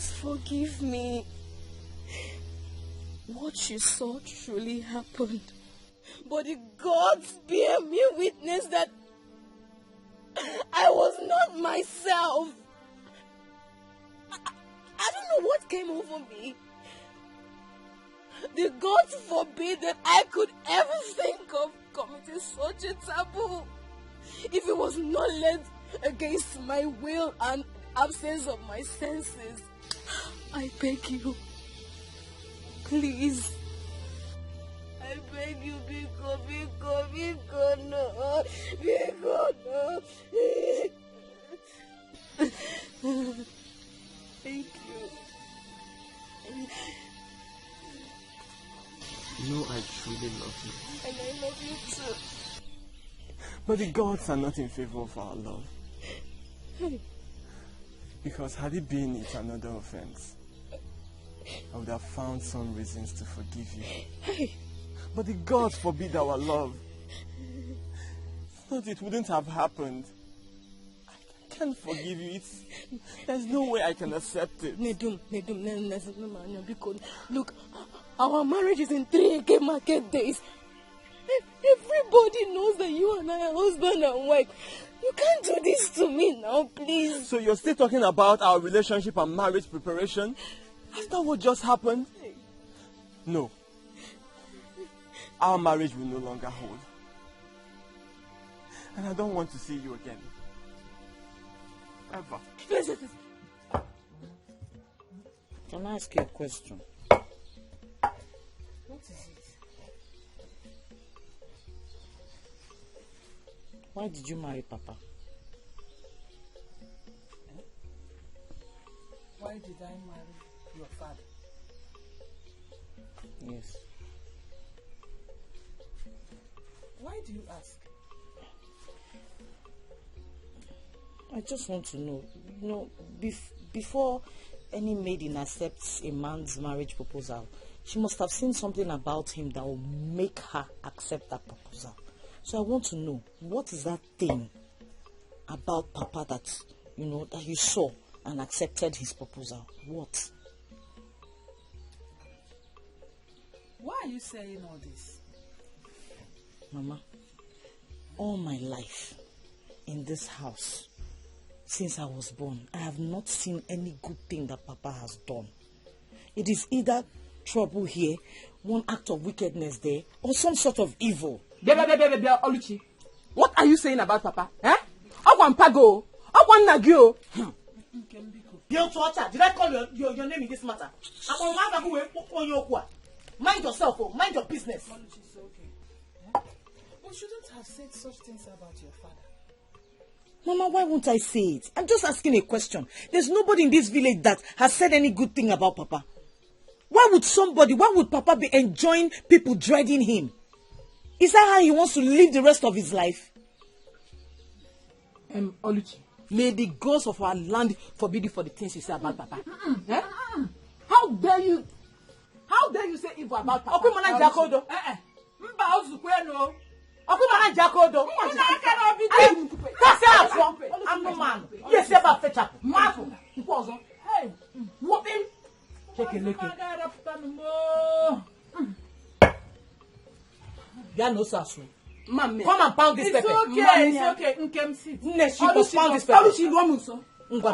Please forgive me. What you saw truly happened. But the gods bear me witness that I was not myself. I don't know what came over me. The gods forbid that I could ever think of committing such a taboo if it was not led against my will and absence of my senses. I beg you, please. I beg you, Biko, no. Biko, no. Thank you. You know I truly love you. And I love you too. But the gods are not in favor of our love. Because had it been another offense, I would have found some reasons to forgive you. But the gods forbid our love. Not it wouldn't have happened. I can't forgive you. There's no way I can accept it. Look, our marriage is in 3 AK market days. Everybody knows that you and I are husband and wife. You can't do this to me now, please. So you're still talking about our relationship and marriage preparation? After what just happened? No. Our marriage will no longer hold. And I don't want to see you again. Ever. Can I ask you a question? What is it? Why did you marry Papa? Why did I marry your father? Yes. Why do you ask? I just want to know. You know, before any maiden accepts a man's marriage proposal, she must have seen something about him that will make her accept that proposal. So I want to know, what is that thing about Papa that, you know, that you saw and accepted his proposal? What? Why are you saying all this? Mama, all my life in this house, since I was born, I have not seen any good thing that Papa has done. It is either trouble here, one act of wickedness there, or some sort of evil. Oluchi, what are you saying about Papa? Eh? Pago, Nagio. Did I call your name in this matter? Mind yourself, oh, mind your business. Oluchi, it's okay. Yeah? We shouldn't have said such things about your father. Mama, why won't I say it? I'm just asking a question. There's nobody in this village that has said any good thing about Papa. Why would Papa be enjoying people dreading him? Is that how he wants to live the rest of his life? Oluchi, may the gods of our land forbid you for the things you say about Papa. Eh? How dare you say evil about Papa? Come and pound this pepper. It's okay. Nkem sit. She must pound this pepper. Oluchi luomuso. It's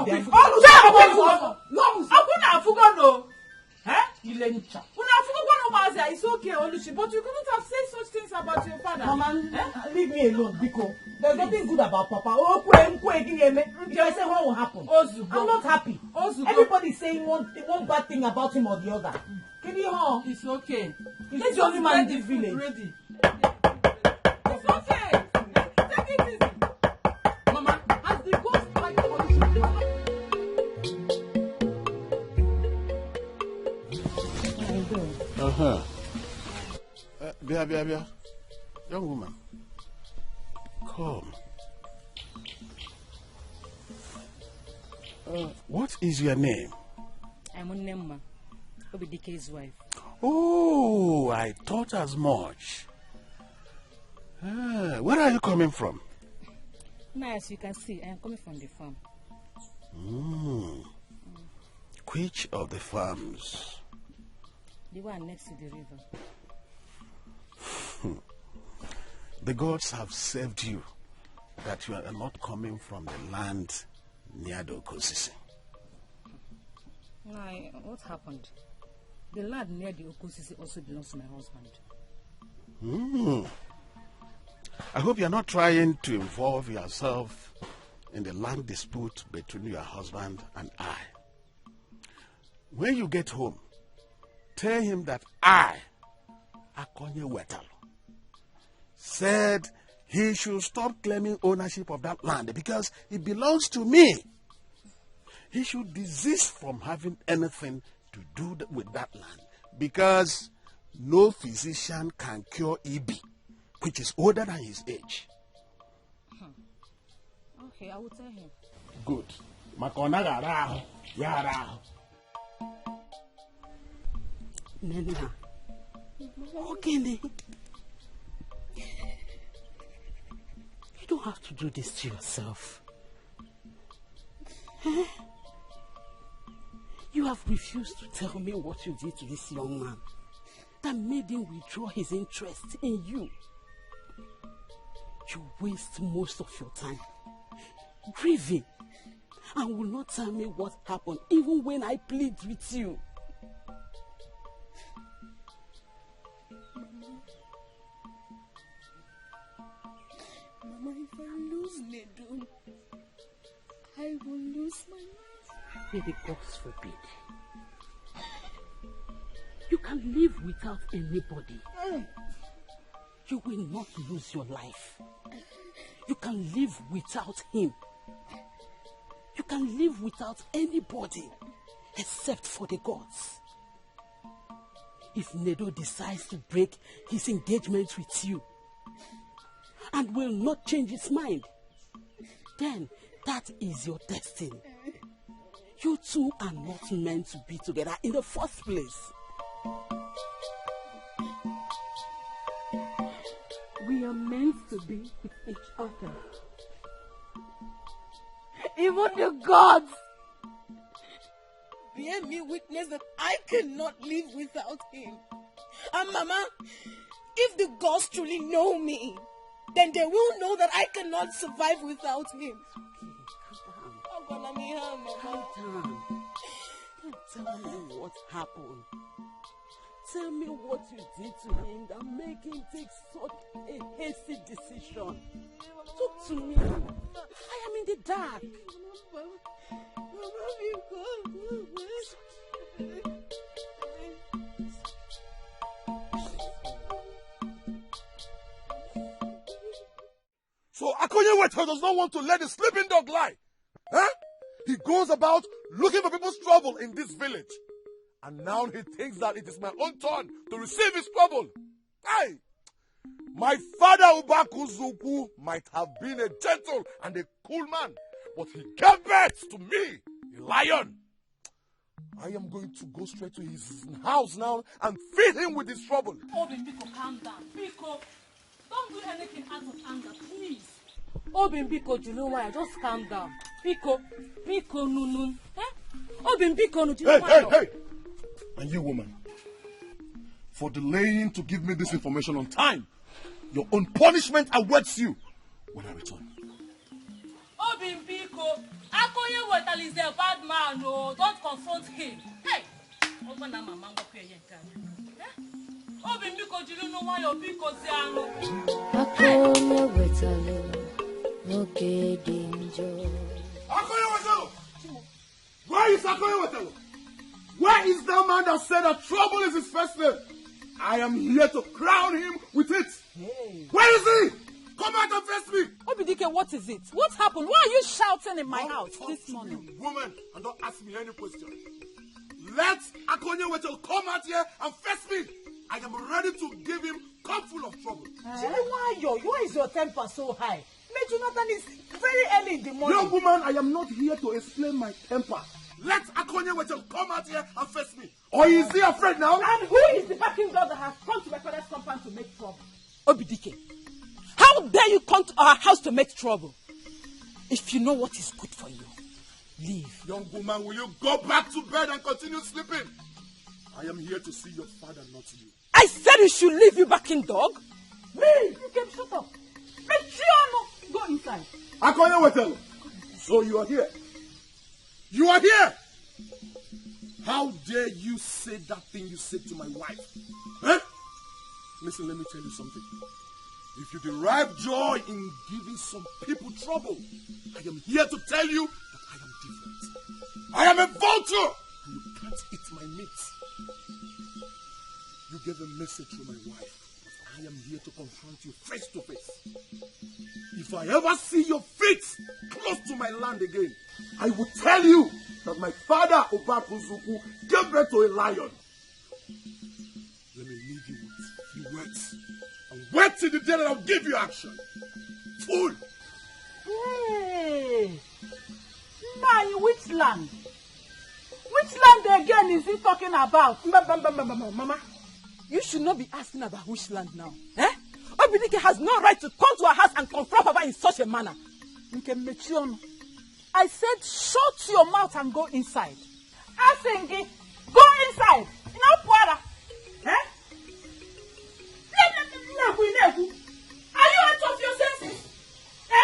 okay, Oluchi, but you couldn't have said such things about your father. Mama, leave me alone, Biko. There's nothing good about Papa. If I say what will happen, I'm not happy. Everybody's saying one bad thing about him or the other. It's okay. He's the only man in this village. Ready. It's okay. Take it easy. Mama, as the ghost like Bia. Young woman. Come. What is your name? I'm Onwuka, Dikeh's wife. Oh, I thought as much. Where are you coming from? Now, as you can see, I am coming from the farm. Which of the farms? The one next to the river. The gods have saved you that you are not coming from the land near the Okosisi. Why, what happened? The land near the Okosisi also belongs to my husband. I hope you are not trying to involve yourself in the land dispute between your husband and I. When you get home, tell him that I, Akonye Wetalo, said he should stop claiming ownership of that land because it belongs to me. He should desist from having anything to do with that land because no physician can cure EB, which is older than his age. Okay, I will tell him. Good. Makona yara. Nena. Okay. You don't have to do this to yourself. Huh? You have refused to tell me what you did to this young man that made him withdraw his interest in you. You waste most of your time grieving and will not tell me what happened even when I plead with you. Mama, if I lose Nedu, I will lose my life. May the gods forbid. You can live without anybody. You will not lose your life. You can live without him. You can live without anybody except for the gods. If Nedo decides to break his engagement with you and will not change his mind, then that is your destiny. You two are not meant to be together in the first place. We are meant to be with each other. Even the gods bear me witness that I cannot live without him. And Mama, if the gods truly know me, then they will know that I cannot survive without him. Calm down. Tell me what happened. Tell me what you did to him that made him take such a hasty decision. Talk to me. I am in the dark. So Akonye Wetalo does not want to let the sleeping dog lie. Huh? He goes about looking for people's trouble in this village. And now he thinks that it is my own turn to receive his trouble. Hey! My father Ubakuzuku might have been a gentle and a cool man, but he gave birth to me, a lion. I am going to go straight to his house now and feed him with his trouble. Obi, Biko, calm down. Biko, don't do anything out of anger, please. Obi, Biko, you know why? Just calm down. Biko, Nunun. Obi, Biko, you know why? Hey! And you, woman, for delaying to give me this information on time, your own punishment awaits you when I return. Obi, Biko, Akonye Wetalo is a bad man, no. Don't confront him. Hey! Obi, Biko, you know why your Biko Akonye Wetalo, okay, danger. Akonye Wetalo! Where is Akonye Wetalo? Where is that man that said that trouble is his first name? I am here to crown him with it. Hey. Where is he? Come out and face me. Dikeh, what is it? What happened? Why are you shouting in my house this morning? You, woman, and don't ask me any question. Let Akonye Wetalo come out here and face me. I am ready to give him cup full of trouble. Why is your temper so high? Jonathan, is very early in the morning. Young woman, I am not here to explain my temper. Let Akonye Wetalo come out here and face me. Or is he afraid now? And who is the backing dog that has come to my father's compound to make trouble? Dikeh, how dare you come to our house to make trouble? If you know what is good for you, leave. Young woman, will you go back to bed and continue sleeping? I am here to see your father, not you. I said you should leave you back in, dog. Me! You can shut up. Chioma, go inside. Akonyewetelo. So you are here. You are here! How dare you say that thing you said to my wife? Huh? Listen, let me tell you something. If you derive joy in giving some people trouble, I am here to tell you that I am different. I am a vulture, and you can't eat my meat. You gave a message to my wife, but I am here to confront you face to face. If I ever see your feet close to my land again, I will tell you that my father, Obakuzuku, gave birth to a lion. Let me leave you with a few words. And wait till the day that I'll give you action. Fool! Hey! My, which land? Which land again is he talking about? Mama, you should not be asking about which land now. Eh? Dikeh has no right to come to our house and confront Papa in such a manner. I said shut your mouth and go inside. Asengi, go inside. Eh? Are you out of your senses? Eh?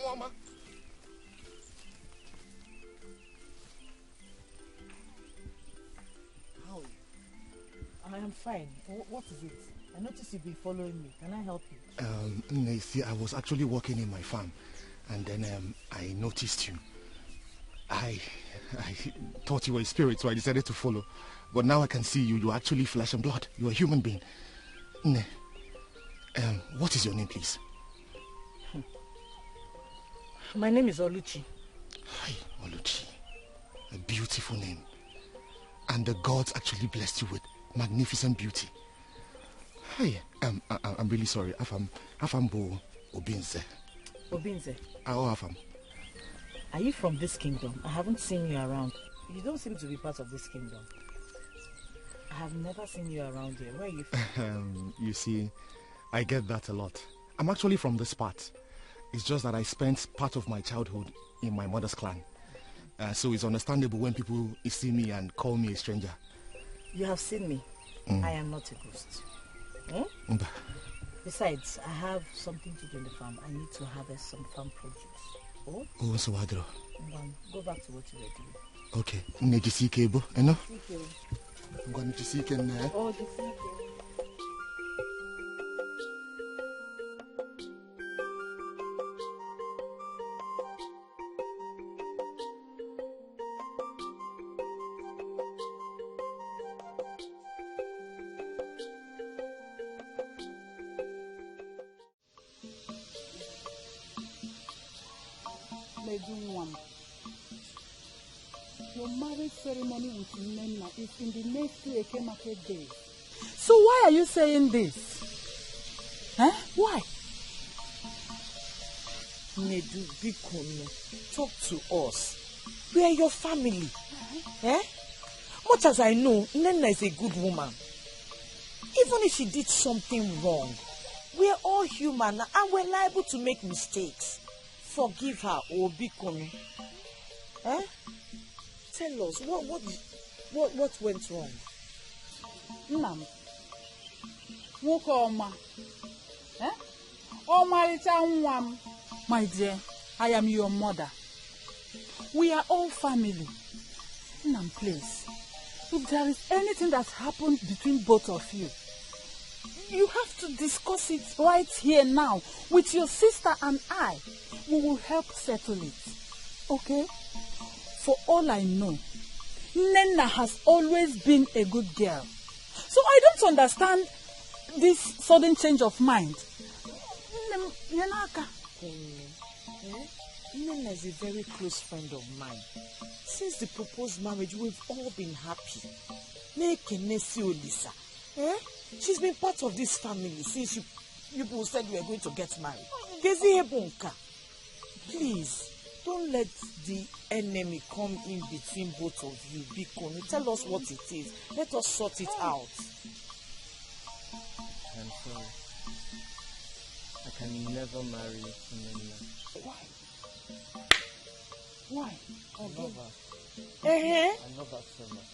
Mama. How are you? I am fine. What is it? I noticed you've been following me. Can I help you? You see, I was actually working in my farm, and then I noticed you. I thought you were a spirit, so I decided to follow. But now I can see you. You're actually flesh and blood. You're a human being. What is your name, please? My name is Oluchi. Hi, Oluchi. A beautiful name. And the gods actually blessed you with magnificent beauty. Hi, I'm really sorry. Afambo Obinze. Obinze? Afam. Are you from this kingdom? I haven't seen you around. You don't seem to be part of this kingdom. I have never seen you around here. Where are you from? You see, I get that a lot. I'm actually from this part. It's just that I spent part of my childhood in my mother's clan. So it's understandable when people see me and call me a stranger. You have seen me. I am not a ghost. Besides, I have something to do in the farm. I need to harvest some farm produce. Oh, so what? Go back to what you were doing. Okay. Nejisike, you know? I'm going to see you. Oh, deceit. Your marriage ceremony with Nena is in the next 2 Eke market days. So why are you saying this? Huh? Why? Nedu, Bikono, talk to us. We are your family. Much as I know, Nena is a good woman. Even if she did something wrong, we are all human and we're liable to make mistakes. Forgive her, Bikono. Tell us, what went wrong? Nam. Wokoma. Omarita. My dear, I am your mother. We are all family. Nam, please. If there is anything that's happened between both of you, You have to discuss it right here now with your sister and I. We will help settle it. Okay? For all I know, Nena has always been a good girl. So I don't understand this sudden change of mind. Nena is a very close friend of mine. Since the proposed marriage, we've all been happy. She's been part of this family since you people said we were going to get married. Please, don't let the enemy come in between both of you. Bikonu, tell us what it is. Let us sort it out. I'm sorry. I can never marry Nena. Why? Why? I love her. I love her so much.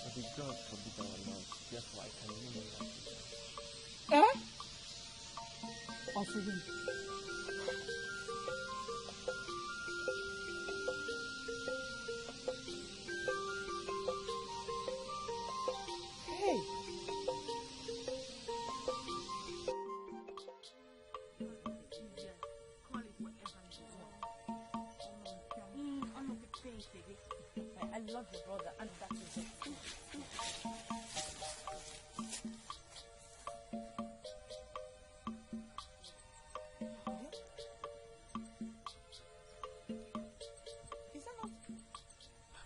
But the God forbid our love. Therefore, I can no longer do that. Hey. I love your brother, and that is it.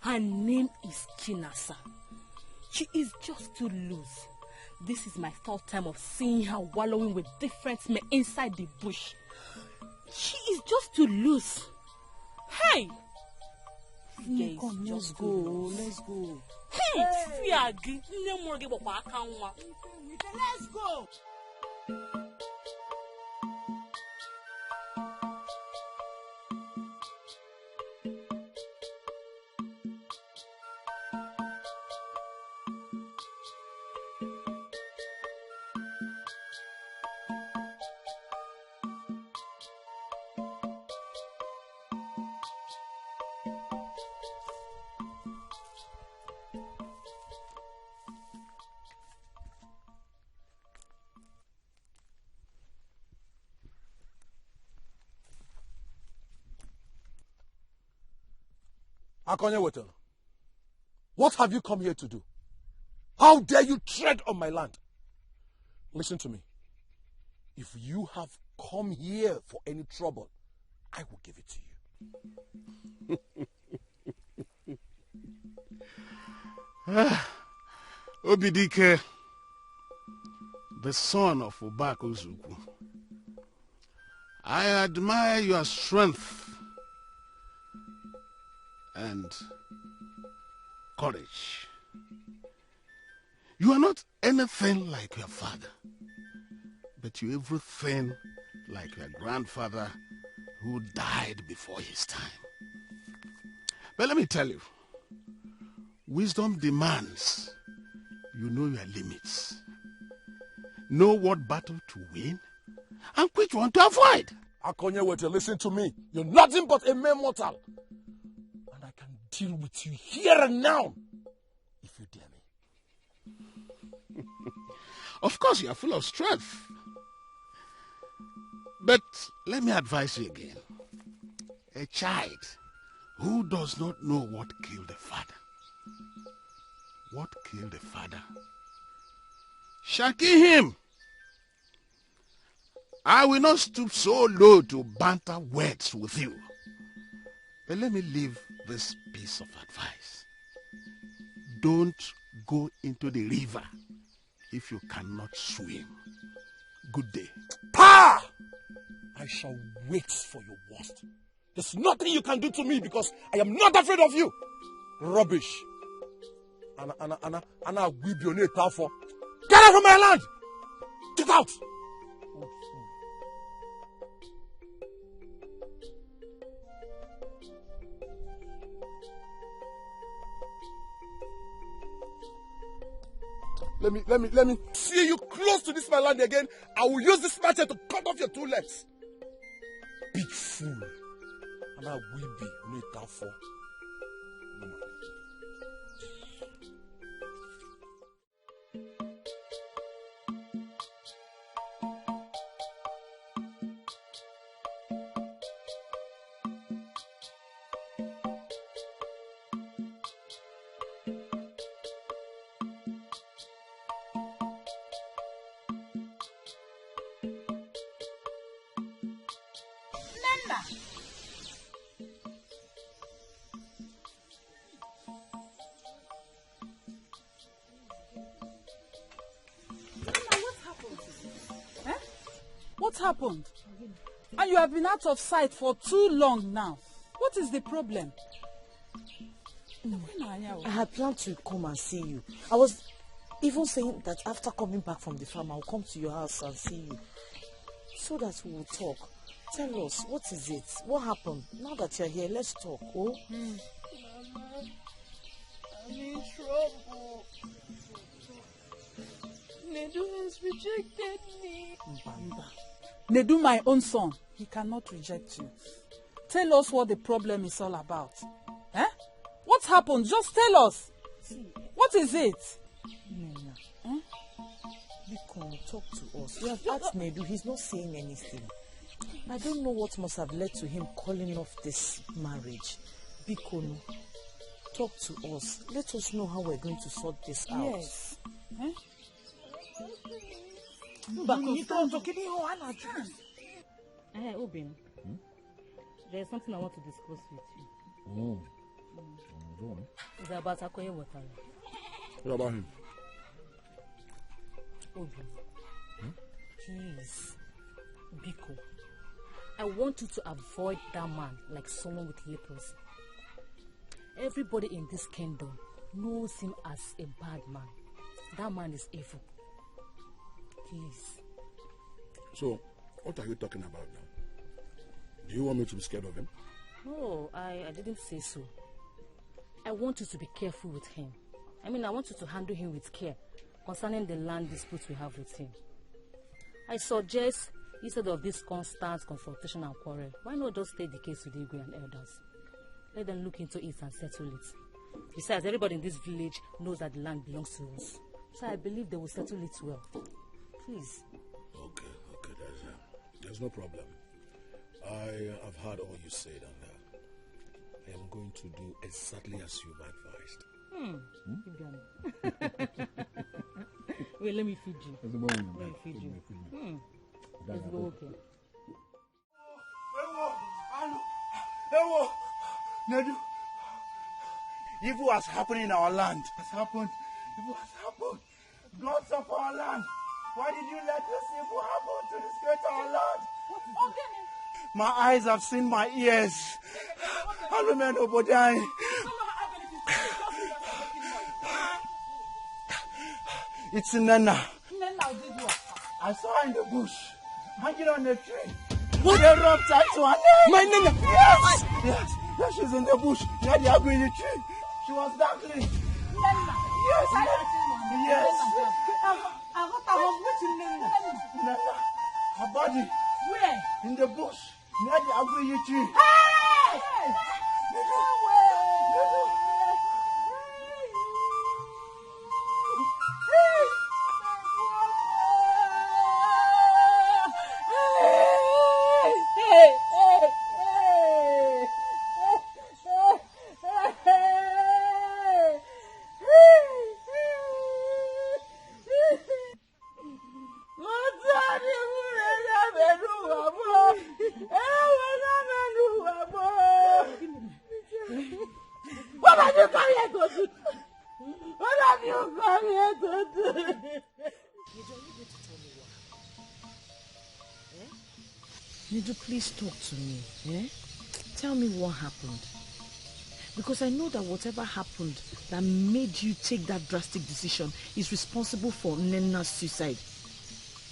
Her name is Chinasa. She is just too loose. This is my third time of seeing her wallowing with different men inside the bush. She is just too loose. Hey! Yes, let's go. Let's go. Hey! Let's go! Anyanwu, what have you come here to do? How dare you tread on my land? Listen to me. If you have come here for any trouble, I will give it to you. Dikeh, the son of Ubakuzuku, I admire your strength and courage. You are not anything like your father, but you everything like your grandfather who died before his time. But let me tell you, wisdom demands you know your limits, know what battle to win, and which one to avoid. Anyanwu, listen to me. You're nothing but a mere mortal. And I can deal with you here and now, if you dare me. Of course, you are full of strength. But let me advise you again. A child who does not know what killed the father, what killed the father, shall kill him. I will not stoop so low to banter words with you. But let me leave this piece of advice. Don't go into the river if you cannot swim. Good day. Pa! I shall wait for your worst. There's nothing you can do to me because I am not afraid of you. Rubbish. Anna, we be on it for. Get out from my land! Get out! Let me see you close to this my land again. I will use this machete to cut off your two legs. Big fool. And I will be on it for. What happened? And you have been out of sight for too long now. What is the problem? I had planned to come and see you. I was even saying that after coming back from the farm, I'll come to your house and see you. So that we will talk. Tell us, what is it? What happened? Now that you're here, let's talk, oh? Mama, I'm in trouble. Nedu has rejected me. Nedu, my own son, he cannot reject you. Tell us what the problem is all about. Eh? What happened? Just tell us. What is it? Nena, Come, talk to us. We have asked Nedu, he's not saying anything. I don't know what must have led to him calling off this marriage. Bikono, talk to us. Let us know how we're going to sort this out. Yes. Eh? Obin, there's something I want to discuss with you. It's about Akoye Water. What about him? Obin, please, Biko, I want you to avoid that man like someone with leprosy. Everybody in this kingdom knows him as a bad man. That man is evil. Please. So, what are you talking about now? Do you want me to be scared of him? No, I didn't say so. I want you to be careful with him. I mean, I want you to handle him with care concerning the land disputes we have with him. I suggest, instead of this constant confrontation and quarrel, why not just take the case to the Igwe and elders? Let them look into it and settle it. Besides, everybody in this village knows that the land belongs to us. So I believe they will settle it well. Please. Okay, there's no problem. I have heard all you said, and I am going to do exactly as you've advised. Wait, let me feed you. Let me feed you. Let's go, okay. Nedu, evil has happened in our land. Evil has happened. Gods of our land. Why did you let this evil happen to disgrace our land? My eyes have seen my ears. It's Nana. I saw her in the bush, hanging on a tree. What? The rope tied to her neck. My Nana. Yes, she's in the bush. Near the Ogbe tree. She was darkly. Nana. Yes. Nana. Her body. Where? In the bush. Near the Ogbe tree. Hey! Nedu, please talk to me. Eh? Tell me what happened. Because I know that whatever happened that made you take that drastic decision is responsible for Nena's suicide.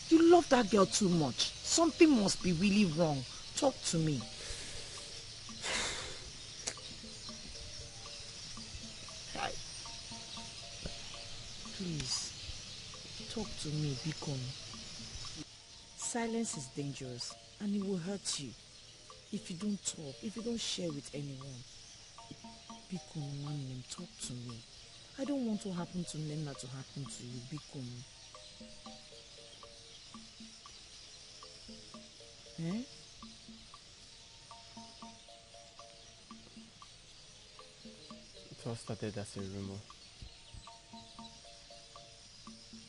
You love that girl too much. Something must be really wrong. Talk to me. Please, talk to me, Bikon. Silence is dangerous and it will hurt you if you don't talk, if you don't share with anyone. Bikon, Nwankwo, talk to me. I don't want what happened to Nena to happen to you, Bikon. Eh? It all started as a rumor.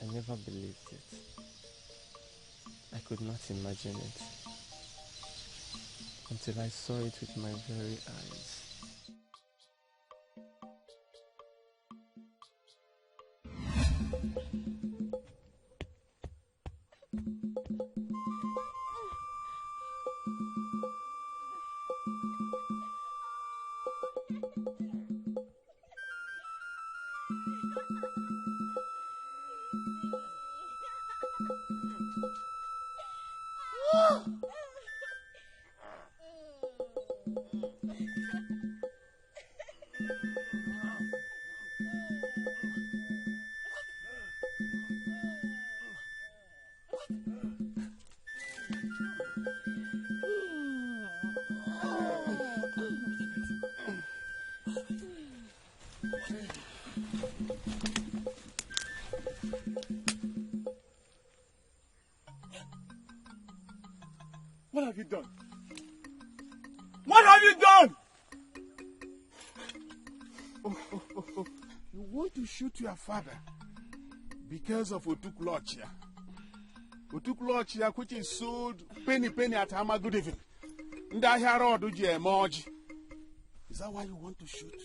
I never believed it. I could not imagine it. until I saw it with my very eyes. What have you done? What have you done? Oh. You want to shoot your father because of Otuklochia. Otuklochia, which is sold penny at Hama Good Evening. Is that why you want to shoot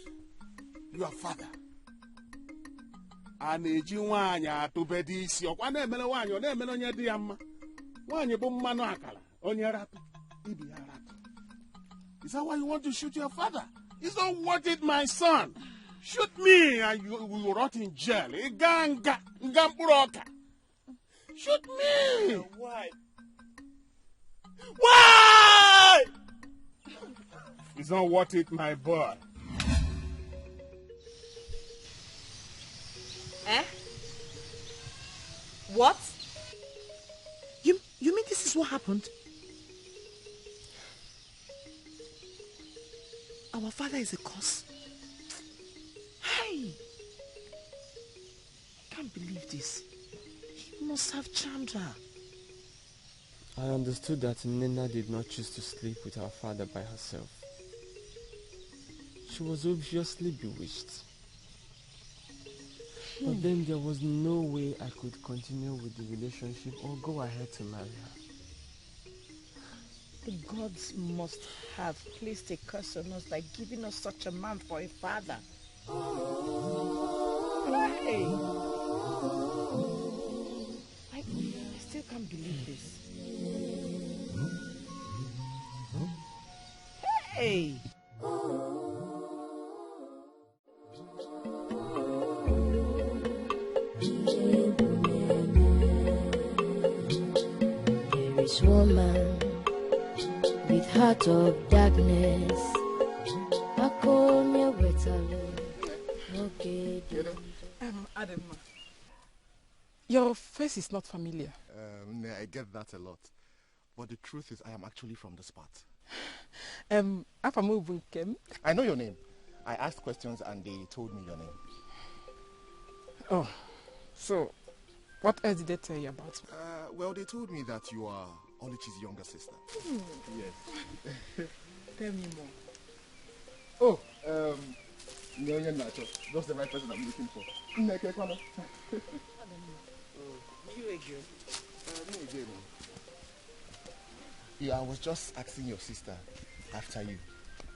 your father? Aneji wanya to bedisi or one emelo wanyo, nemelonya diamma. Wanya bomano akala, on your rap, ibi rap. Is that why you want to shoot your father? It's not worth it, my son. Shoot me and you will rot in jail. Ngampuroka. Shoot me! Why? Why? It's not worth it, my boy. Eh? What? You mean this is what happened? Our father is a curse. Hey! I can't believe this. He must have charmed her. I understood that Nena did not choose to sleep with her father by herself. She was obviously bewitched. But then there was no way I could continue with the relationship or go ahead to marry her. The gods must have placed a curse on us by giving us such a man for a father. Hey! I still can't believe this. Hey! There is woman with heart of darkness. Adam, your face is not familiar. I get that a lot. But the truth is I am actually from the spot. I know your name. I asked questions and they told me your name. Oh, so what else did they tell you about me? Well, they told me that you are Oluchi's younger sister. Yes. Tell me more. Oh, that's the right person I'm looking for. You again? Me again. Yeah, I was just asking your sister after you,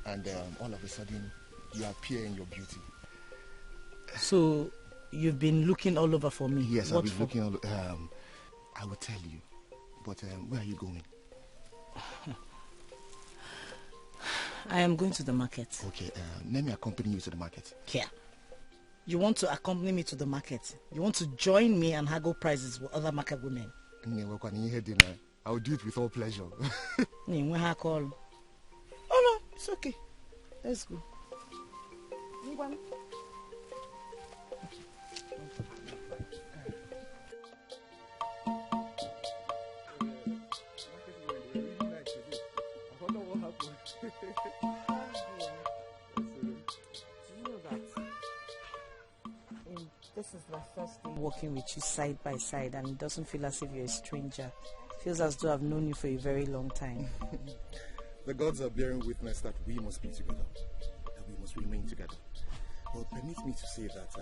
and all of a sudden you appear in your beauty. So you've been looking all over for me? Yes, I've been looking all over. I will tell you, but where are you going? I am going to the market. Okay, let me accompany you to the market. Here. You want to accompany me to the market? You want to join me and haggle prices with other market women? I'll do it with all pleasure. Oh no, it's okay. Let's go. This is my first day walking with you side by side, and it doesn't feel as if you're a stranger. It feels as though I've known you for a very long time. The gods are bearing witness that we must be together, that we must remain together. Well, permit me to say that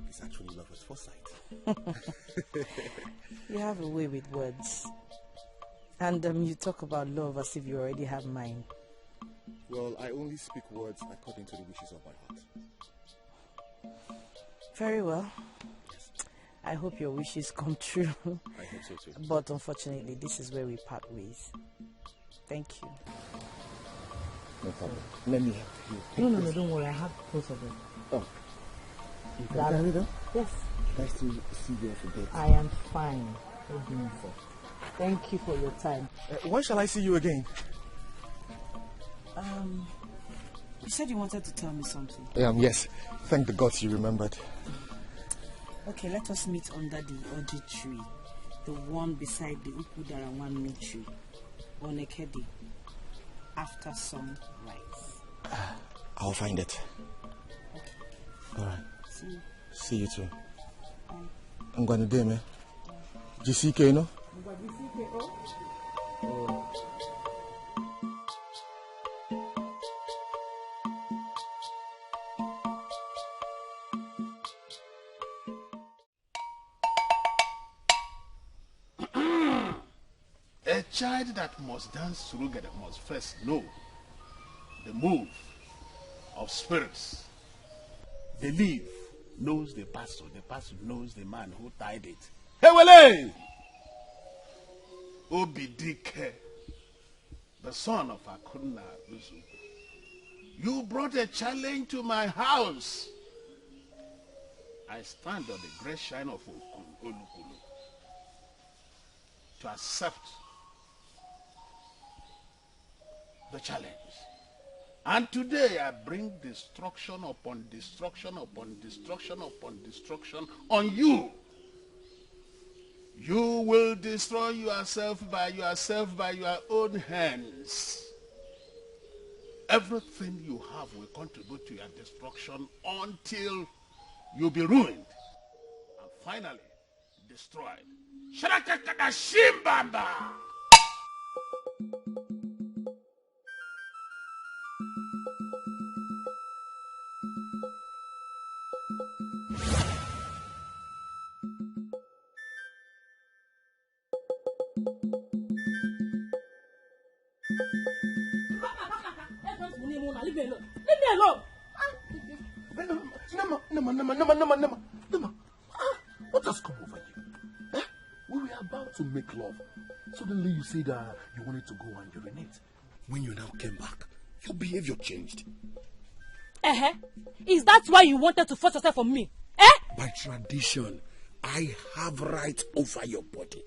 it's actually love at first sight. You have a way with words. And you talk about love as if you already have mine. Well, I only speak words according to the wishes of my heart. Very well. I hope your wishes come true. I hope so too. But unfortunately, this is where we part ways. Thank you. No problem. Let me help you. No, don't worry. I have both of them. Oh. You can carry them? Yes. Nice to see you for bed. I am fine. Thank you for your time. When shall I see you again? You said you wanted to tell me something. Yes. Thank the gods you remembered. Okay, let us meet under the Oji tree. The one beside the Ukudarawan tree. On Ekedi. After sunrise. I'll find it. Okay. Alright. See you. See you too. Bye. I'm going to do, man. GCK, you know? A child that must dance through Gede must first know the move of spirits. The leaf knows the pastor knows the man who tied it. Hey, Wale! Dikeh, the son of Akuna Uzu. You brought a challenge to my house. I stand on the great shine of Oluchi to accept the challenge. And today I bring destruction upon destruction upon destruction upon destruction on you. You will destroy yourself by your own hands. Everything you have will contribute to your destruction until you be ruined and finally destroyed. Shimbamba! Leave me alone. Leave me alone. Nama. What has come over you? Eh? We were about to make love. Suddenly you said you wanted to go and urinate. When you now came back, your behavior changed. Is that why you wanted to force yourself on me? By tradition, I have right over your body.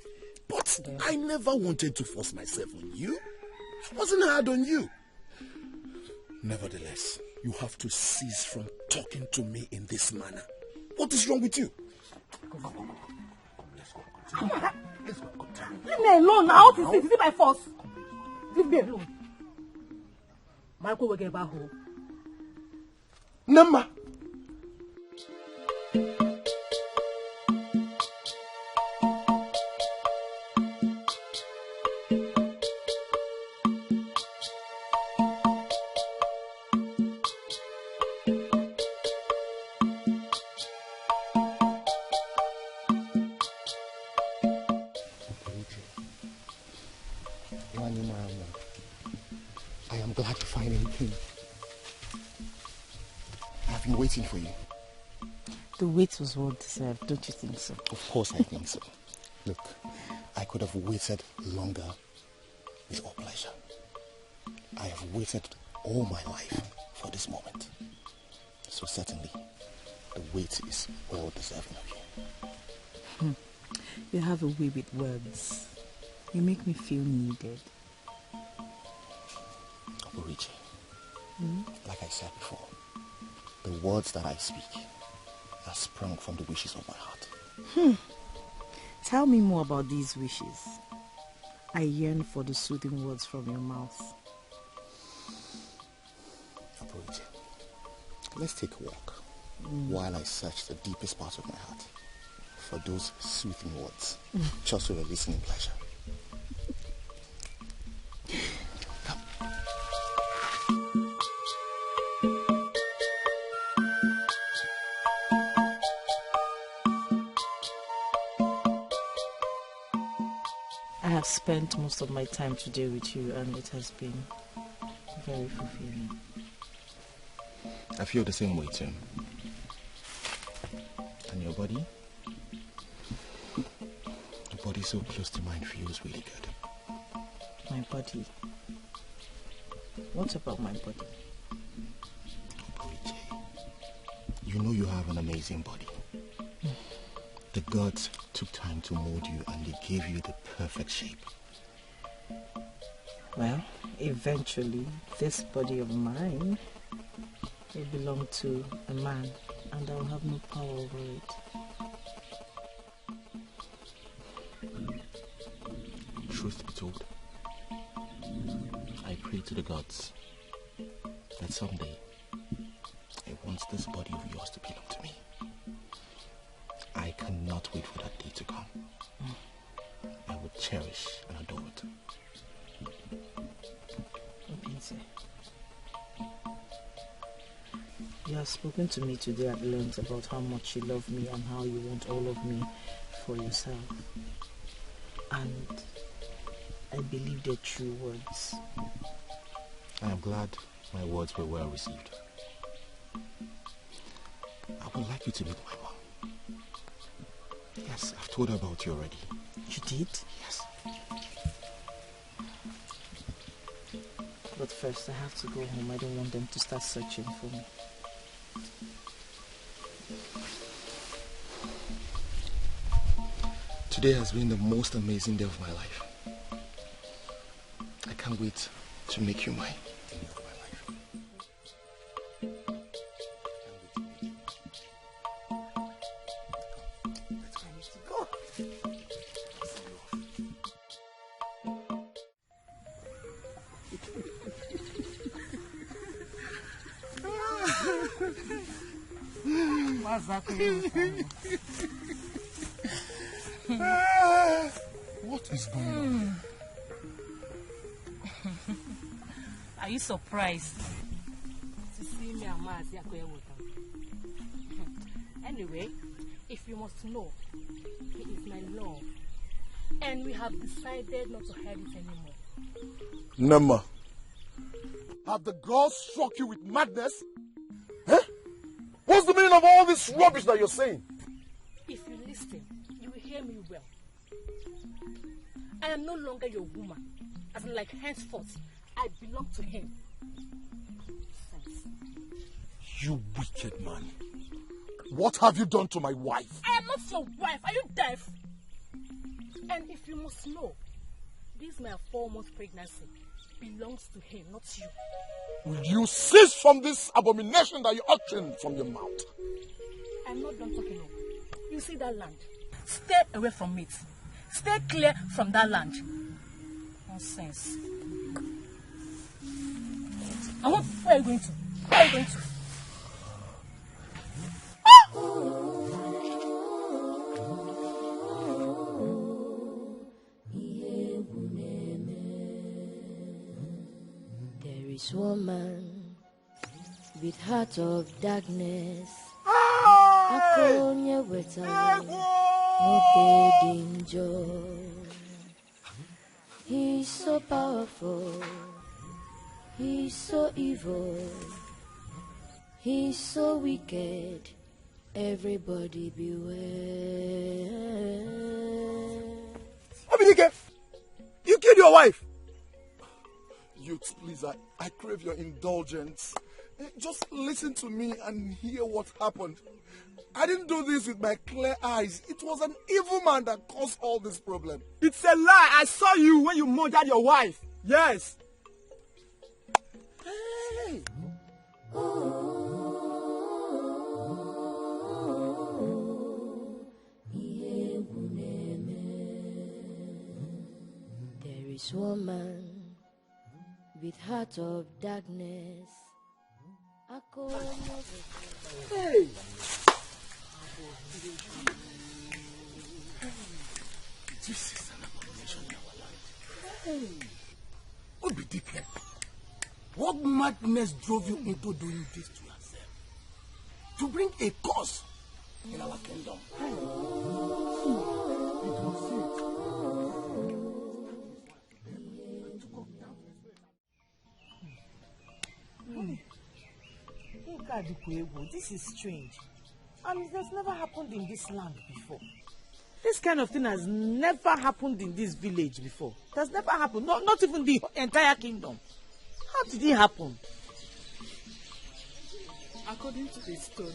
But I never wanted to force myself on you. It wasn't hard on you. Nevertheless, you have to cease from talking to me in this manner. What is wrong with you? Come, let's go. Let's go. Leave me alone now. What is it? Is it by force? Leave me alone. Michael will get back home. Nama. I am glad you finally came. I've been waiting for you. The wait was well deserved, don't you think so? Of course I think so. Look, I could have waited longer with all pleasure. I have waited all my life for this moment. So certainly, the wait is well deserving of you. You have a way with words. You make me feel needed. Oluchi, like I said before, the words that I speak are sprung from the wishes of my heart. Tell me more about these wishes. I yearn for the soothing words from your mouth. Oluchi, let's take a walk while I search the deepest parts of my heart for those soothing words, just for your listening pleasure. I have spent most of my time today with you, and it has been very fulfilling. I feel the same way too. And your body? Your body so close to mine feels really good. My body? What about my body? You know you have an amazing body. The gods took time to mold you and they gave you the perfect shape. Well, eventually, this body of mine will belong to a man and I will have no power over it. Truth be told, I pray to the gods that someday I want this body of yours to belong to me. I cannot wait for that day to come. I will cherish and adore it. You have spoken to me today at length about how much you love me and how you want all of me for yourself. And I believe they're true words. I am glad my words were well received. I would like you to meet my mom. Yes, I've told her about you already. You did? Yes. But first I have to go home. I don't want them to start searching for me. Today has been the most amazing day of my life. I can't wait to make you mine. What is going on? Are you surprised to see me and Mazi Akpotha? Anyway, if you must know, he is my love. And we have decided not to hide it anymore. Nema, have the girls struck you with madness? Huh? What's the meaning of all this rubbish that you're saying? If you listen, you will hear me well. I am no longer your woman. As in, like, henceforth, I belong to him. Sense. You wicked man. What have you done to my wife? I am not your wife. Are you deaf? And if you must know, this my 4-month pregnancy belongs to him, not you. Will you cease from this abomination that you're uttering from your mouth? I'm not done talking now. You see that land? Stay away from it. Stay clear from that land. Nonsense. And where are you going to? Where are you going to? There is woman with heart of darkness. Akonye danger. He's so powerful. He's so evil. He's so wicked. Everybody beware. Dikeh, you killed your wife. Youth, please, I crave your indulgence. Just listen to me and hear what happened. I didn't do this with my clear eyes. It was an evil man that caused all this problem. It's a lie. I saw you when you murdered your wife. Yes. Hey. There is woman with heart of darkness. Hey. This is an abomination in our land. Hey. Ogbe Dikeh, what madness drove you into doing this to yourself? To bring a curse in our kingdom. This is strange. And it has never happened in this land before. This kind of thing has never happened in this village before. It has never happened. Not even the entire kingdom. How did it happen? According to the story,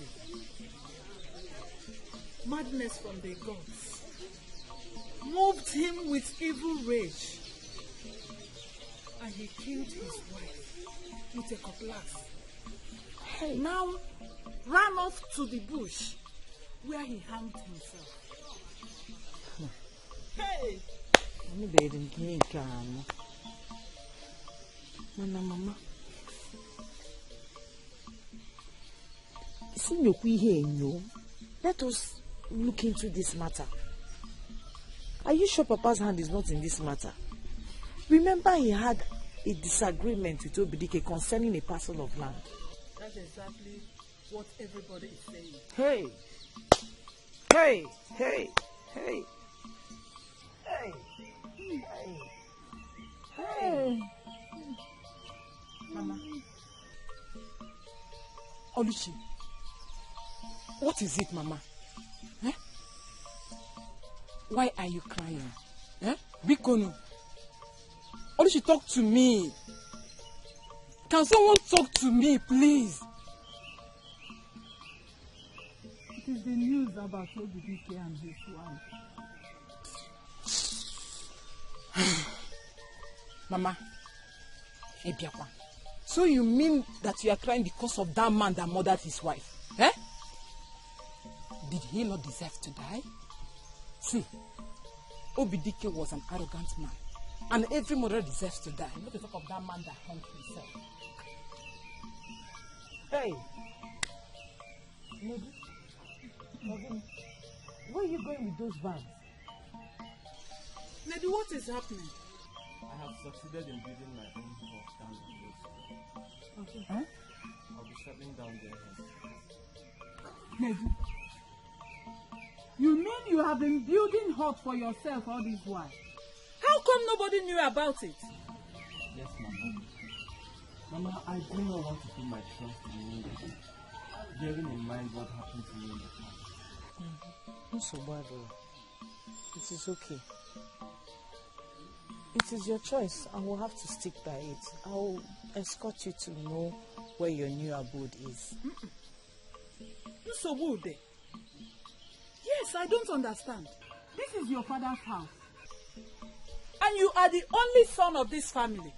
madness from the gods moved him with evil rage, and he killed his wife with a cutlass. Now ran off to the bush where he hanged himself. Hey! Mama. Let us look into this matter. Are you sure Papa's hand is not in this matter? Remember he had a disagreement with Dikeh concerning a parcel of land. That's exactly what everybody is saying. Hey! Hey! Hey! Hey! Hey! Hey! Hey! Mama. Oluchi, what is it, Mama? Eh? Why are you crying? Eh? Bikono. Oluchi, talk to me. Can someone talk to me, please? It is the news about Dikeh and his wife. Mama, Ebiakwa. So you mean that you are crying because of that man that murdered his wife? Eh? Did he not deserve to die? See, Dikeh was an arrogant man. And every murderer deserves to die. Not to talk of that man that hung himself. Hey! Nedi, where are you going with those bags? Nedi, what is happening? I have succeeded in building my own house down the road. Okay. Huh? I'll be settling down there. Nedi, you mean you have been building hut for yourself all this while? How come nobody knew about it? Yes, Mama. Mama, I do not want to put my trust in you, bearing in mind what happened to me in the past. Not so bad, it is okay. It is your choice, and we'll have to stick by it. I'll escort you to know where your new abode is. So would they? Yes, I don't understand. This is your father's house. And you are the only son of this family.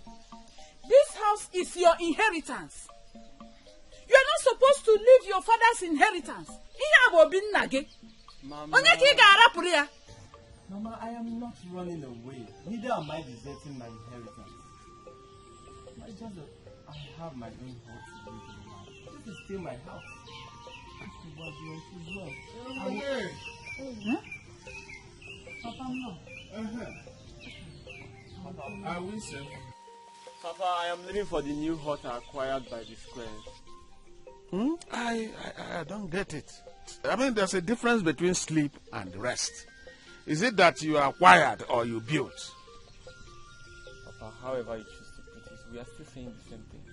This house is your inheritance. You are not supposed to leave your father's inheritance. Mama, Mama, I am not running away. Neither am I deserting my inheritance. It's just that I have my own house to live in now. This is still my house. Papa, no. Papa, I will say. Papa, I am living for the new hut acquired by the squares. I don't get it. I mean, there's a difference between sleep and rest. Is it that you acquired or you built? Papa, however you choose to put it, we are still saying the same thing.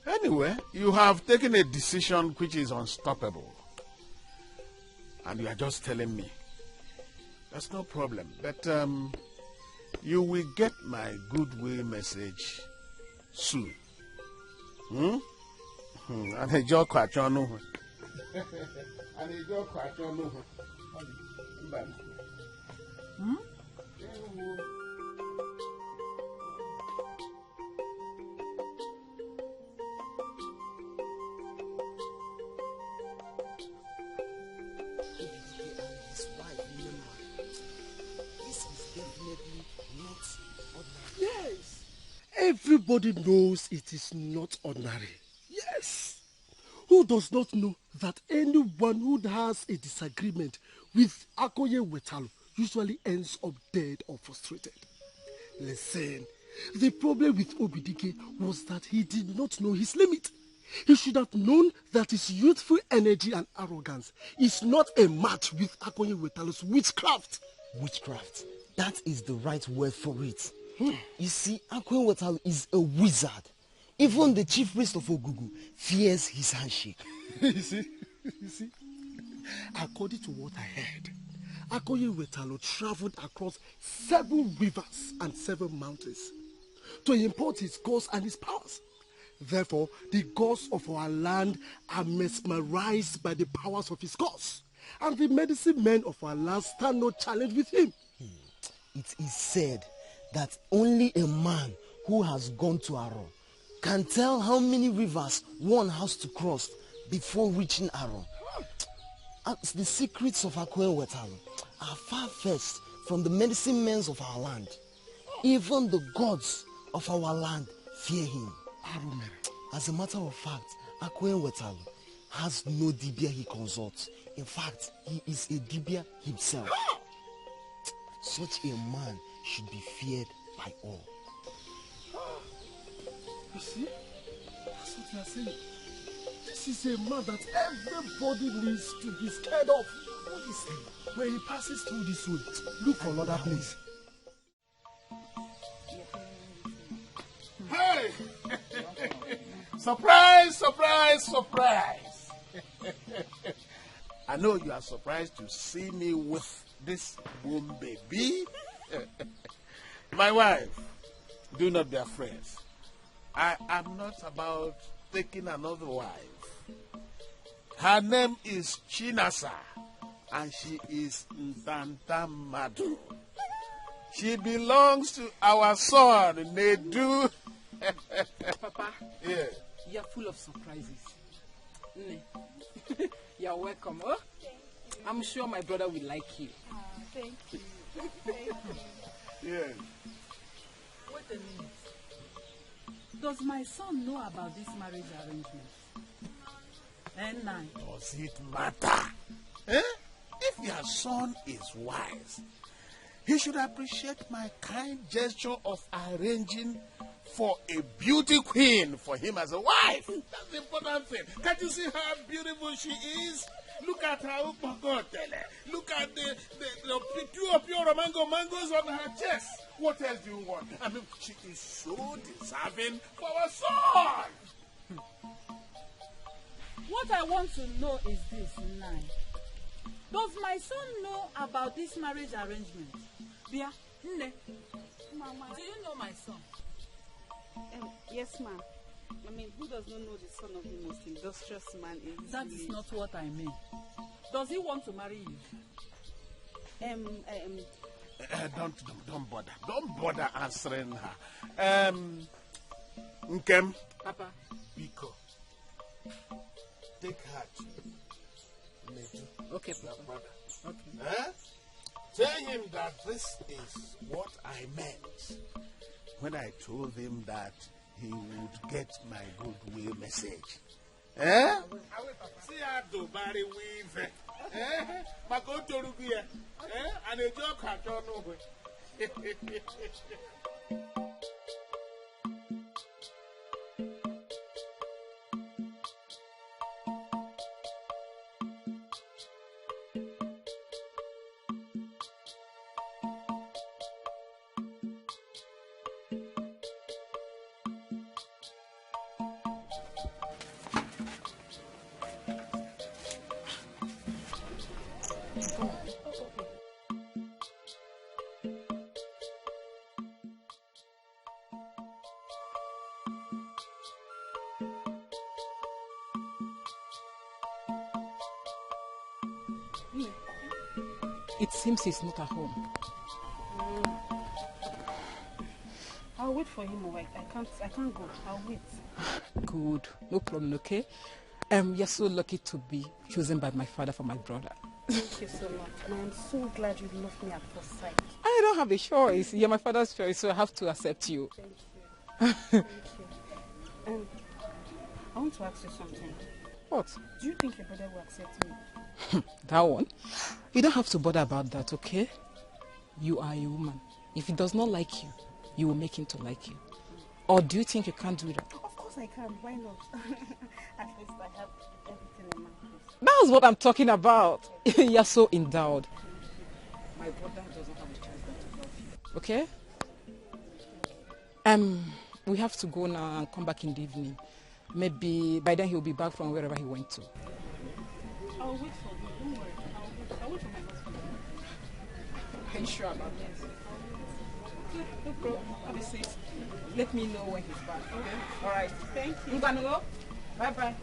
Anyway, you have taken a decision which is unstoppable. And you are just telling me. That's no problem. But you will get my goodwill message soon. And a joke kwachonu. And a joke kwachonu. Everybody knows it is not ordinary. Yes. Who does not know that anyone who has a disagreement with Akoye Wetalu usually ends up dead or frustrated? Listen, the problem with Dikeh was that he did not know his limit. He should have known that his youthful energy and arrogance is not a match with Akoye Wetalu's witchcraft. Witchcraft. That is the right word for it. You see, Akpotha is a wizard. Even the chief priest of Ogugu fears his handshake. You see, according to what I heard, Akpotha traveled across 7 rivers and 7 mountains to import his gods and his powers. Therefore, the gods of our land are mesmerized by the powers of his gods, and the medicine men of our land stand no challenge with him. It is said that only a man who has gone to Aro can tell how many rivers one has to cross before reaching Aro. The secrets of Akpotha are far-fetched from the medicine men of our land. Even the gods of our land fear him. As a matter of fact, Akpotha has no dibia he consults. In fact, he is a dibia himself. Such a man should be feared by all. You see? That's what you are saying. This is a man that everybody needs to be scared of. What is he? When he passes through this way, look for another place. Hey! Surprise, surprise, surprise! I know you are surprised to see me with this womb baby. My wife, do not be afraid. I am not about taking another wife. Her name is Chinasa, and she is Ntantamadu. She belongs to our son, Nedu. Papa, Yeah. you're full of surprises. You're welcome. Huh? I'm sure my brother will like you. Thank you. Yeah. Wait a minute. Does my son know about this marriage arrangement? And now, Does it matter? Eh? If your son is wise, he should appreciate my kind gesture of arranging for a beauty queen for him as a wife. That's the important thing. Can't you see how beautiful she is? Look at her. Look at the pure mangoes on her chest. What else do you want? I mean, she is so deserving for our son. what I want to know is this, Nai. Does my son know about this marriage arrangement? Bia, Nne. Mama, do you know my son? Yes, ma'am. I mean, who does not know the son of the most industrious man in this That village? is not what I mean. Does he want to marry you? Don't bother. Don't bother answering her. Nkem. Papa. Biko. Take her to Nedu. Okay, your Papa. brother. Okay. Tell him that this is what I meant when I told him that he would get my goodwill message. Eh? See how to marry weave. Eh? Mako torugia. Eh? And a joke I don't know. It seems he's not at home. I'll wait for him. I can't go. I'll wait. Good. No problem, okay? You're so lucky to be chosen by my father for my brother. Thank you so much. And I'm so glad you loved me at first sight. I don't have a choice. You're my father's choice, so I have to accept you. Thank you. Thank you. I want to ask you something. What? Do you think your brother will accept me? That one? You don't have to bother about that, okay? You are a woman. If he does not like you, you will make him to like you. Or do you think you can't do that? Of course I can. Why not? At least I have everything in my place. That's what I'm talking about. You're so endowed. My brother doesn't have a choice but to love you. Okay? We have to go now and come back in the evening. Maybe by then he'll be back from wherever he went to. I'll wait for you. Don't worry. I'll wait for my husband. Are you sure about this? No problem. Have a seat. Let me know when he's back. Okay. All right. Thank you. Bye-bye.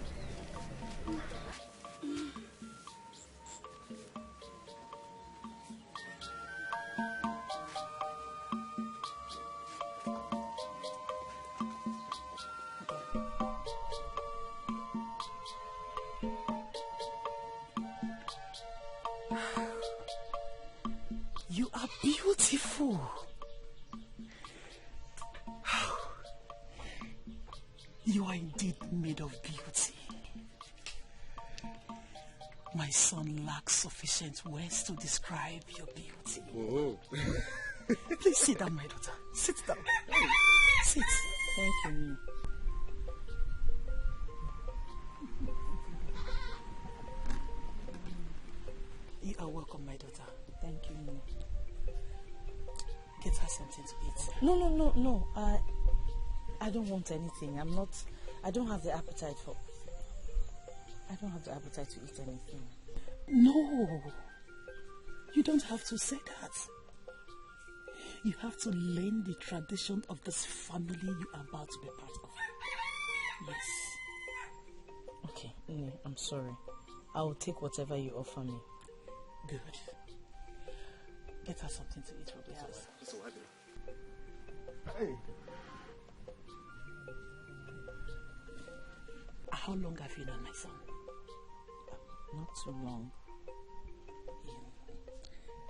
You are beautiful. You are indeed made of beauty. My son lacks sufficient words to describe your beauty. Whoa. Please sit down, my daughter. Sit down. Sit. Thank you. You are welcome, my daughter. Thank you. Get her something to eat. No. I don't want anything. I don't have the appetite to eat anything. No. You don't have to say that. You have to learn the tradition of this family you are about to be part of. Yes. Okay, Ini, I'm sorry. I will take whatever you offer me. Good. Get her something to eat, Robert. Hey. How long have you known my son? Not too long.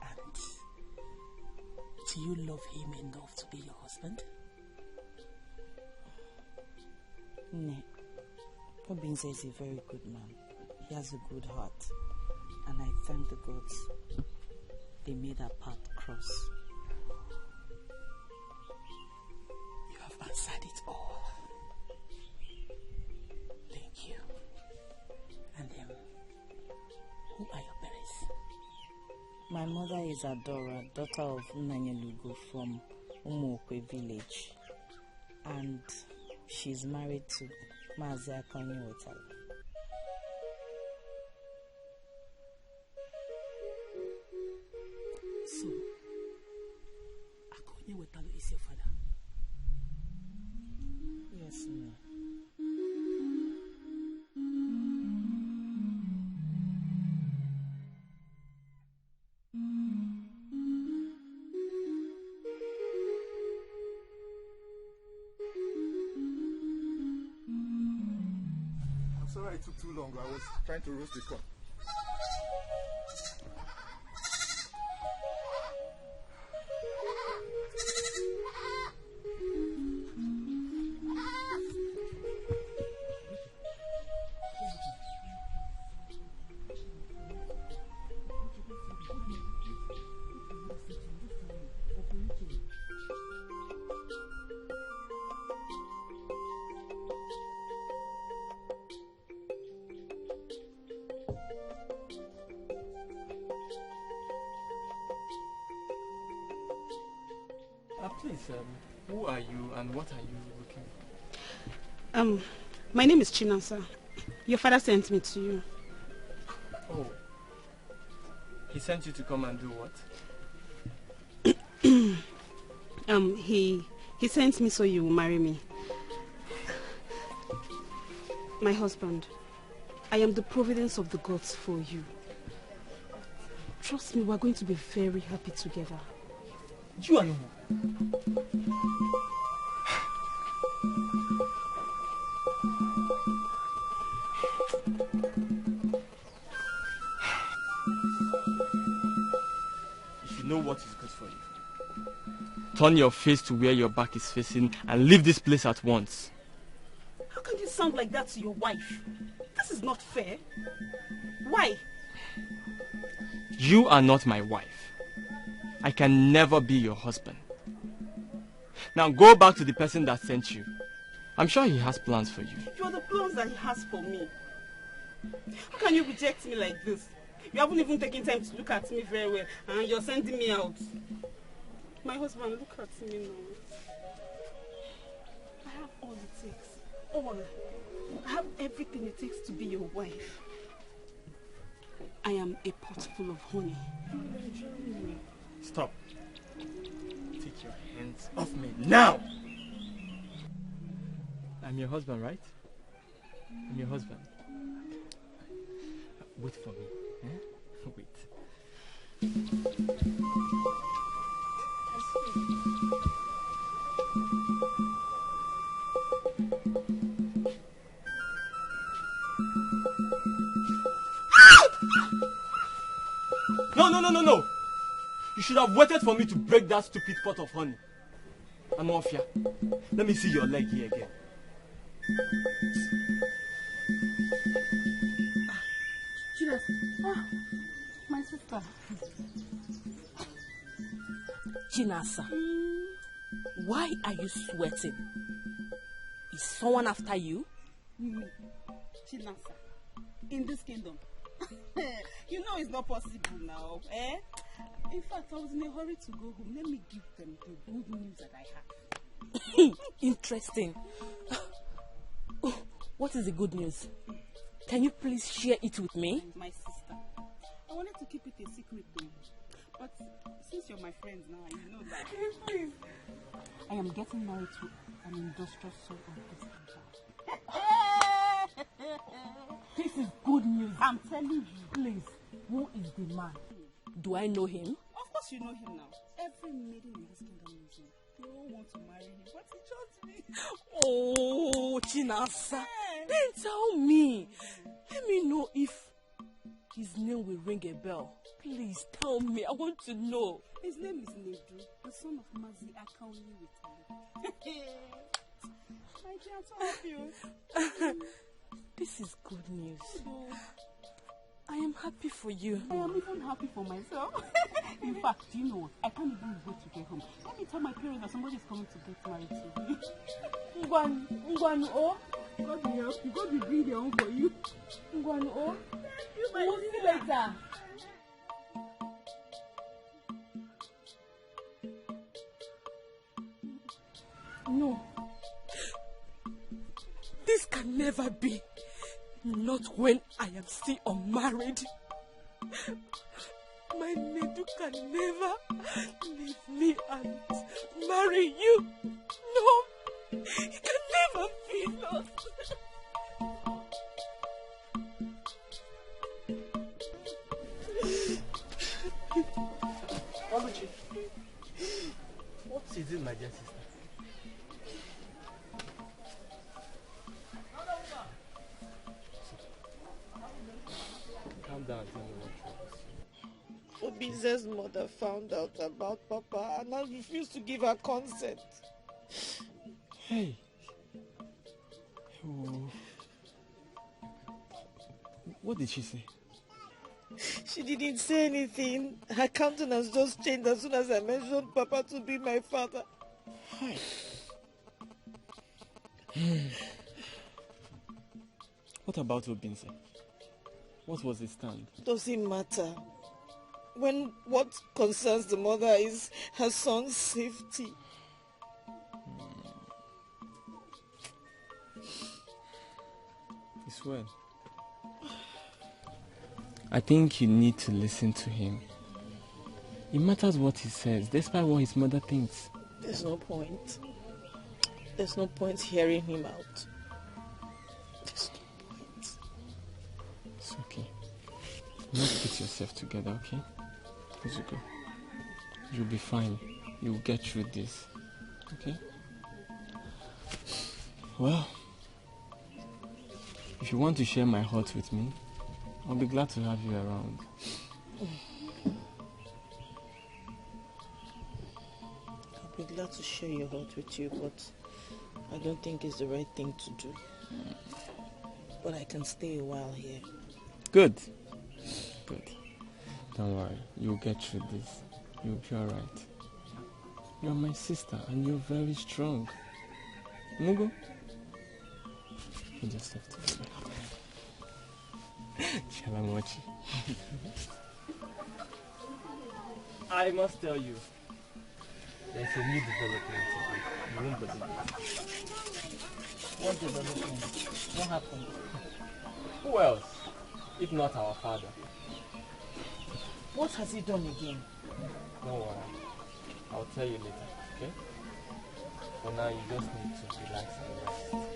And do you love him enough to be your husband? No. Obinze is a very good man. He has a good heart. And I thank the gods. They made our path cross. You have answered it all. Thank you. And who are your parents? My mother is Adora, daughter of Nyanwu from Okoli village. And she's married to Mazi Akanyeweta. So, Akanyeweta is your father? Yes, ma'am. I'm sorry it took too long. I was trying to roast the corn. Please, who are you and what are you looking for? My name is Chinasa. Your father sent me to you. Oh. He sent you to come and do what? He sent me so you will marry me. My husband, I am the providence of the gods for you. Trust me, we're going to be very happy together. You are no more. If you know what is good for you, turn your face to where your back is facing and leave this place at once. How can you sound like that to your wife? This is not fair. Why? You are not my wife. I can never be your husband. Now go back to the person that sent you. I'm sure he has plans for you. You are the plans that he has for me. How can you reject me like this? You haven't even taken time to look at me very well and you're sending me out. My husband, look at me now. all it takes. All. I have everything it takes to be your wife. I am a pot full of honey. Stop. Take your hands off me now! I'm your husband, right? I'm your husband. Wait for me. Eh? Wait. No! You should have waited for me to break that stupid pot of honey. Anwafia, let me see your leg here again. My sister. Chinasa, why are you sweating? Is someone after you? Chinasa, in this kingdom. You know it's not possible now, eh? In fact, I was in a hurry to go home. Let me give them the good news that I have. Interesting. What is the good news? Can you please share it with me? My sister. I wanted to keep it a secret though. But since you're my friend now, you know that. Please. I am getting married to an industrial son of this country. This is good news. I'm telling you. Please, who is the man? Do I know him? Of course you know him now. Every maiden in this kingdom knows him. They all want to marry him, but he chose me. Oh, Chinasa. Then tell me. Let me know if his name will ring a bell. Please tell me. I want to know. His name is Ini Edo, the son of Mazi Okoli with my dear, I'm so happy. This is good news. I am happy for you. I am even happy for myself. In fact, you know what? I can't even wait to get home. Let me tell my parents that somebody is coming to get married to me. Ngwanu, oh. God will help you. God will bring their own for you. Ngwanu, oh. We'll see you later. No. This can never be. Not when I am still unmarried. My Nedu can never leave me and marry you. No, he can never be lost. Oluchi, what is it, my dear sister? Calm down, tell me what Obize's mother found out about Papa and now refused to give her consent. Hey. Oh. What did she say? She didn't say anything. Her countenance just changed as soon as I mentioned Papa to be my father. Hi. What about Obinze? What was his stand? Doesn't matter. When what concerns the mother is her son's safety. It's well. I think you need to listen to him. It matters what he says, despite what his mother thinks. There's no point. There's no point hearing him out. There's no point. It's okay. Just put yourself together, okay? Izuko, you'll be fine. You'll get through this, okay? Well, if you want to share my heart with me, I'll be glad to have you around. I'll be glad to share your heart with you, but I don't think it's the right thing to do. But I can stay a while here. Good. Good. Don't worry. You'll get through this. You'll be alright. You're my sister and you're very strong. Mugo? You just have to do it. Shalamochi. I must tell you, there's It's a new development. You won't believe it. What development? What happened? Who else, if not our father? What has he done again? Don't worry. I'll tell you later, okay? For now, you just need to relax and rest.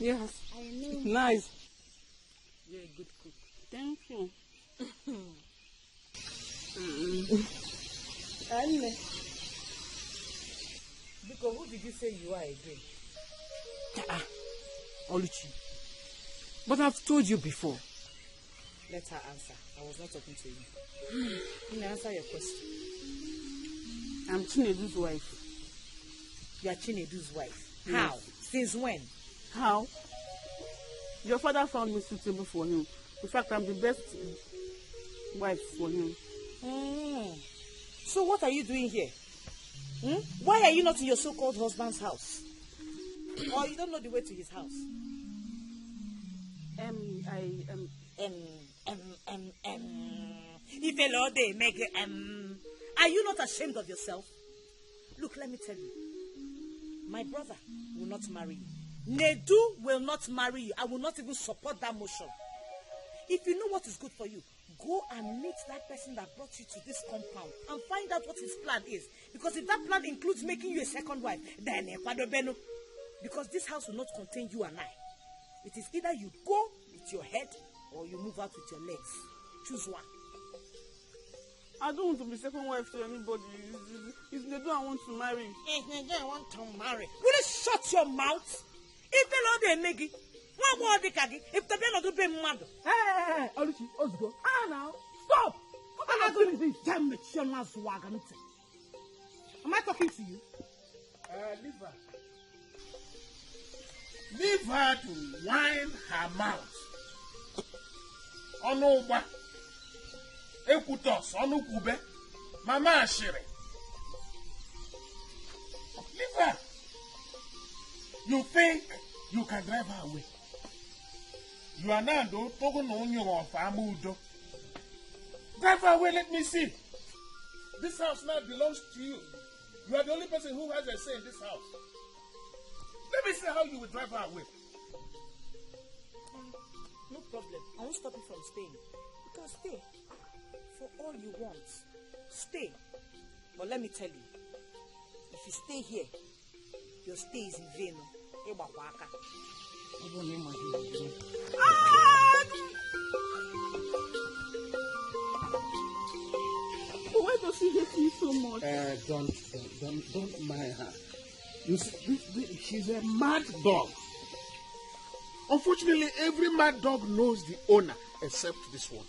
Yes. I know. Nice. You're a good cook. Thank you. Anne. Because who did you say you are again? Oluchi. But I've told you before. Let her answer. I was not talking to you. Can I answer your question? I'm Chinedu's wife. You are Chinedu's wife. Yes. How? Since when? How? Your father found me suitable for him. In fact, I'm the best wife for him. So what are you doing here? Why are you not in your so-called husband's house? Or you don't know the way to his house? Are you not ashamed of yourself? Look, let me tell you. My brother will not marry you. Nedu will not marry you. I will not even support that motion. If you know what is good for you, go and meet that person that brought you to this compound and find out what his plan is. Because if that plan includes making you a second wife, then because this house will not contain you and I. It is either you go with your head or you move out with your legs. Choose one. I don't want to be second wife to anybody. It's Nedu I want to marry. It's Nedu I want to marry. Will you shut your mouth? If the Lord Negi, what more the Kagi? If the Ben of the mother. Hey, Oluchi, let's go. Now, stop! What am I doing this? Damn it, Shema's wagon. Am I talking to you? Leave her. Leave her to wind her mouth. Onwuka, Ekutos, Onwuka, Mama Ashiri. Leave her. You think you can drive her away? You are now talking on your family. Drive her away, let me see. This house now belongs to you. You are the only person who has a say in this house. Let me see how you will drive her away. No problem. I won't stop you from staying. You can stay. For all you want. Stay. But let me tell you. If you stay here, your stay is in vain. Why does she hate me so much? Don't mind her. You see, she's a mad dog. Unfortunately, every mad dog knows the owner except this one.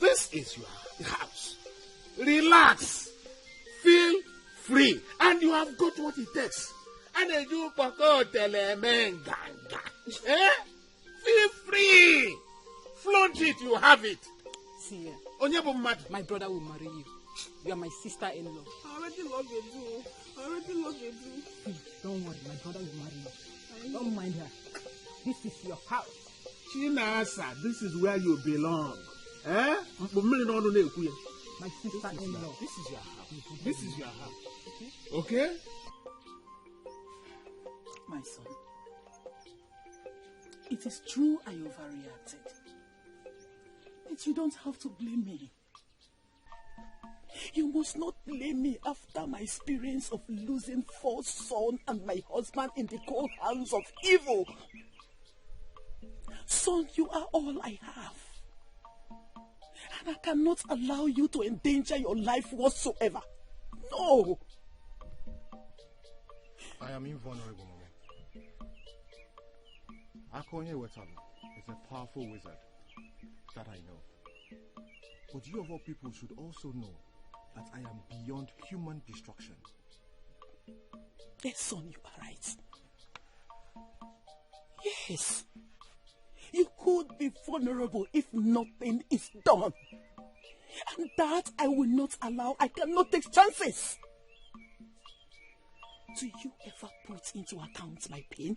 This is your house. Relax. Feel free. And you have got what it takes. And you feel free. Flaunt it, you have it. See, my brother will marry you. You are my sister-in-law. I already love you. Don't worry, my brother will marry you. Don't mind her. This is your house. Chinasa, this is where you belong. My sister-in-law. This is your house. This is your house. Okay? My son, it is true I overreacted. But you don't have to blame me. You must not blame me after my experience of losing 4 sons and my husband in the cold hands of evil. Son, you are all I have. And I cannot allow you to endanger your life whatsoever. No. I am invulnerable, Mama. Akpotha is a powerful wizard. That I know. But you of all people should also know that I am beyond human destruction. Yes, son, you are right. Yes. You could be vulnerable if nothing is done. And that I will not allow. I cannot take chances. Do you ever put into account my pain?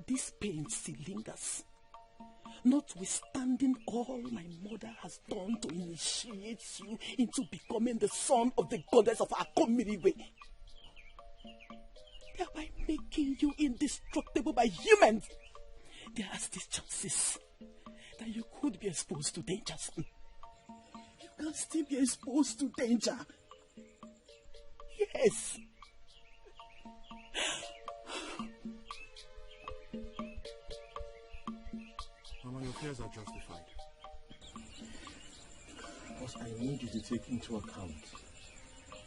This pain still lingers. Notwithstanding all my mother has done to initiate you into becoming the son of the goddess of Akomiriwe, thereby making you indestructible by humans, there are still chances that you could be exposed to danger, son. You can still be exposed to danger. Yes. Mama, your fears are justified. Because I need you to take into account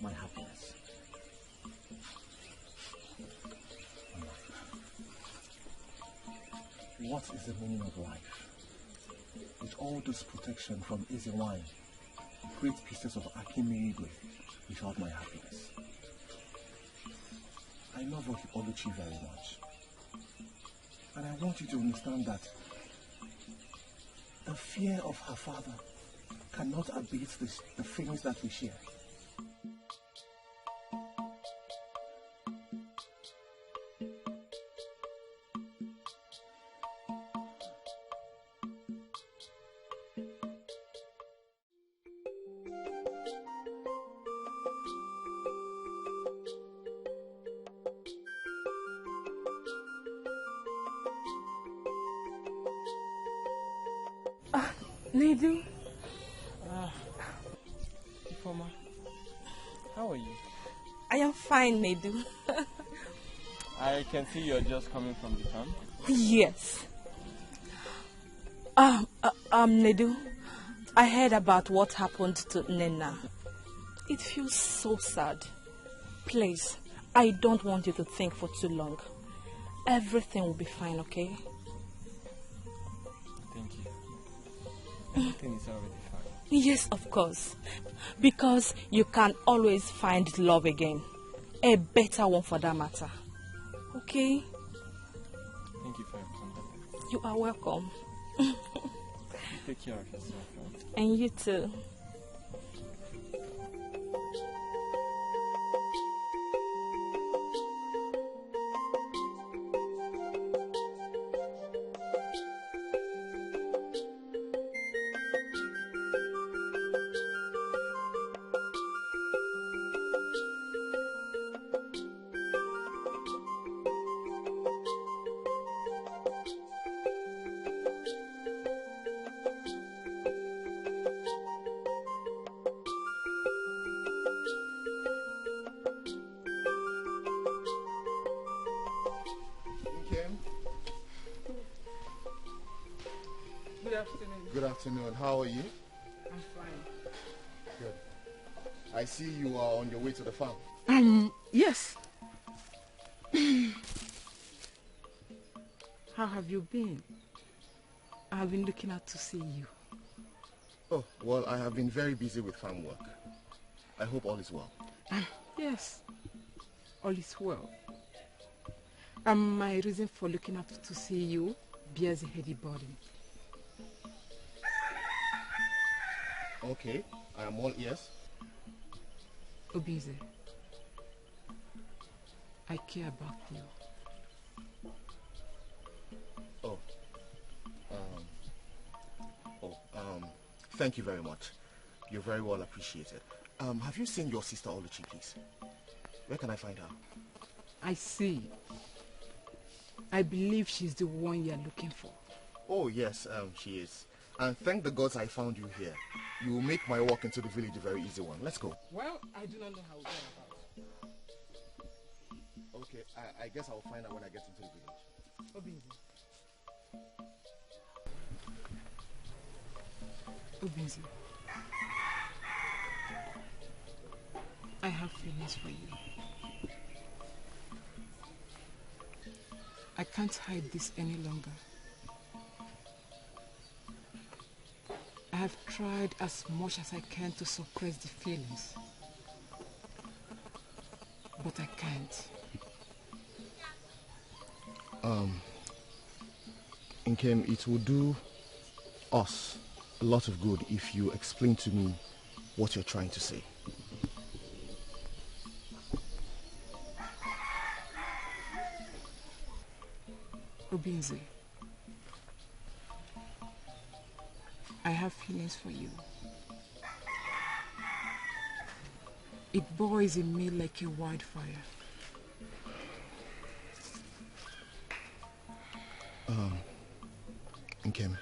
my happiness. Mama, what is the meaning of life? With all this protection from easy wine, great pieces of Akimiriwe without my happiness. I love Oluchi very much. And I want you to understand that the fear of her father cannot abate the feelings that we share. Nedu. Ifoma, how are you? I am fine, Nedu. I can see you're just coming from the town. Yes. Nedu, I heard about what happened to Nena. It feels so sad. Please, I don't want you to think for too long. Everything will be fine, okay? Thank you. Everything is already fine. Yes, of course. Because you can always find love again. A better one for that matter. Okay? Thank you for your compliment. You are welcome. You take care of yourself. Right? And you too. Good afternoon. How are you? I'm fine. Good. I see you are on your way to the farm. Yes. How have you been? I've been looking out to see you. Oh, well, I have been very busy with farm work. I hope all is well. Yes. All is well. My reason for looking out to see you bears a heavy burden. Okay, I am all ears. Udeze, I care about you. Thank you very much. You're very well appreciated. Have you seen your sister Oluchi, please? Where can I find her? I see. I believe she's the one you're looking for. Oh, yes, she is. And thank the gods I found you here. You will make my walk into the village a very easy one. Let's go. Well, I do not know how we'll go about. Okay, I guess I'll find out when I get into the village. Udeze, I have feelings for you. I can't hide this any longer. I have tried as much as I can to suppress the feelings, but I can't. Nkem, it will do us a lot of good if you explain to me what you're trying to say. Udeze, I have feelings for you. It boils in me like a wildfire. Nkem,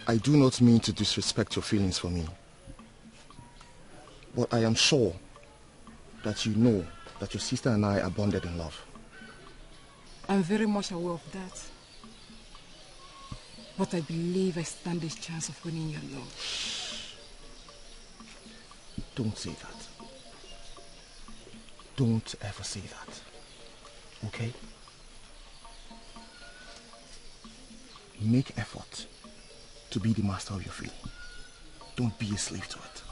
I do not mean to disrespect your feelings for me, but I am sure that you know that your sister and I are bonded in love. I'm very much aware of that. But I believe I stand a chance of winning your love. Don't say that. Don't ever say that. Okay? Make effort to be the master of your feeling. Don't be a slave to it.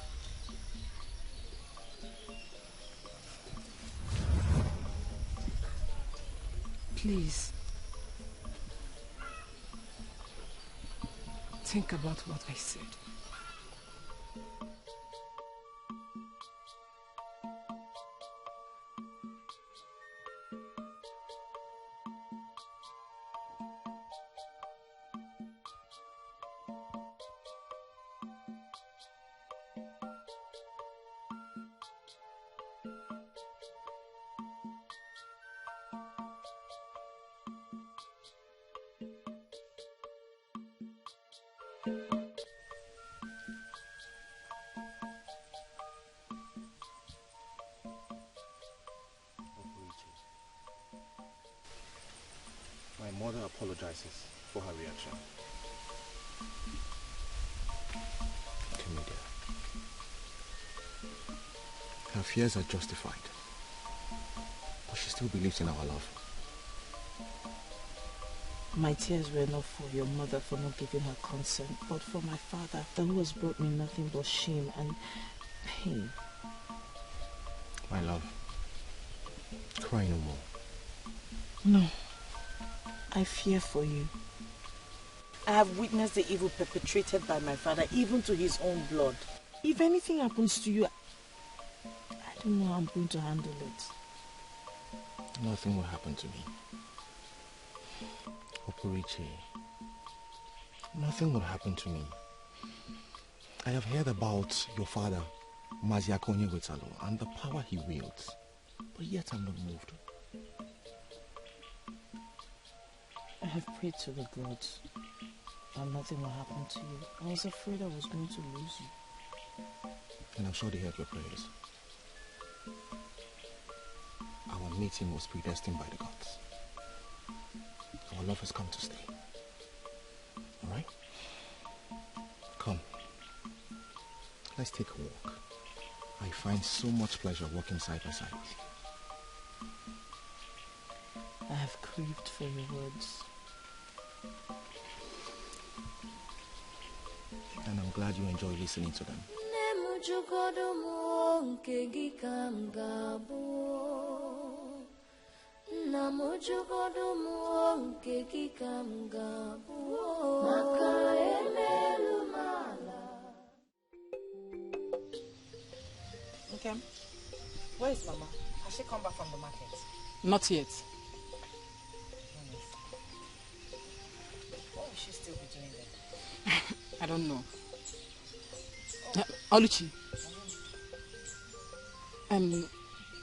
Please. Think about what I said. My mother apologizes for her reaction. Tell me, dear. Her fears are justified, but she still believes in our love. My tears were not for your mother for not giving her consent, but for my father, who has brought me nothing but shame and pain. My love, cry no more. No, I fear for you. I have witnessed the evil perpetrated by my father, even to his own blood. If anything happens to you, I don't know how I'm going to handle it. Nothing will happen to me. Okoli, nothing will happen to me. I have heard about your father, Maziakonye Wetalo, and the power he wields, but yet I'm not moved. I have prayed to the gods that nothing will happen to you. I was afraid I was going to lose you. And I'm sure they heard your prayers. Our meeting was predestined by the gods. Our love has come to stay. Alright? Come. Let's take a walk. I find so much pleasure walking side by side with you. I have craved for your words. And I'm glad you enjoy listening to them. Okay. Where is Mama? Has she come back from the market? Not yet. What will she still be doing there? I don't know. Oluchi.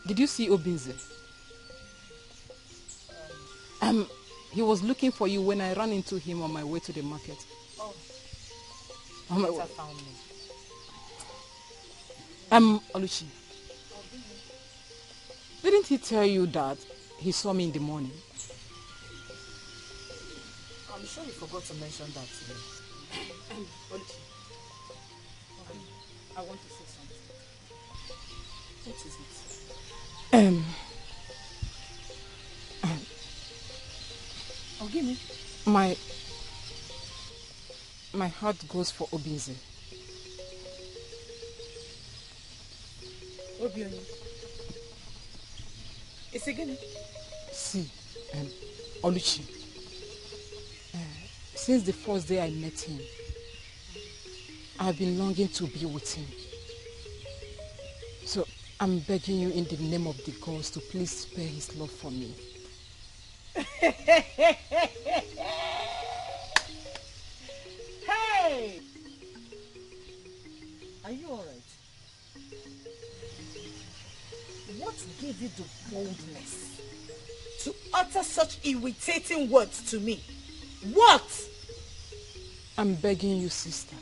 Did you see Obinze? He was looking for you when I ran into him on my way to the market. Oh. On my Peter way. found me. Oluchi. Didn't he tell you that he saw me in the morning? I'm sure you forgot to mention that to me. Oluchi. I want to say something. What is it? Oh, give me. My heart goes for Obinze. Obioni. It's again. See, Oluchi, Since the first day I met him, I've been longing to be with him. So I'm begging you in the name of the gods to please spare his love for me. Hey! Are you alright? What gave you the boldness to utter such irritating words to me? What? I'm begging you, sister.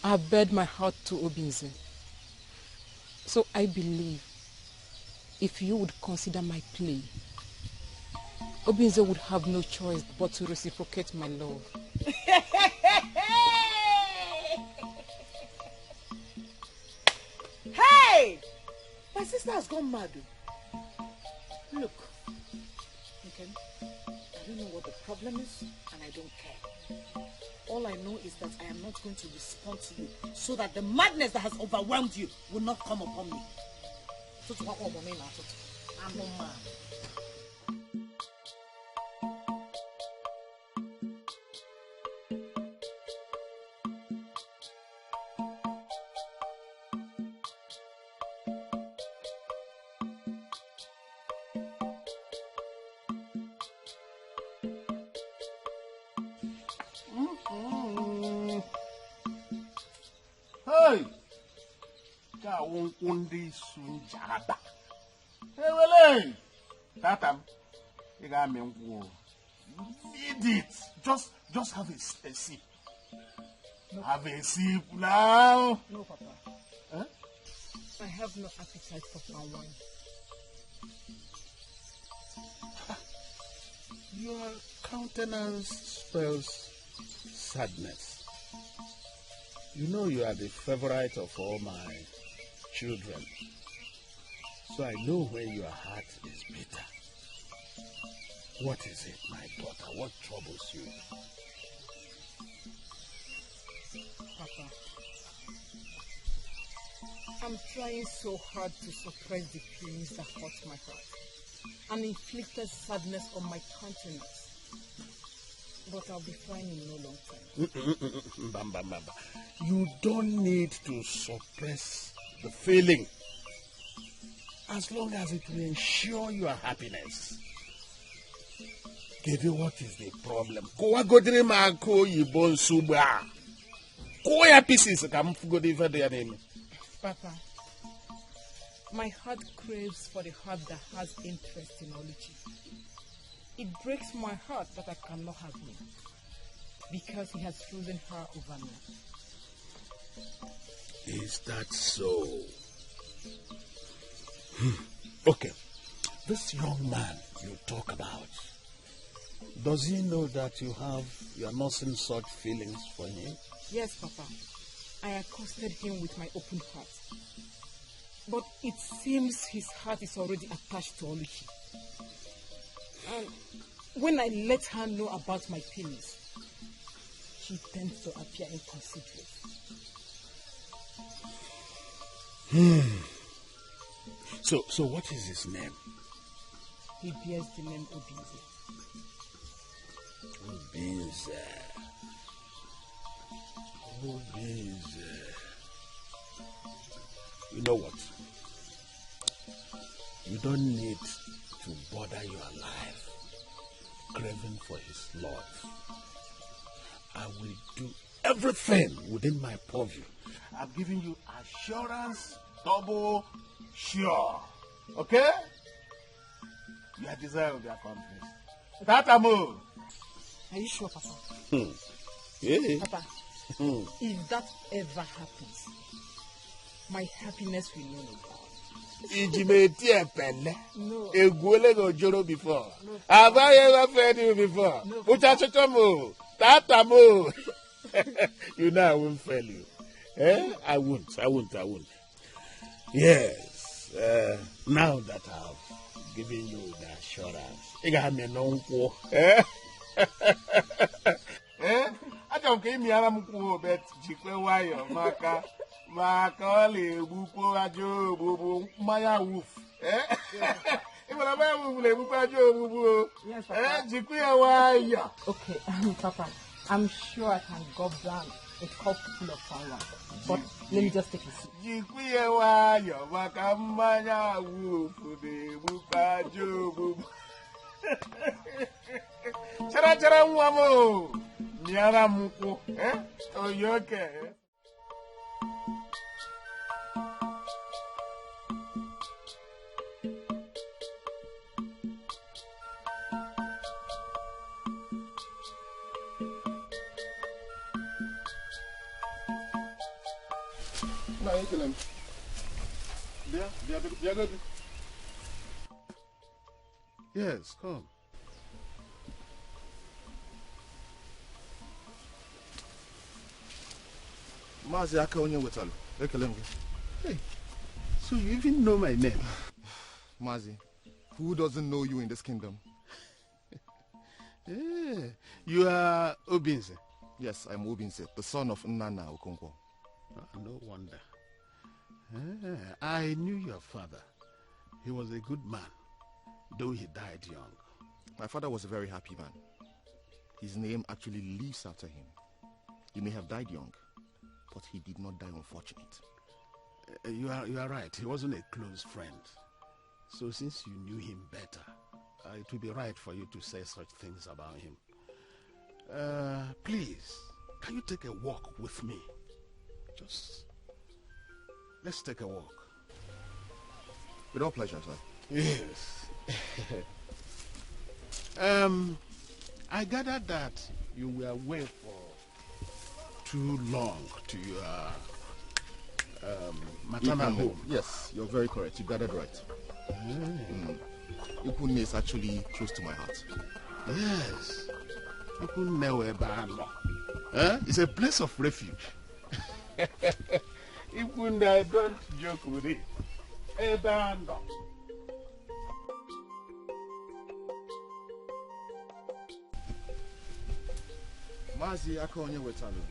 I bared my heart to Obinze. So I believe if you would consider my plea, Obinze would have no choice but to reciprocate my love. Hey! My sister has gone mad. Look, okay, I don't know what the problem is, and I don't care. All I know is that I am not going to respond to you, so that the madness that has overwhelmed you will not come upon me. I'm not mad. Hey! Undi Sunjada. Hey, well, Tatam, you got me. You need it. Just have a sip. No. Have a sip now. No, Papa. Huh? I have no appetite for palm wine. Your countenance spells sadness. You know you are the favorite of all my children. So I know when your heart is bitter. What is it, my daughter? What troubles you? Papa, I'm trying so hard to suppress the feelings that hurt my heart and inflicted sadness on my countenance. But I'll be fine in no long time. You don't need to suppress the feeling as long as it will ensure your happiness. Give you what is the problem? Papa, my heart craves for the heart that has interest in Oluchi. It breaks my heart that I cannot have him because he has chosen her over me. Is that so? Okay. This young man you talk about, does he know that you are nursing such feelings for him? Yes, Papa. I accosted him with my open heart. But it seems his heart is already attached to Oluchi. And when I let her know about my feelings, she tends to appear inconsiderate. So what is his name? He bears the name Udeze. Udeze. You know what? You don't need to bother your life craving for his love. I will do everything within my purview. I've given you assurance, double sure. Okay? Your desire will be accomplished. Tatamo! Are you sure, Papa? Yeah. Papa, if that ever happens, my happiness will know no bounds. No. Before. No. Have I ever fed you before? No. Tatamo. You know I won't fail you. Eh? I won't. Yes. Now that I've given you the assurance, you got me Nwankwo. Eh? Eh? I don't give me a bet Chika wayo maka. Okoli bupo ajo bubu maya woof. Eh? Yes, okay, Papa, I'm sure I can gob down a cup full of someone. But let me just take a sip. Chara mwamo. Nyara muko. Oyoke. Yes, come. Hey, so you even know my name? Mazi, who doesn't know you in this kingdom? Yeah, you are Obinze. Yes, I'm Obinze, the son of Nnanna Okonkwo. No wonder. I knew your father. He was a good man, though he died young. My father was a very happy man. His name actually lives after him. He may have died young, but he did not die unfortunate. You are right. He wasn't a close friend. So since you knew him better, it would be right for you to say such things about him. Please, can you take a walk with me? Let's take a walk. With all pleasure, sir. Yes. I gathered that you were away for too long to your maternal home. Yes, you're very correct. You gathered right. Ikune is actually close to my heart. Yes. It's a place of refuge. Ikune, I don't joke with it. Mazi Akonye Wetalu,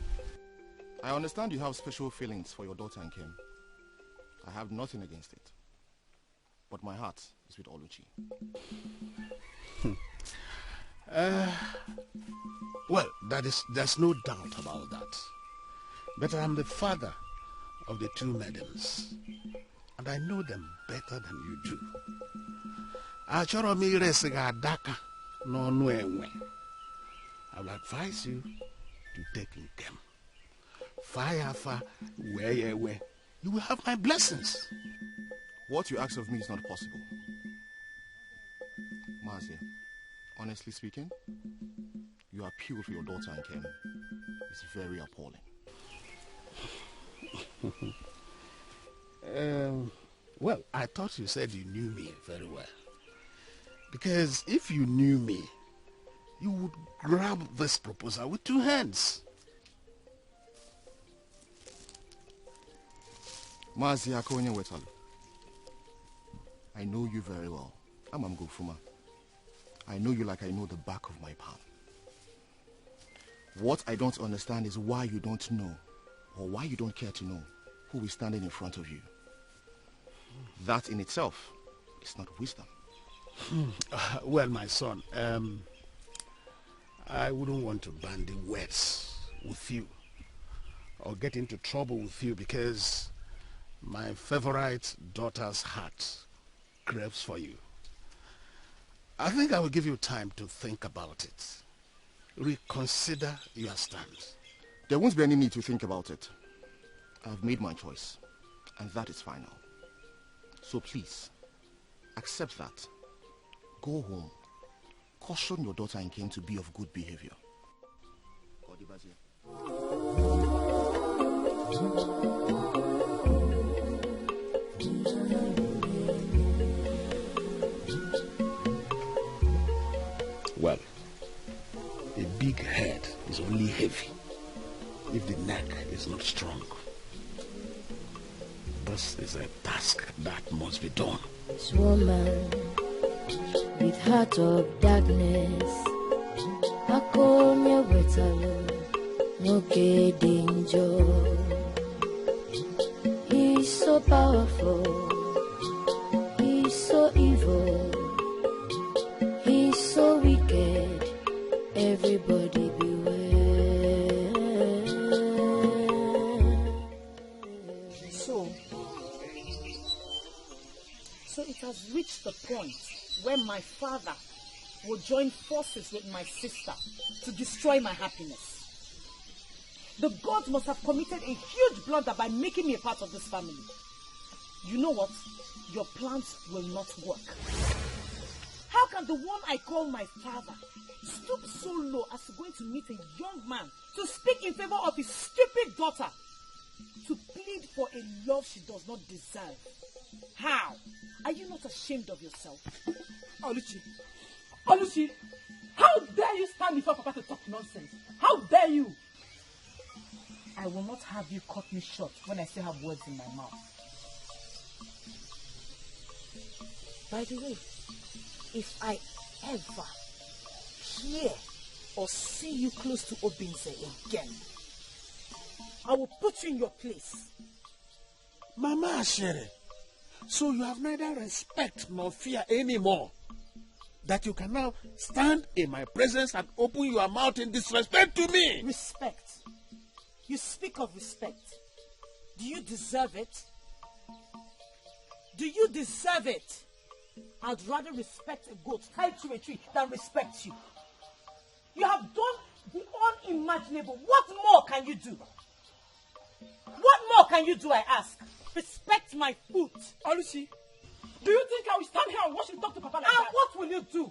I understand you have special feelings for your daughter and Kim. I have nothing against it. But my heart is with Oluchi. Well, there's no doubt about that. But I'm the father of the two maidens, and I know them better than you do. I will advise you to take them. Fire, where you will have my blessings. What you ask of me is not possible. Mazi, honestly speaking, your appeal for your daughter and Kim is very appalling. Well, I thought you said you knew me very well. Because if you knew me, you would grab this proposal with two hands. Mazi Akonye Wetalu, I know you very well. I'm Amgofuma. I know you like I know the back of my palm. What I don't understand is why you don't know, or why you don't care to know, who is standing in front of you. That in itself is not wisdom. Well, my son, I wouldn't want to bandy words with you or get into trouble with you because my favorite daughter's heart craves for you. I think I will give you time to think about it. Reconsider your stance. There won't be any need to think about it. I've made my choice, and that is final. So please, accept that. Go home. Caution your daughter and Kim to be of good behavior. Well, a big head is only heavy if the neck is not strong. This is a task that must be done. This woman with heart of darkness, Akonye Wetalu, no danger. He's so powerful, he's so evil. point where my father will join forces with my sister to destroy my happiness. The gods must have committed a huge blunder by making me a part of this family. You know what? Your plans will not work. How can the one I call my father stoop so low as to going to meet a young man to speak in favor of his stupid daughter, to plead for a love she does not deserve? How? Are you not ashamed of yourself? Oluchi, Oluchi, how dare you stand before Papa to talk nonsense? How dare you? I will not have you cut me short when I still have words in my mouth. By the way, if I ever hear or see you close to Obinze again, I will put you in your place. Mama Ashere, so you have neither respect nor fear anymore, that you can now stand in my presence and open your mouth in disrespect to me. Respect? You speak of respect. Do you deserve it? Do you deserve it? I'd rather respect a goat tied to a tree than respect you. You have done the unimaginable. What more can you do? What more can you do, I ask? Respect my foot. Oluchi, do you think I will stand here and watch you talk to Papa like that? And what will you do?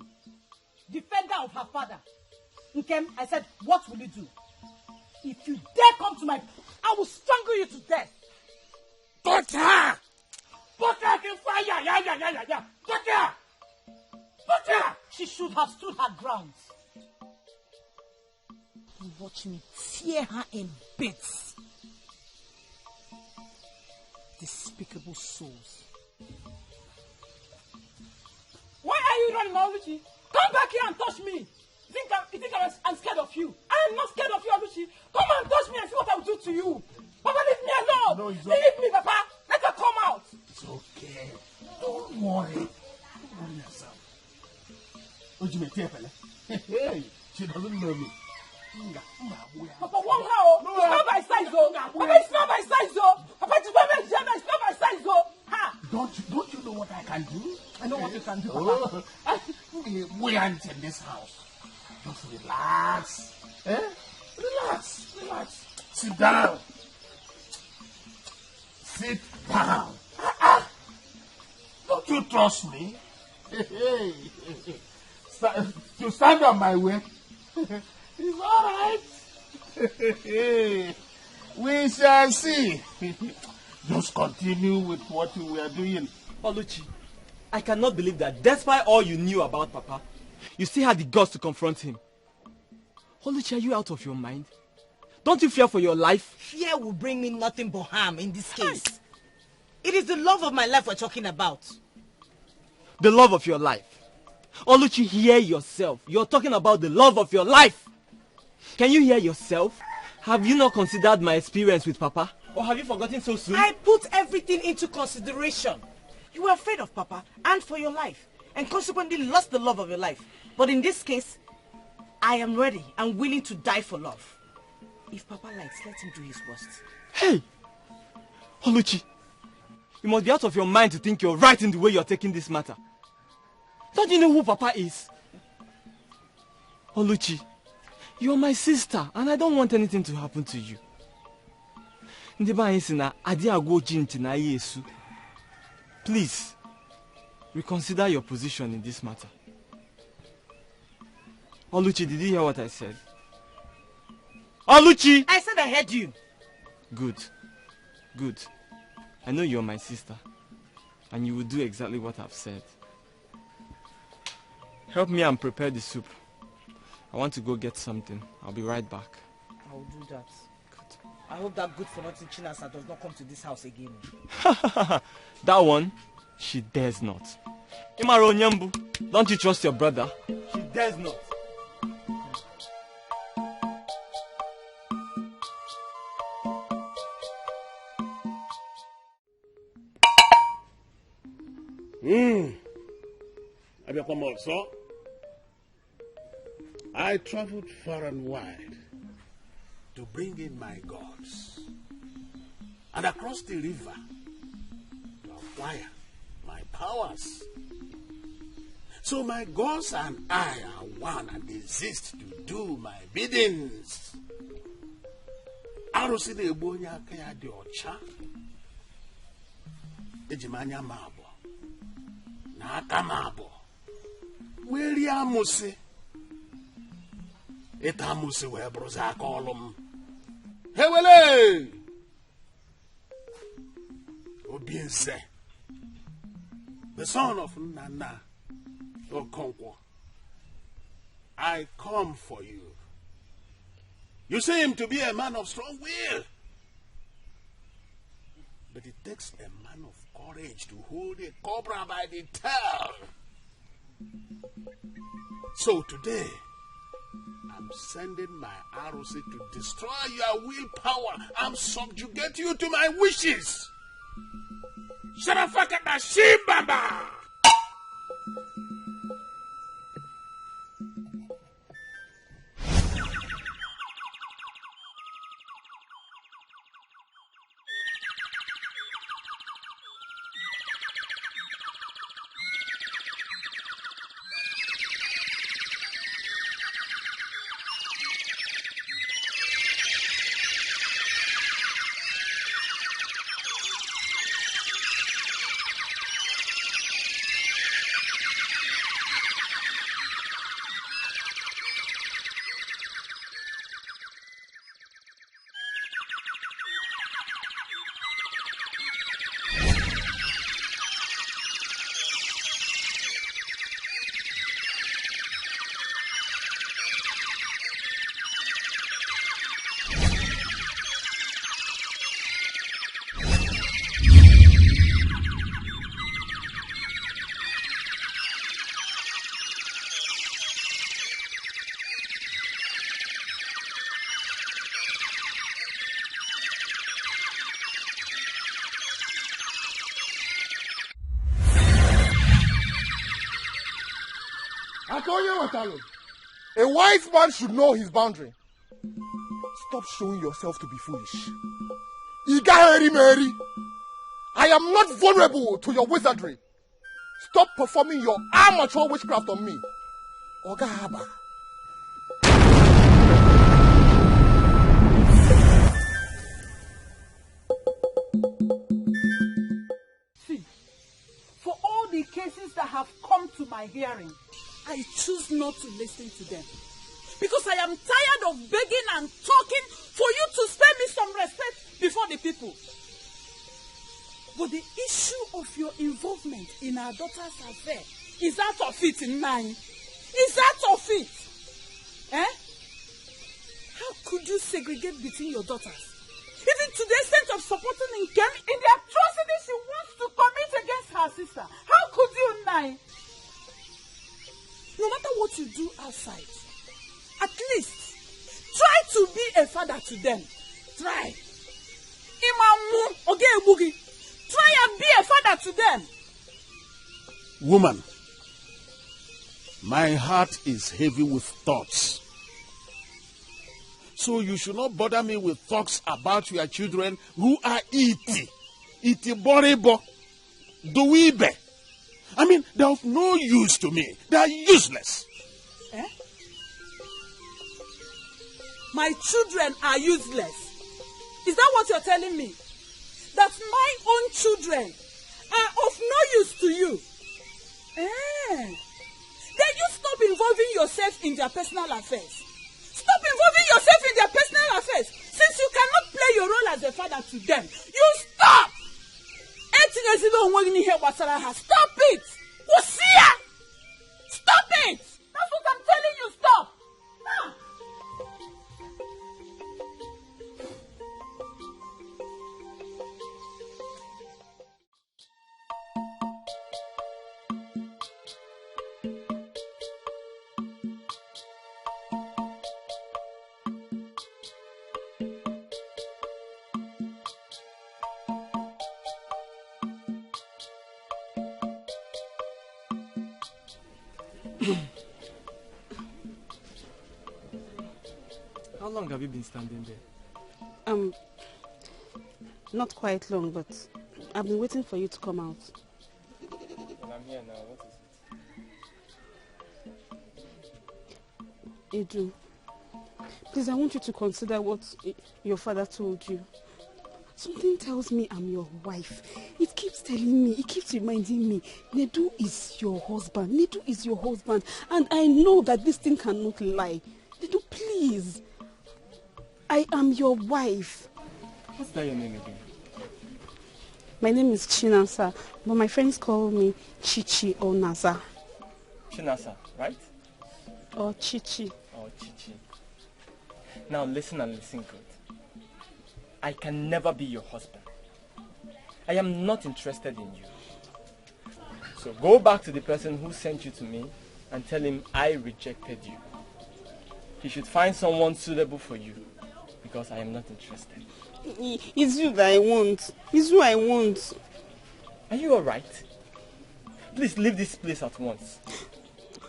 Defender of her father. Nkem, I said, what will you do? If you dare come to my... I will strangle you to death. Put her! Put her in fire! Yeah. Put her! Put her! She should have stood her ground. You watch me tear her in bits. Despicable souls. Why are you running, Oluchi? Come back here and touch me. You think I'm scared of you? I am not scared of you, Oluchi. Come and touch me and see what I will do to you. Papa, leave me alone. No, it's leave me, Papa. Let her come out. It's okay. Don't worry. Don't worry yourself. Hey, she doesn't know me. Papa, one how? It's not my size, though. Papa, it's not my size, though. Papa, it's not my size, though. Ha! Don't you know what I can do? I know what you can do, Papa. We aren't in this house. Just relax. Relax. Sit down. Sit down. Don't you trust me? To stand on my way. It's all right. We shall see. Just continue with what you were doing. Oluchi, I cannot believe that despite all you knew about Papa, you still had the guts to confront him. Oluchi, are you out of your mind? Don't you fear for your life? Fear will bring me nothing but harm in this case. It is the love of my life we're talking about. The love of your life? Oluchi, hear yourself. You're talking about the love of your life. Can you hear yourself? Have you not considered my experience with Papa? Or have you forgotten so soon? I put everything into consideration. You were afraid of Papa and for your life, and consequently lost the love of your life. But in this case, I am ready and willing to die for love. If Papa likes, let him do his worst. Hey! Oluchi, you must be out of your mind to think you're right in the way you're taking this matter. Don't you know who Papa is? Oluchi, you're my sister, and I don't want anything to happen to you. Please, reconsider your position in this matter. Oluchi, did you hear what I said? Oluchi! I said I heard you. Good. I know you're my sister, and you will do exactly what I've said. Help me and prepare the soup. I want to go get something. I'll be right back. I will do that. Good. I hope that good-for-nothing Chinasa does not come to this house again. That one, she dares not. Imaro Onyambu, don't you trust your brother? She dares not. Also, I traveled far and wide to bring in my gods, and across the river to acquire my powers. So my gods and I are one and exist to do my biddings. Arusi de bonya kaya de ocha. Ejimanya mabo. Na aka mabo. Weri amusi. Eta amusi we broza kolum. Hewele! Obiense. The son of Nana Okonkwo. I come for you. You seem to be a man of strong will. But it takes a man of courage to hold a cobra by the tail. So today, I'm sending my arrows to destroy your willpower and subjugate you to my wishes. Sharafakata Shibaba! A wise man should know his boundary. Stop showing yourself to be foolish. Igaheri Mary, I am not vulnerable to your wizardry. Stop performing your amateur witchcraft on me. Oga Haba. See, for all the cases that have come to my hearing, I choose not to listen to them. Because I am tired of begging and talking for you to spare me some respect before the people. But the issue of your involvement in our daughter's affair is out of it in mine. Is out of it. Eh? How could you segregate between your daughters? Even to the extent of supporting Nkem in the atrocities she wants to commit against her sister. How could you, Nai? No matter what you do outside, at least try to be a father to them. Try. Imamu oge ebugi. Try and be a father to them. Woman, my heart is heavy with thoughts. So you should not bother me with thoughts about your children who are iti boribo, duibe. I mean, they're of no use to me. They are useless. Eh? My children are useless. Is that what you're telling me? That my own children are of no use to you? Eh? Then you stop involving yourself in their personal affairs. Stop involving yourself in their personal affairs. Since you cannot play your role as a father to them, you stop! Stop it! Stop it! That's what I'm telling you, stop! Now! How long have you been standing there? Not quite long, but I've been waiting for you to come out. Well, I'm here now. What is it? Edo, please, I want you to consider what your father told you. Something tells me I'm your wife. It keeps telling me, it keeps reminding me, Nedu is your husband. Nedu is your husband. And I know that this thing cannot lie. Nedu, please. I am your wife. What's that your name again? My name is Chinasa, but my friends call me Chichi or Naza. Chinasa, right? Or Chichi. Oh, Chichi. Now listen and listen good. I can never be your husband. I am not interested in you. So go back to the person who sent you to me and tell him I rejected you. He should find someone suitable for you because I am not interested. It's you that I want. It's you I want. Are you alright? Please leave this place at once.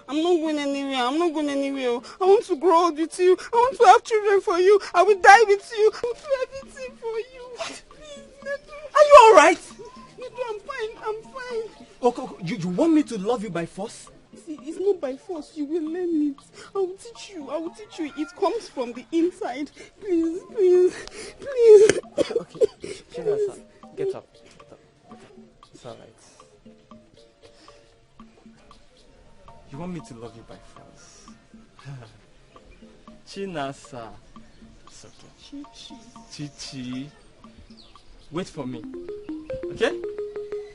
I'm not going anywhere. I'm not going anywhere. I want to grow old with you. I want to have children for you. I will die with you. I will do everything for you. Please, Nedu. Are you alright? Nedu, I'm fine. I'm fine. Okay, you want me to love you by force? See, it's not by force. You will learn it. I will teach you. I will teach you. It comes from the inside. Please, please, please. Okay, Chinasa, get up. It's alright. You want me to love you by force? Chinasa. It's okay. Chichi. Chichi. Wait for me. Okay?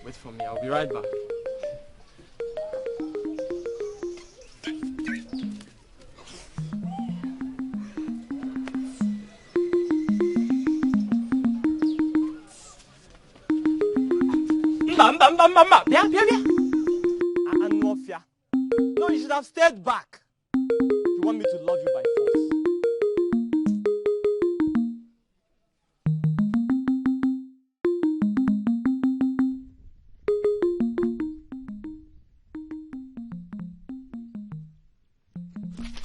Wait for me. I'll be right back. No, you should have stayed back. You want me to love you by force.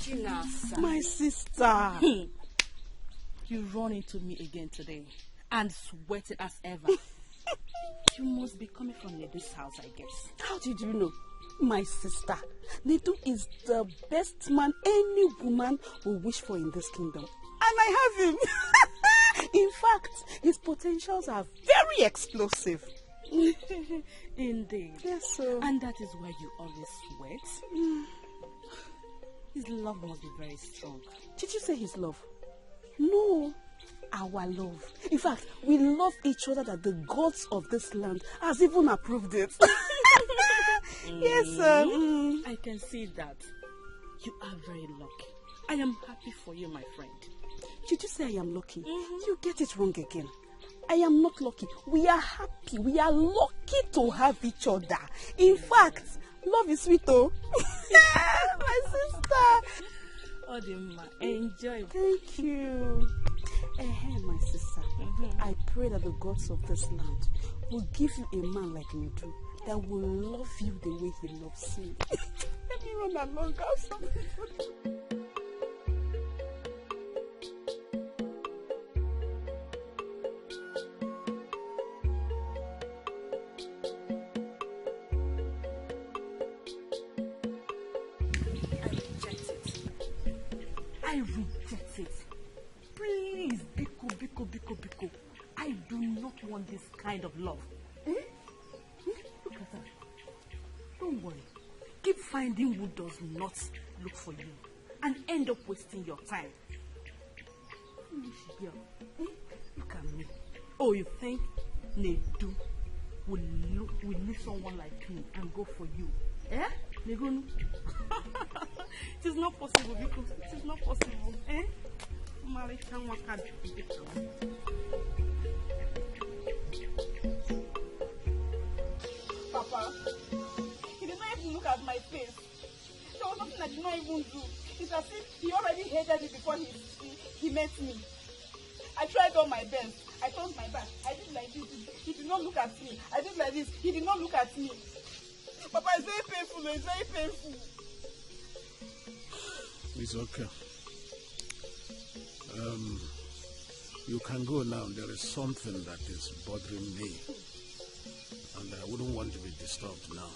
Chinasa. My sister. You run into me again today and sweated as ever. You must be coming from Nedu's house, I guess. How did you know? My sister. Nedu is the best man any woman will wish for in this kingdom. And I have him. In fact, his potentials are very explosive. Indeed. Yes, sir. And that is why you always sweat. His love must be very strong. Did you say his love? No. Our love. In fact, we love each other that the gods of this land has even approved it. Yes, sir. I can see that. You are very lucky. I am happy for you, my friend. Did you say I am lucky? You get it wrong again. I am not lucky. We are happy. We are lucky to have each other. In fact, love is sweet, oh. My sister. Odima, enjoy. Thank you. My sister, I pray that the gods of this land will give you a man like Nedu that will love you the way he loves me. Let me run along. I'll stop it. I reject it. Please, Biko. I do not want this kind of love. Look at that. Don't worry. Keep finding who does not look for you and end up wasting your time. Foolish girl. Look at me. Oh, you think Nedu will leave someone like me and go for you? Eh? Negonu? It is not possible, because it is not possible. Eh? Papa, he did not even look at my face. There was nothing I did not even do. It's as if he already hated me before he met me. I tried all my best. I turned my back. I did like this. He did not look at me. I did like this. He did not look at me. Papa, it's very painful. It's very painful. It's okay. You can go now. There is something that is bothering me, and I wouldn't want to be disturbed now.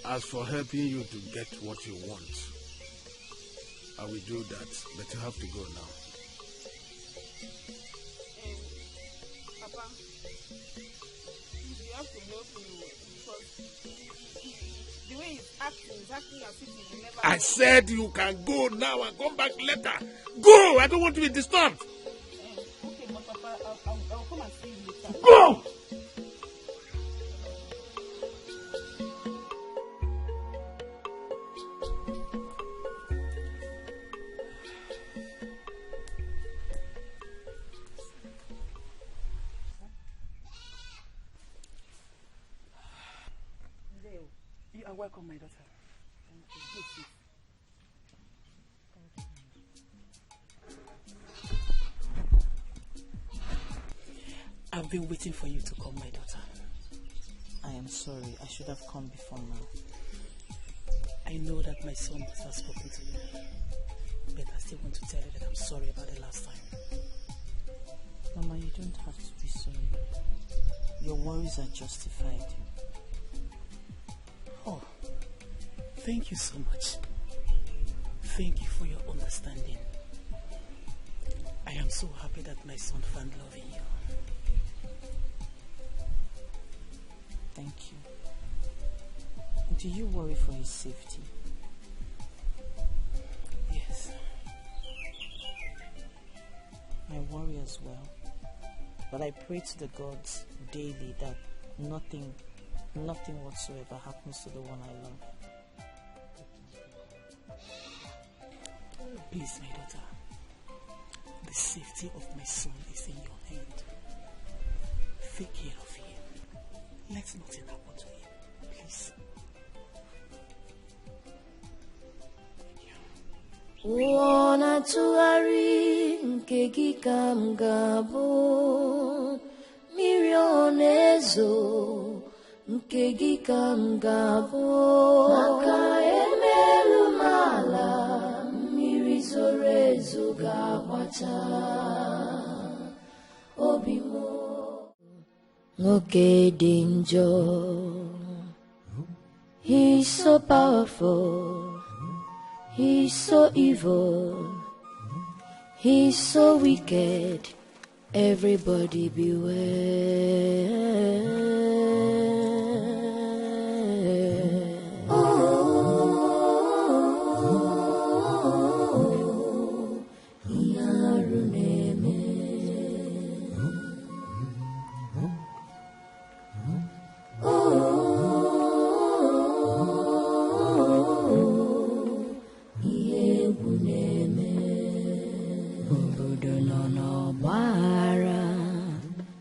As for helping you to get what you want, I will do that, but you have to go now. Papa, you have to help me because the way he's acting as if he will never. I said you can go now and come back later. Go! I don't want to be disturbed. Okay, but Papa, I'll come and see you later. Go! You are welcome, my daughter. I've been waiting for you to come, my daughter. I am sorry. I should have come before now. I know that my son must have spoken to you, but I still want to tell you that I'm sorry about the last time. Mama, you don't have to be sorry. Your worries are justified. Oh, thank you so much. Thank you for your understanding. I am so happy that my son found love in you. Thank you. Do you worry for his safety? Yes. I worry as well. But I pray to the gods daily that nothing whatsoever happens to the one I love. Please, my daughter, the safety of my son is in your hand. Take care of him. Let nothing happen to him, please. Wana tuari nke gị ka m ga-abụ, mmiri onezo nke gị ka m ga-abụ, maka emerụ m ala, mmiri zoro ezo ga-agbacha obi m. Nwoke dị njọ, he's so powerful, he's so evil, he's so wicked, everybody beware.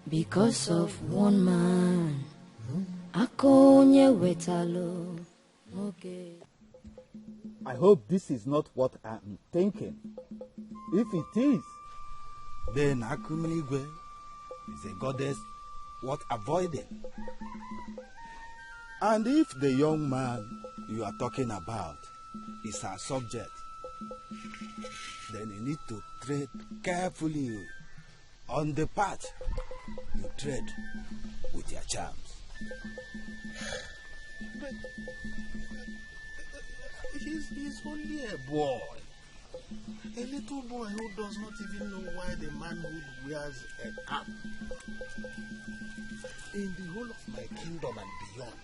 Because of one man, akonye wetalo. Okay. I hope this is not what I'm thinking. If it is, then Akuminigwe is a goddess worth avoiding. And if the young man you are talking about is our subject, then you need to tread carefully on the path you tread with your charms. But he's only a boy. A little boy who does not even know why the manhood wears a cap. In the whole of my kingdom and beyond,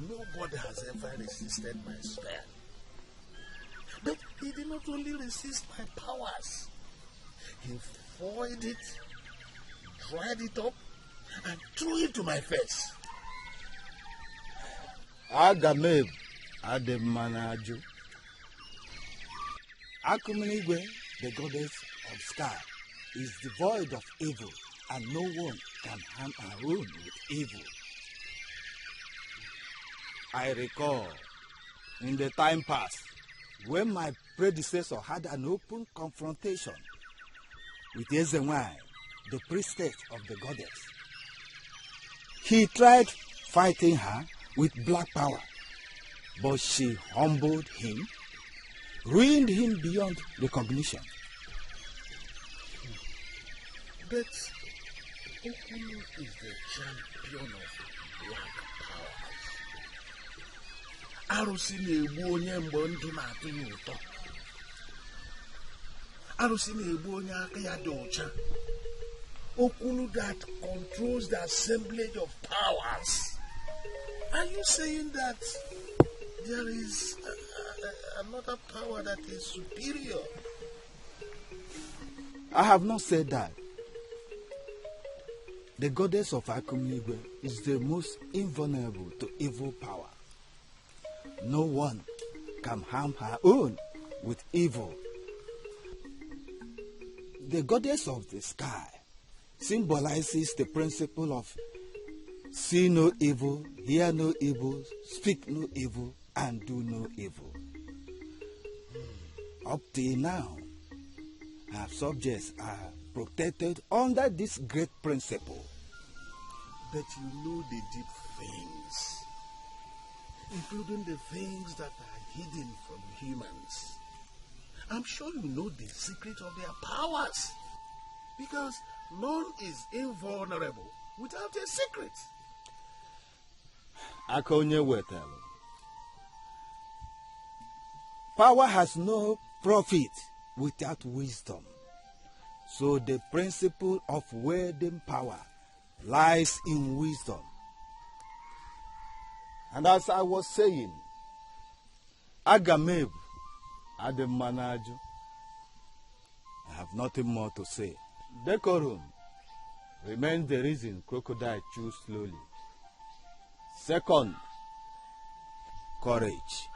nobody has ever resisted my spell. But he did not only resist my powers, he foiled it, dried it up, and threw it to my face. Agameb Ademanaju. Akuminigwe, the goddess of sky, is devoid of evil, and no one can harm her own with evil. I recall in the time past when my predecessor had an open confrontation with Ezenwai, the priestess of the goddess. He tried fighting her with black power, but she humbled him, ruined him beyond recognition. But Okoli is the champion of black powers. Arụsị na-egbu onye mgbe ndụ na-atọ ya ụtọ. Arụsị na-egbu onye aka ya dị ọcha. Okulu that controls the assemblage of powers. Are you saying that there is another power that is superior? I have not said that. The goddess of Akumigwe is the most invulnerable to evil power. No one can harm her own with evil. The goddess of the sky symbolizes the principle of see no evil, hear no evil, speak no evil, and do no evil. Up till now, our subjects are protected under this great principle. But you know the deep things, including the things that are hidden from humans. I'm sure you know the secret of their powers, because none is invulnerable without a secret. Akonye wetalo. Power has no profit without wisdom. So the principle of wielding power lies in wisdom. And as I was saying, Agameb Ademanaju, I have nothing more to say. Decorum remains the reason crocodile chews slowly. Second, courage.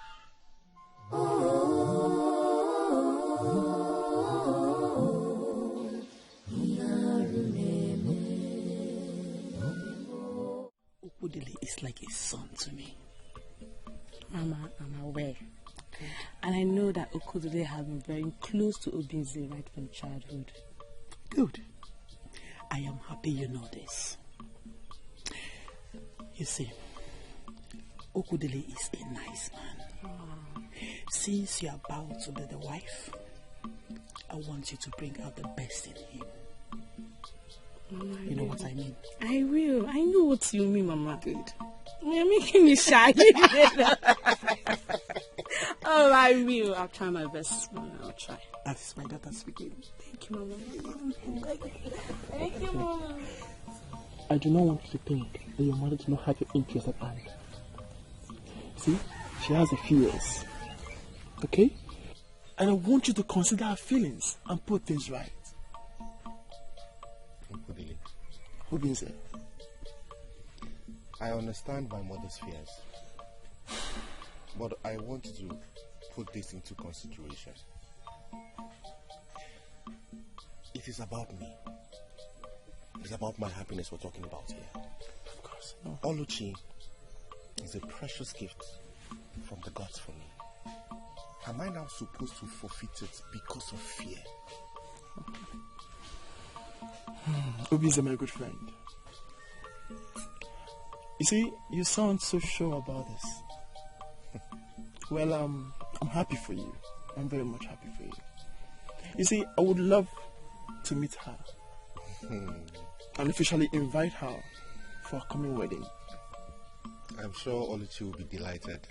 Okudili is like a son to me. Mama, I'm aware. And I know that Okudili has been very close to Udeze right from childhood. Good. I am happy you know this. You see, Okudili is a nice man. Since you are about to be the wife, I want you to bring out the best in him. You know what I mean? I will. I know what you mean, Mama. Good. You're making me shy. Oh, I will. I'll try my best. I'll try. That is my daughter speaking. Thank you, Mama. Thank you, Mama. I do not want you to think that your mother does not have your interest at hand. See, she has her feelings. Okay? And I want you to consider her feelings and put things right. Udeze, I understand my mother's fears, but I want you to put this into consideration. It is about me. It's about my happiness we're talking about here. Of course. No. Oluchi is a precious gift from the gods for me. Am I now supposed to forfeit it because of fear? Obi is my good friend. You see, you sound so sure about this. Well, I'm happy for you. I'm very much happy for you. You see, I would love to meet her and officially invite her for a coming wedding. I'm sure Oluchi will be delighted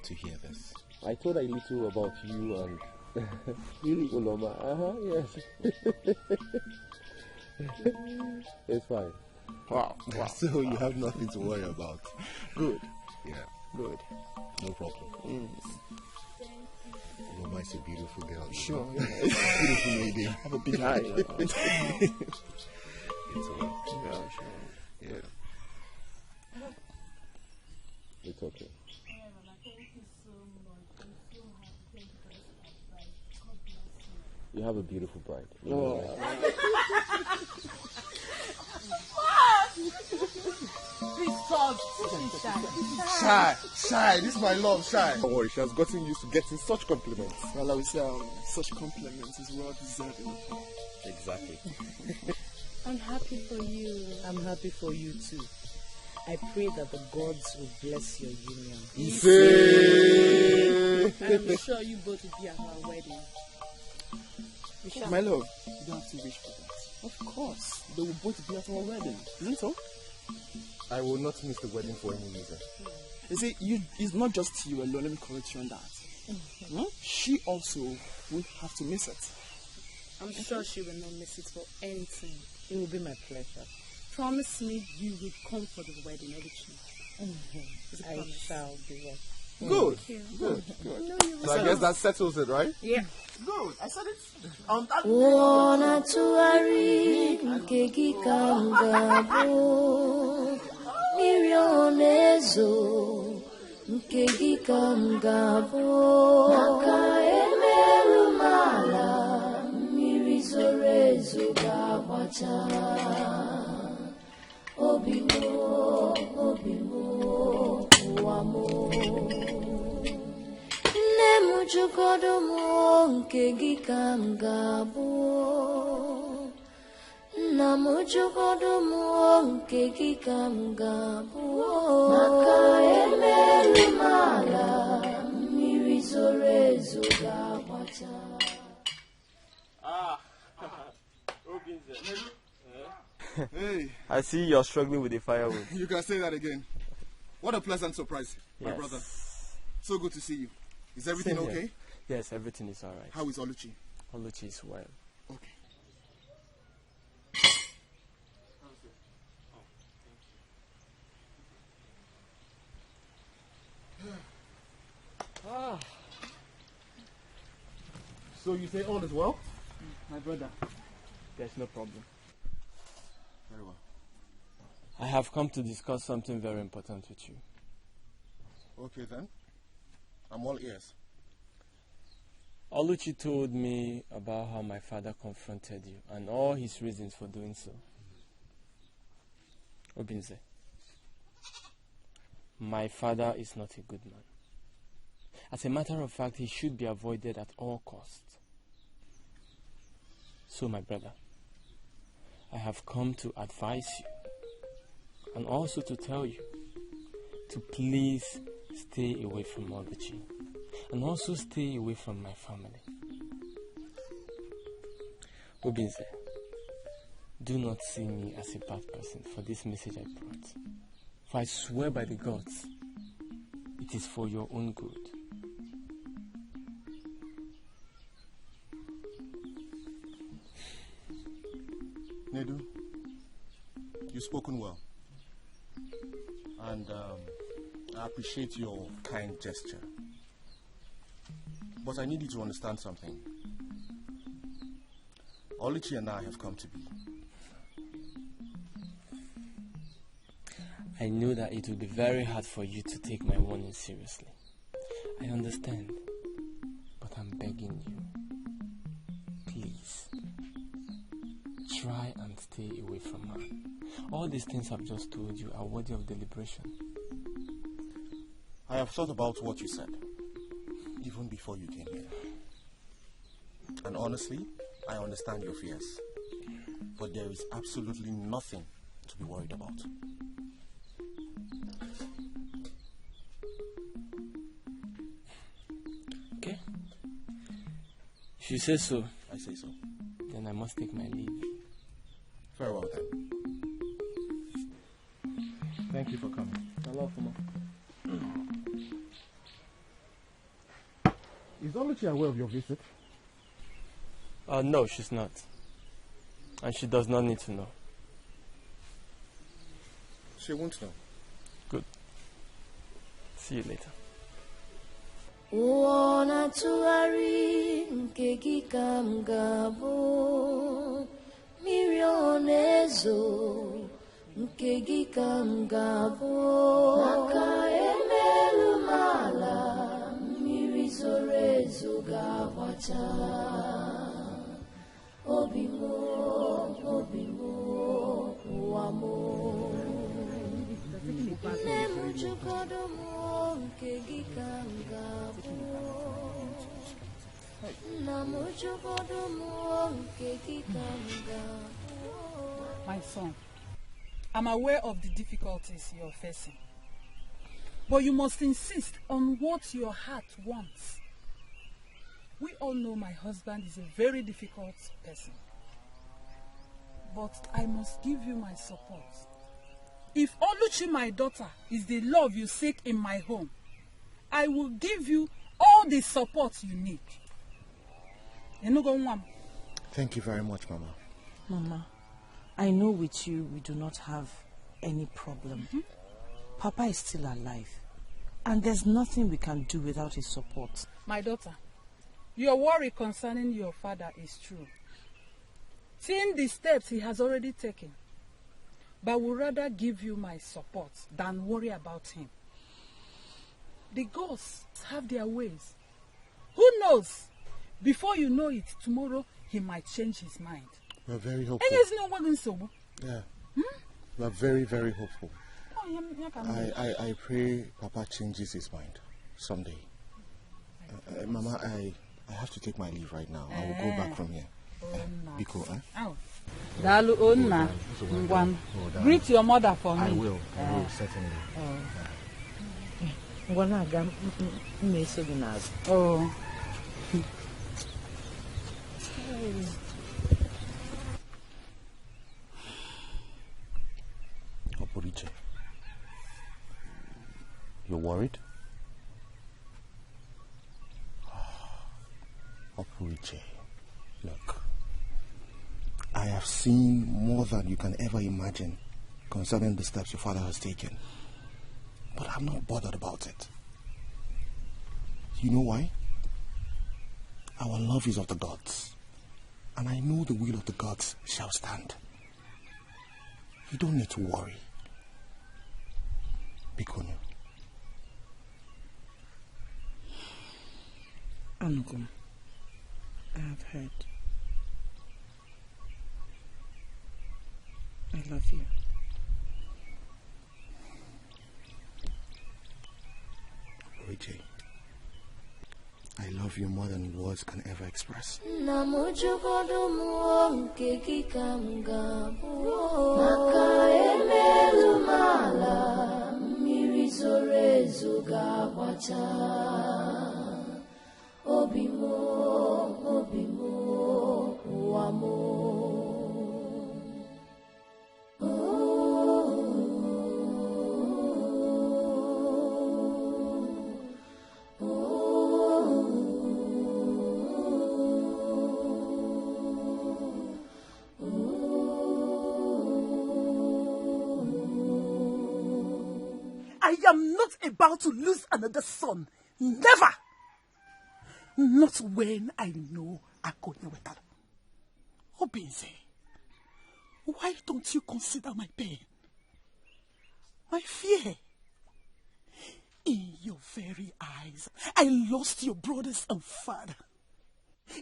to hear this. I told her a little about you and really, Uloma. Yes. It's fine. Wow. So you have nothing to worry about. Good. Yeah. Good. No problem. Uloma is a beautiful girl. Sure. Beautiful lady. Have a big eye. It's okay. Yeah, sure. Yeah. It's okay. You have a beautiful bride. Oh. Shy. This is my love, Shy. Don't worry, she has gotten used to getting such compliments. Well, I would say such compliments is well deserved. Exactly. I'm happy for you. I'm happy for you too. I pray that the gods will bless your union. I'm sure you both will be at our wedding. My love, you don't have to wish for that. Of course, they will both be at our wedding, isn't it so? I will not miss the wedding for any reason. You see, it's not just you alone. Let me correct you on that. She also will have to miss it. I'm sure she will not miss it for anything. It will be my pleasure. Promise me you will come for the wedding, Oluchi. I shall be well. Good. Good. So I guess that settles it, right? Yeah. Good. I said it on that. Wanna tuari nkegi kamgabo Mirionezo nkegi kamgabo Naka emelumala Mirizorezo gawacha Obimo Wamo Nemujukodomo nkegi kamgabo Namujukodomo nkegi kamgabo Maka emelimala Mirizorezo gawacha. Hey. I see you're struggling with the firewood. You can say that again. What a pleasant surprise, my Yes. brother. So good to see you. Is everything Same here. okay? Yes, everything is alright. How is Oluchi? Oluchi is well. Okay. So you say all is well? My brother, there's no problem. Very well. I have come to discuss something very important with you. Okay then. I'm all ears. Oluchi told me about how my father confronted you and all his reasons for doing so. Obinze, my father is not a good man. As a matter of fact, he should be avoided at all costs. So, my brother, I have come to advise you and also to tell you to please stay away from Oluchi and also stay away from my family. Obinze, do not see me as a bad person for this message I brought. For I swear by the gods, it is for your own good. Nedu, you've spoken well. And I appreciate your kind gesture. But I need you to understand something. Oluchi and I have come to be. I know that it will be very hard for you to take my warning seriously. I understand. But I'm begging you. Please. Try and stay away from her. All these things I've just told you are worthy of deliberation. I have thought about what you said, even before you came here. And honestly, I understand your fears. But there is absolutely nothing to be worried about. Okay? If you say so, I say so. Then I must take my leave. Very well then. Thank you for coming. Hello, Fuma. Is Oluchi aware of your visit? No, she's not. And she does not need to know. She won't know. Good. See you later. Wanna tuari nkegi kamgabo Mirionezo nkegi kamgabo Naka emelumala Mirizorezo gawacha Obimo Wamo Nemujukodomo nkegi kamgabo My son, I'm aware of the difficulties you're facing. But you must insist on what your heart wants. We all know my husband is a very difficult person. But I must give you my support. If Oluchi, my daughter, is the love you seek in my home, I will give you all the support you need. Thank you very much, Mama. Mama, I know with you we do not have any problem. Papa is still alive, and there's nothing we can do without his support. My daughter, your worry concerning your father is true. Seeing the steps he has already taken, but would rather give you my support than worry about him. The gods have their ways. Who knows? Before you know it, tomorrow he might change his mind. We're very hopeful. Yeah. We're very, very hopeful. I pray Papa changes his mind someday. Mama, I have to take my leave right now. I will go back from here. Be cool, Dalu Onna, greet your mother for me. I will certainly. Oh. Oporiche, you're worried? Oporiche, look, I have seen more than you can ever imagine concerning the steps your father has taken. But I'm not bothered about it. You know why? Our love is of the gods, and I know the will of the gods shall stand. You don't need to worry. Bikono. Anukum, I have heard. I love you. Richie, I love you more than words can ever express. I am not about to lose another son. Never. Not when I know Akpotha. Udeze, why don't you consider my pain? My fear? In your very eyes, I lost your brothers and father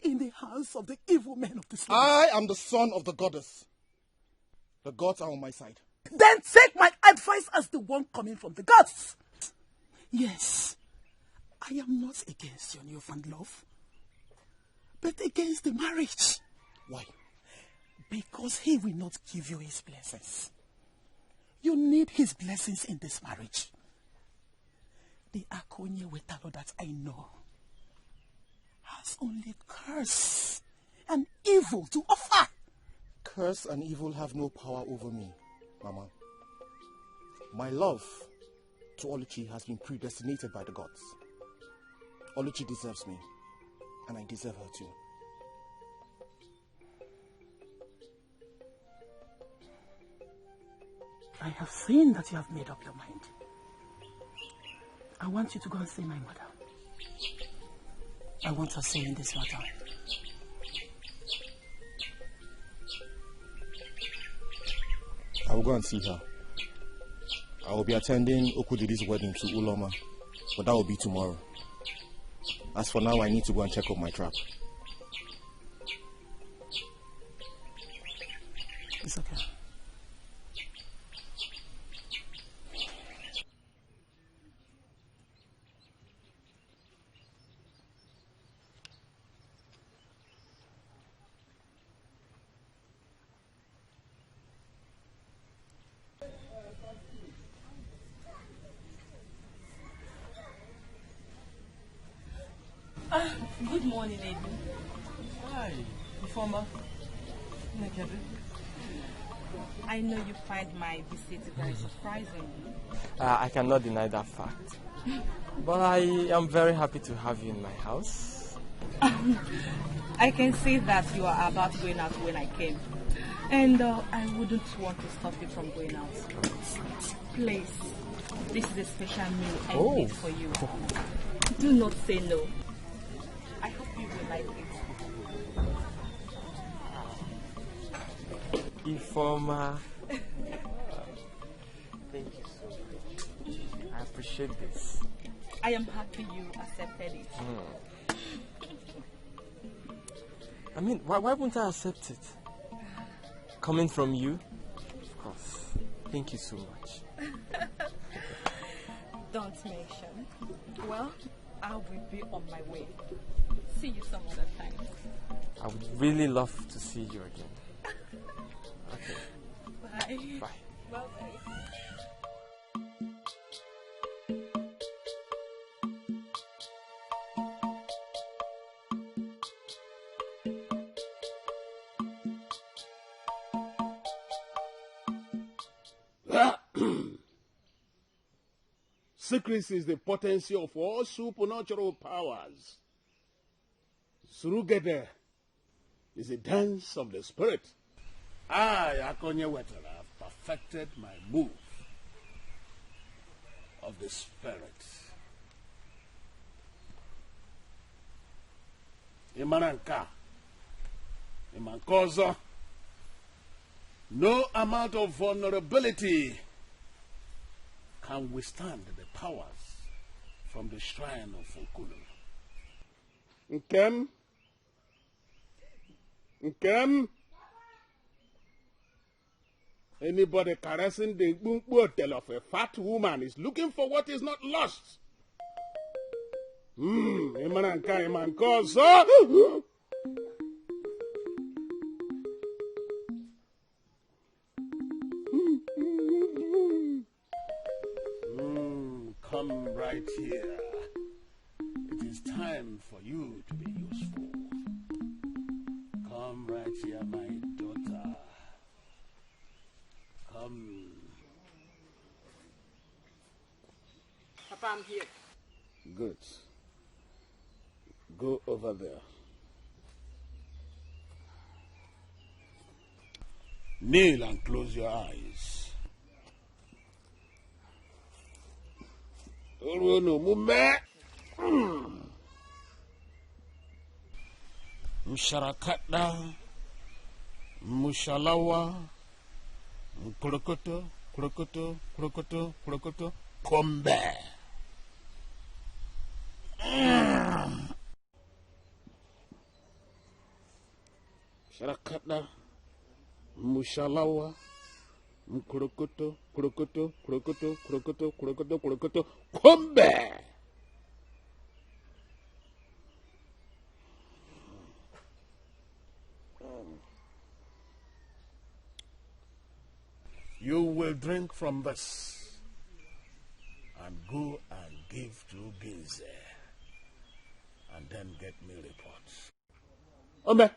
in the hands of the evil men of this land. I am the son of the goddess. The gods are on my side. Then take my advice as the one coming from the gods. Yes, I am not against your newfound love, but against the marriage. Why? Because he will not give you his blessings. You need his blessings in this marriage. The Akpotha that I know has only curse and evil to offer. Curse and evil have no power over me, Mama. My love to Oluchi has been predestinated by the gods. Oluchi deserves me, and I deserve her too. I have seen that you have made up your mind. I want you to go and see my mother. I want her say in this matter. I will go and see her. I will be attending Okudidi's wedding to Uloma, but that will be tomorrow. As for now, I need to go and check up my trap. It's okay. Good morning, lady. Hi, Informer. I know you find my visit very surprising. I cannot deny that fact. But I am very happy to have you in my house. I can see that you are about going out when I came. And I wouldn't want to stop you from going out. Please, this is a special meal I made for you. Do not say no. I hope you will like it. Ifoma. Thank you so much. I appreciate this. I am happy you accepted it. I mean, why wouldn't I accept it? Coming from you? Of course. Thank you so much. Don't mention. Well, I will be on my way. See you some other time. I would really love to see you again. Okay. Bye. Bye. Bye-bye. Secrecy is the potency of all supernatural powers. Surugede is a dance of the spirit. I, Akonye Wetara, have perfected my move of the spirit. Imananka, Imankozo, no amount of vulnerability can withstand the powers from the shrine of Okoli. Nkem, anybody caressing the bootel of a fat woman is looking for what is not lost. Imananka, Imankozo. Come right here. It is time for you to be useful. Come right here, my daughter. Come. Papa, I'm here. Good. Go over there. Kneel and close your eyes. Msharakata, Mushalawa, Kurokoto, Kurokoto, Kurokoto, Kurokoto, Kombe. Sharakata, Mushalawa, Kurokoto, Kurokoto, Kurokoto, Kurokoto, Kurokoto, Kurokoto, Kombe. You will drink from this and go and give to Udeze and then get me reports. Ogbe.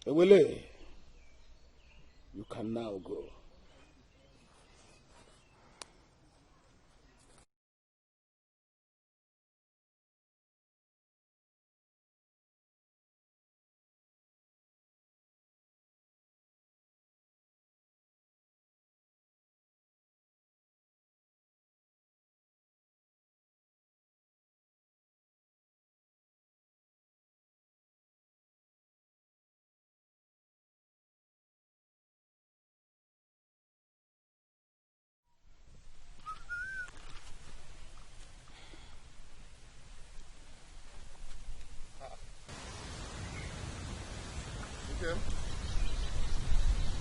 Ewele, you can now go.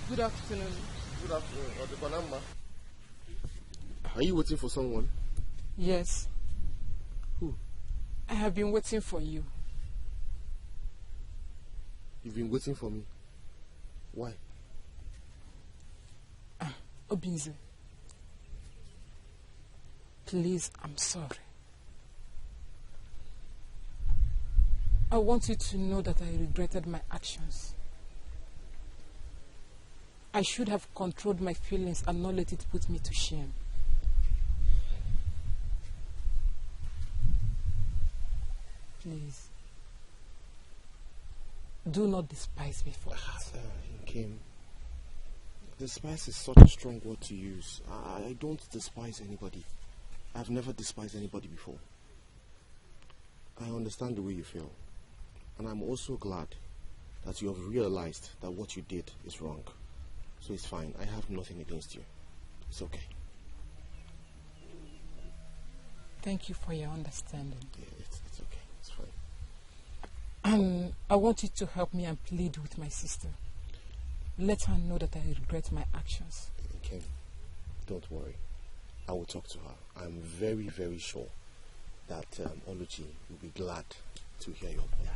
Good afternoon. Good afternoon. Are you waiting for someone? Yes. Who? I have been waiting for you. You've been waiting for me? Why? Obinze, please, I'm sorry. I want you to know that I regretted my actions. I should have controlled my feelings and not let it put me to shame. Please, do not despise me for it. Kim, despise is such a strong word to use. I don't despise anybody. I've never despised anybody before. I understand the way you feel. And I'm also glad that you have realized that what you did is wrong. So it's fine. I have nothing against you. It's okay. Thank you for your understanding. Yeah, it's okay. It's fine. I want you to help me and plead with my sister. Let her know that I regret my actions. Kim, don't worry. I will talk to her. I'm very, very sure that Oluchi will be glad to hear your apology.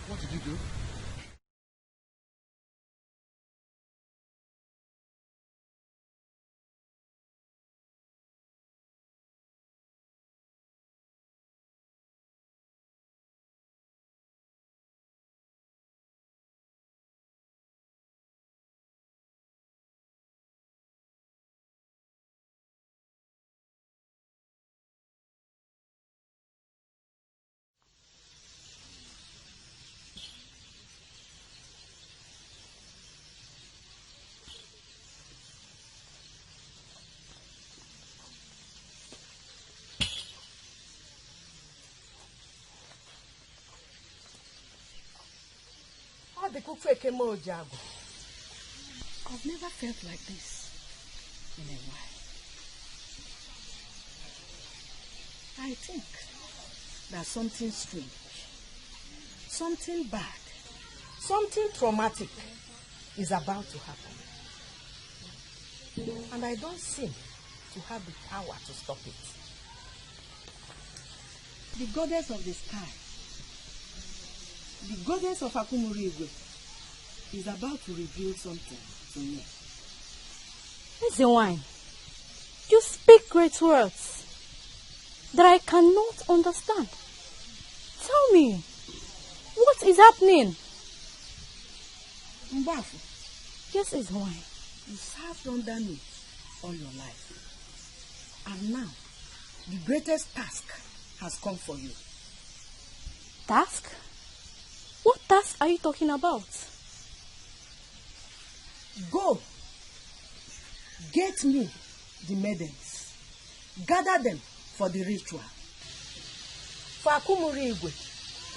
What did you do? I've never felt like this in a while. I think that something strange, something bad, something traumatic is about to happen. And I don't seem to have the power to stop it. The goddess of the sky, the goddess of Akumuri is about to reveal something to me. Wine, you speak great words that I cannot understand. Tell me, what is happening? Mbafu. Yes, Wine. You served under me all your life. And now, the greatest task has come for you. Task? What task are you talking about? Go. Get me the maidens. Gather them for the ritual. For Akumuri Igwe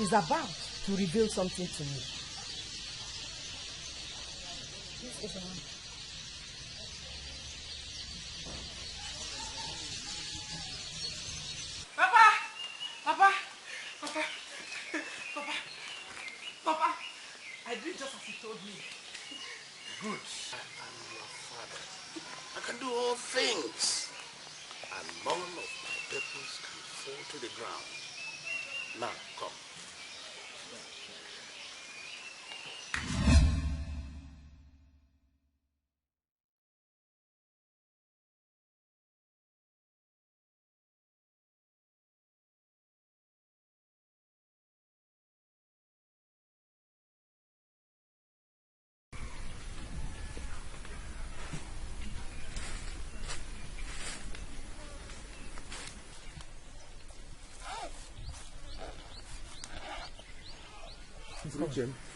is about to reveal something to me. Papa, I did just as he told me. Good. I am your father. I can do all things. And none of my purpose can fall to the ground. Now, come.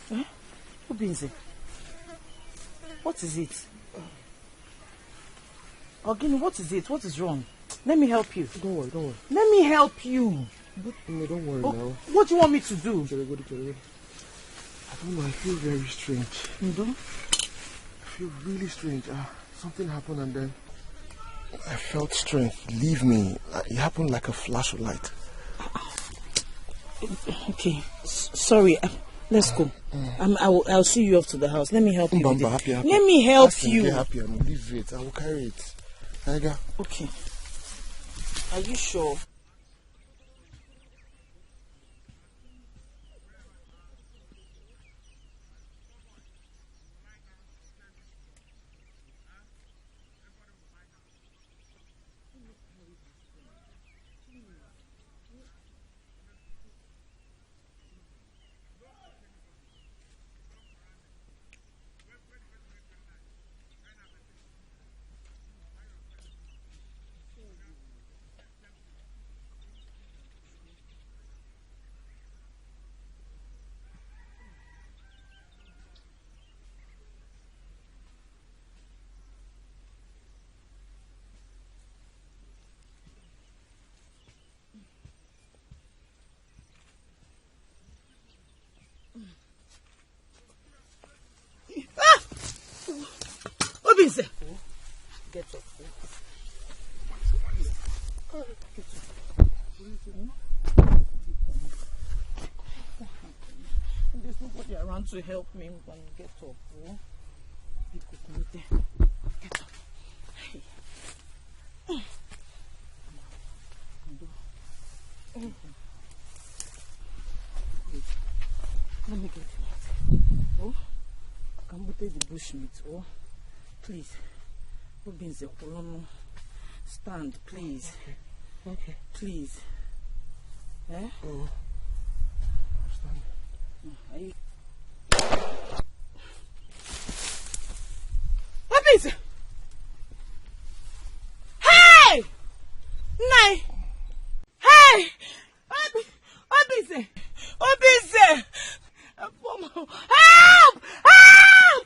Huh? Obinze, what is it? Ogini, what is it? What is wrong? Let me help you. Don't worry, don't worry. Let me help you. Don't worry now. What do you want me to do? I don't know, I feel very strange. You do? I feel really strange. Something happened and then I felt strength leave me. It happened like a flash of light. Okay, sorry. Let's go. I'll see you off to the house. Let me help you. Happy. Let me help you. Get happy and leave it. I will carry it. Okay. Are you sure? Get up. There's nobody around to help me when you get up. Get up. Let me get you. Oh, come with the bushmeat. Oh, please. Stand, please. Okay. Please. Eh? Oh. Stand. What is it? Hey! Nay! Hey! What is it? What is it? Help! Help! Help!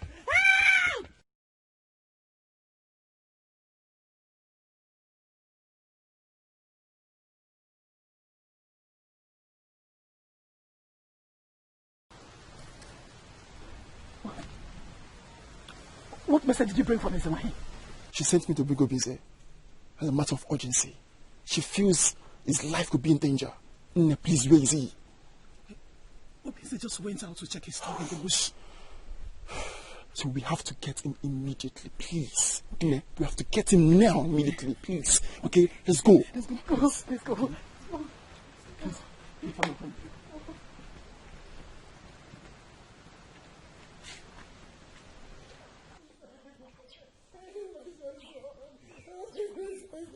What message did you bring from Nzemahi? She sent me to bring Udeze as a matter of urgency. She feels his life could be in danger. Please, where is he? Udeze just went out to check his dog in the bush. So we have to get him immediately, please. We have to get him now, immediately, please. Okay, let's go. Let's go. Let's go. Please.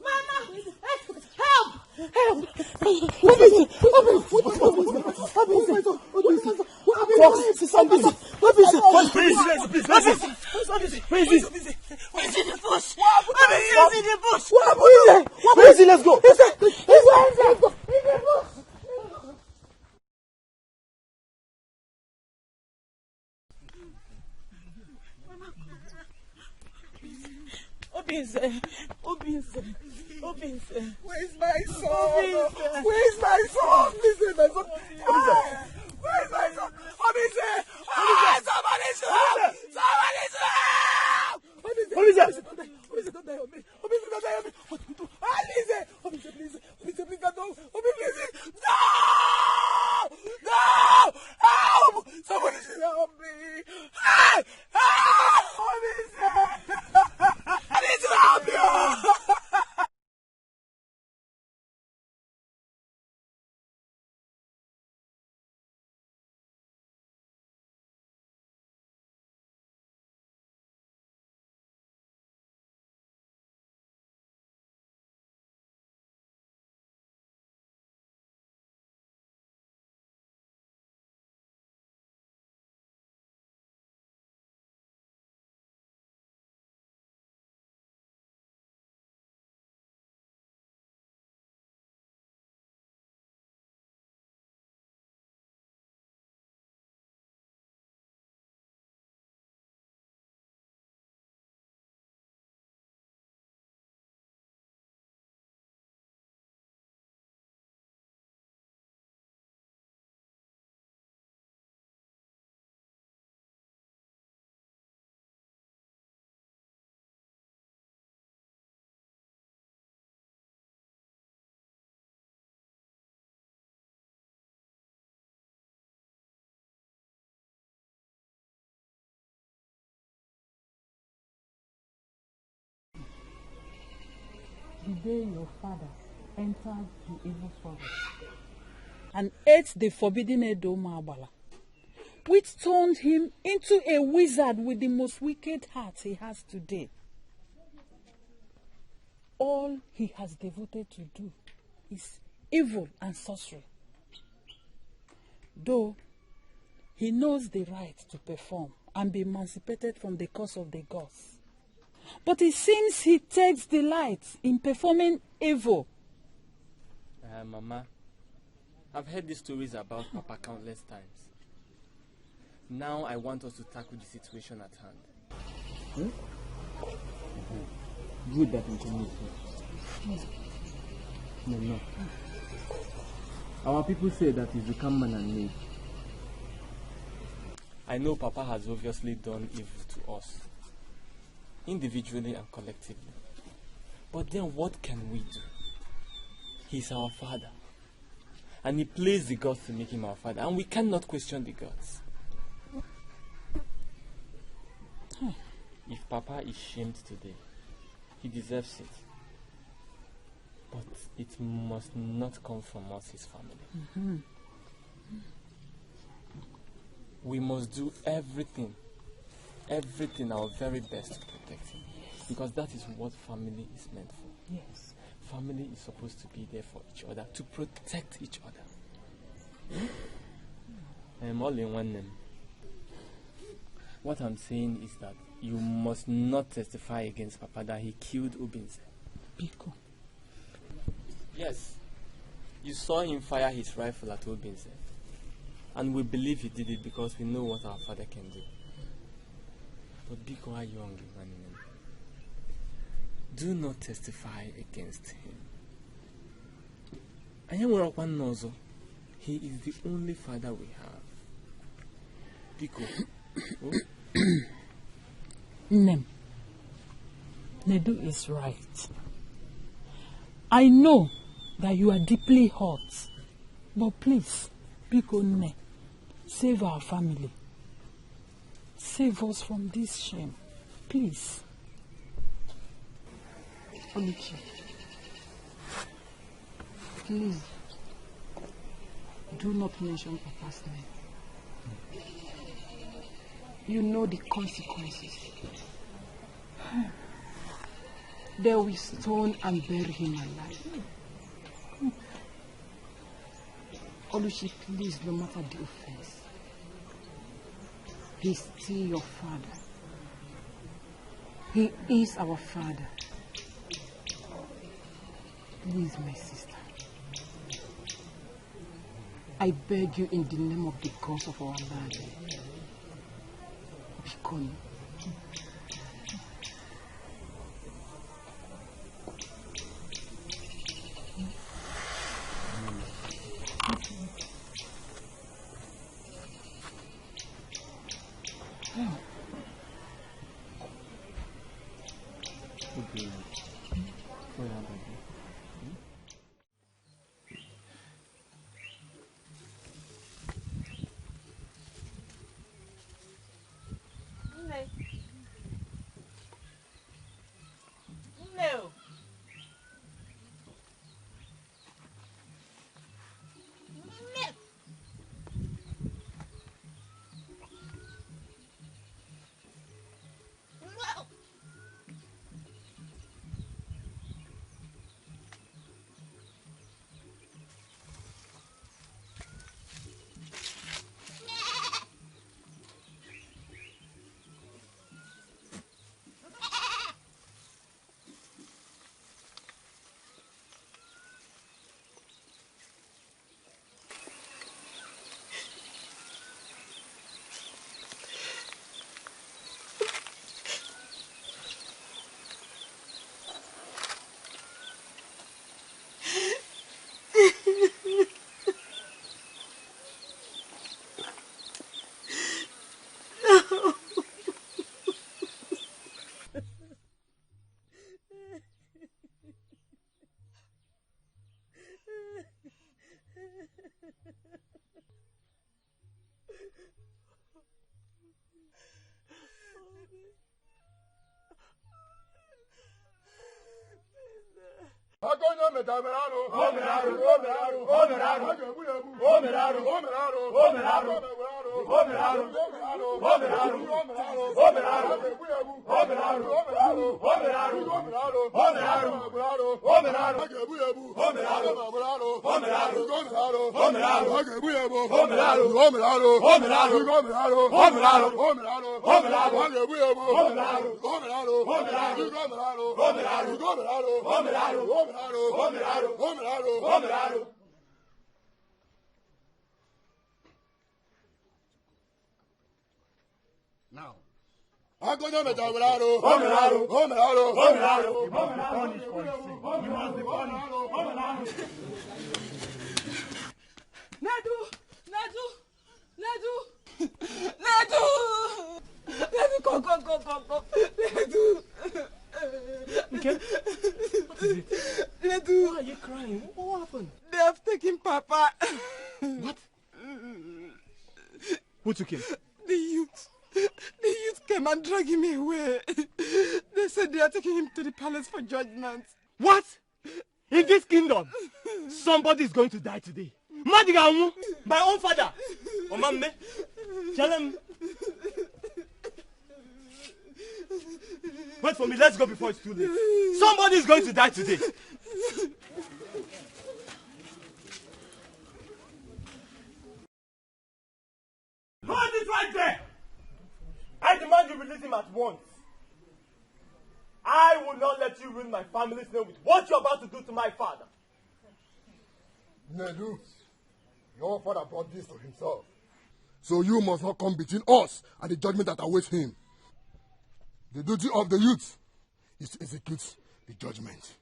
Mama! Help! Help! What is it? Let's go. Obinze. Where's my son? Where's my son? Listen, my son. Where's my son? Obinze! Somebody should help! Somebody should help! Obinze, don't die on me. Obinze, don't die on me. What do we do? Obinze, please. Obinze, please, don't. Obinze, please. No! No! Help! Somebody should help me. Help! Obinze! I need to help you! day your father entered the evil forest and ate the forbidden Edo Mabala, which turned him into a wizard with the most wicked heart he has today. All he has devoted to do is evil and sorcery. Though he knows the right to perform and be emancipated from the curse of the gods, but it seems he takes delight in performing evil. Mama, I've heard these stories about Papa countless times. Now I want us to tackle the situation at hand. Good that you told me. No. Our people say that he's become man and maid. I know Papa has obviously done evil to us, individually and collectively. But then what can we do? He's our father. And he plays the gods to make him our father. And we cannot question the gods. If Papa is shamed today, he deserves it. But it must not come from us, his family. We must do everything our very best to protect him. Because that is what family is meant for. Yes. Family is supposed to be there for each other, to protect each other. I'm all in one name. What I'm saying is that you must not testify against Papa that he killed Udeze. Biko. Yes. You saw him fire his rifle at Udeze. And we believe he did it because we know what our father can do. But Biko are young, man. Do not testify against him. Anyanwu one knows he is the only father we have. Biko. Oh? Nem. Nedu is right. I know that you are deeply hurt. But please, Biko Ne, save our family. Save us from this shame. Please. Oluchi, please do not mention Papa's name. You know the consequences. They will stone and bury him alive. Oluchi, please, no matter the offense, he's still your father. He is our father. Please, my sister, I beg you in the name of the gods of our land, Biko. Now, I'm going to make a Okay? What is it? Why are you crying? What happened? They have taken Papa. What? Who took him? The youth. The youth came and dragged him away. They said they are taking him to the palace for judgment. What? In this kingdom, somebody is going to die today. Madigamu, my own father. Omame, tell him. Wait for me, let's go before it's too late. Somebody is going to die today. Hold it right there! I demand you release him at once. I will not let you ruin my family's name with what you're about to do to my father. Nedu, your father brought this to himself. So you must not come between us and the judgment that awaits him. The duty of the youth is to execute the judgment.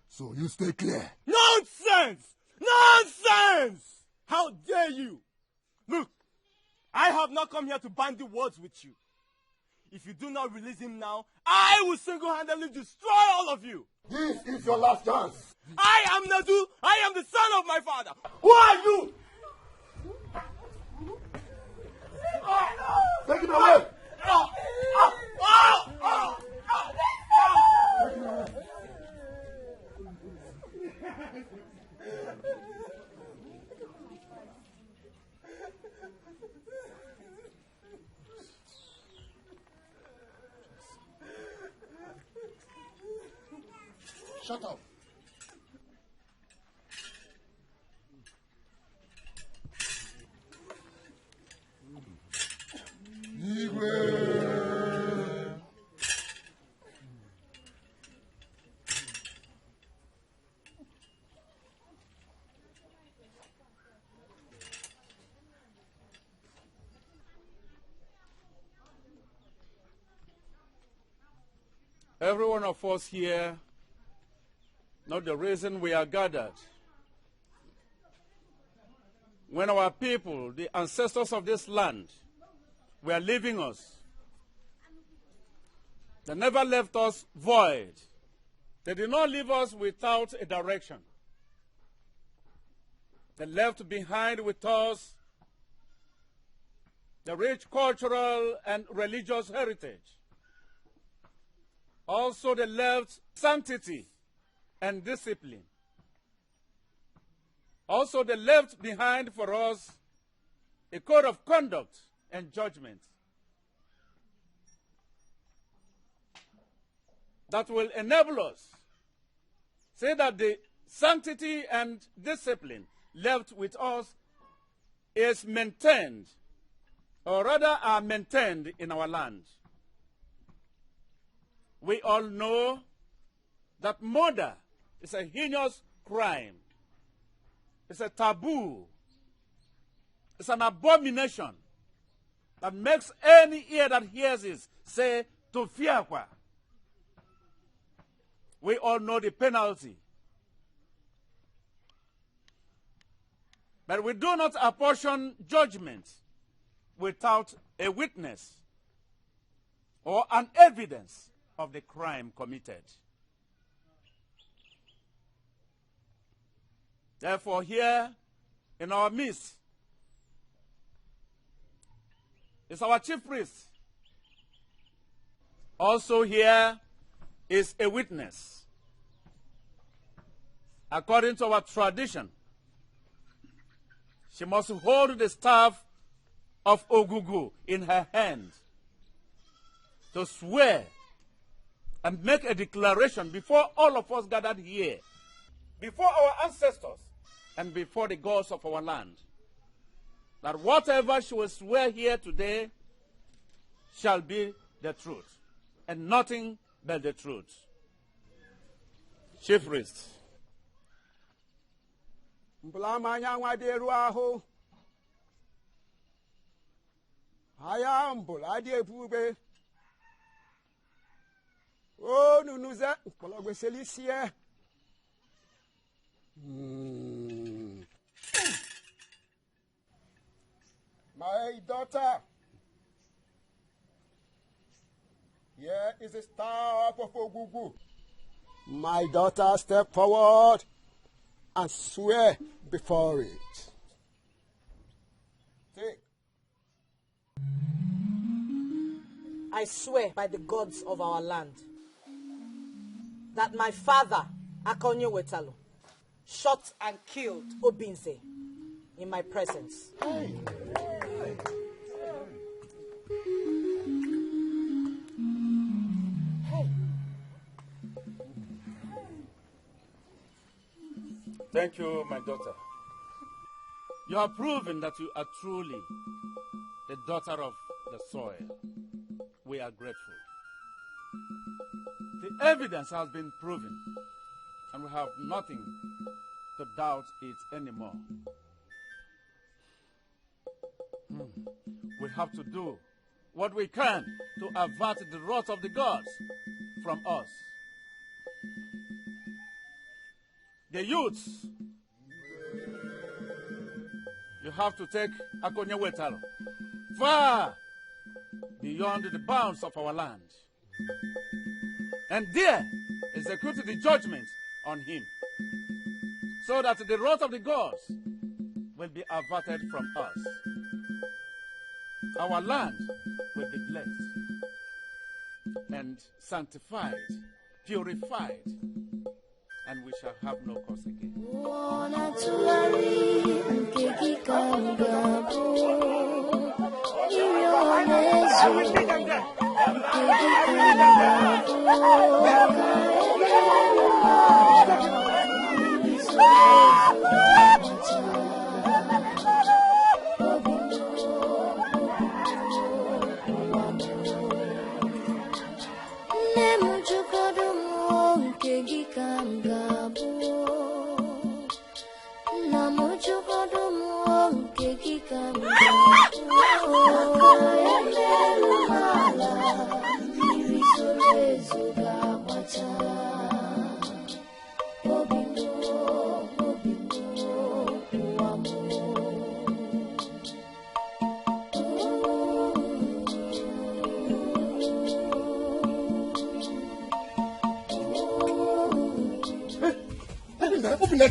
So you stay clear. Nonsense! Nonsense! How dare you? Look, I have not come here to bandy words with you. If you do not release him now, I will single-handedly destroy all of you. This is your last chance. I am Nadu. I am the son of my father. Who are you? Take him away. Shut up. Every one of us here know the reason we are gathered. When our people, the ancestors of this land, were leaving us, they never left us void. They did not leave us without a direction. They left behind with us the rich cultural and religious heritage. Also, they left sanctity and discipline. Also, they left behind for us a code of conduct and judgment that will enable us say that the sanctity and discipline left with us is maintained, or rather are maintained in our land. We all know that murder is a heinous crime. It's a taboo. It's an abomination that makes any ear that hears it say, to fear. We all know the penalty. But we do not apportion judgment without a witness or an evidence of the crime committed. Therefore, here in our midst is our chief priest. Also here is a witness. according to our tradition, she must hold the staff of Ogugu in her hand to swear and make a declaration before all of us gathered here, before our ancestors and before the gods of our land, that whatever she will swear here today shall be the truth, and nothing but the truth. Chief Priest. Anyanwu adịru ahụ. Aya mbụl adị ebube. O nunuze mkpọlọgwụ selisie. My daughter, here is the staff of Ogugu. My daughter, step forward and swear before it. Take. I swear by the gods of our land that my father, Anyanwu, shot and killed Obinze in my presence. Thank you, my daughter. You have proven that you are truly the daughter of the soil. We are grateful. The evidence has been proven, and we have nothing to doubt it anymore. We have to do what we can to avert the wrath of the gods from us. The youths, you have to take Anyanwu far beyond the bounds of our land, and there execute the judgment on him, so that the wrath of the gods will be averted from us. Our land will be blessed and sanctified, purified, and we shall have no cause again.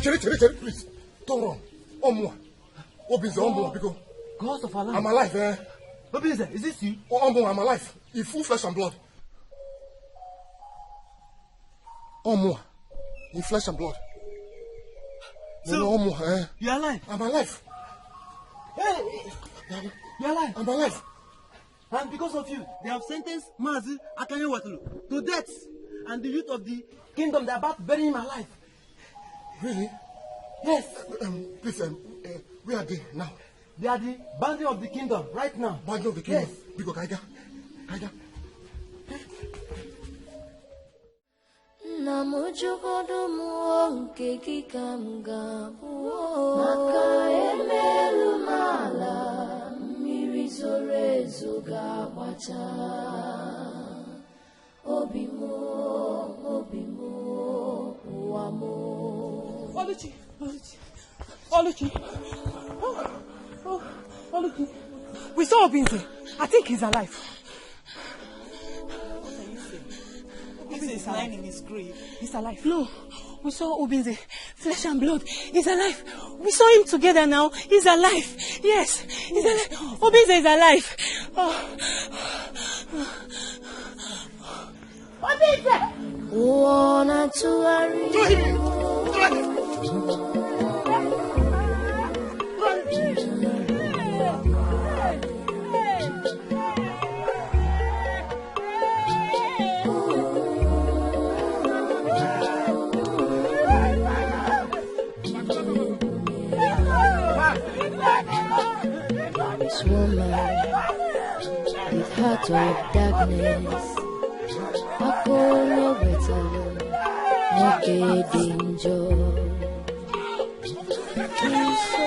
Cherry, please. Don't run. Omwa. Obinze, Omwa, because God of our life. I'm alive, eh? Obinze, is this you? Oh, Omwa, I'm alive. In full flesh and blood. Omwa. In flesh and blood. So, no, Omwa, eh? You're alive? I'm alive. Hey! You're alive? I'm alive. And because of you, they have sentenced Mazi Anyanwu to death. And the youth of the kingdom, they're about to bury him alive. Really? Yes. Please, where are they now? They are the boundary of the kingdom right now. Boundary of the kingdom? Yes. Because Kaiga. Oluchi. Oluchi. We saw Obinze. I think he's alive. What are you saying? Obinze is lying in his grave. He's alive. No, we saw Obinze. Flesh and blood. He's alive. We saw him together now. He's alive. Yes, he's alive. Obinze is alive. Obinze! This woman with heart of darkness, Akpotha wetalo, no danger. He's so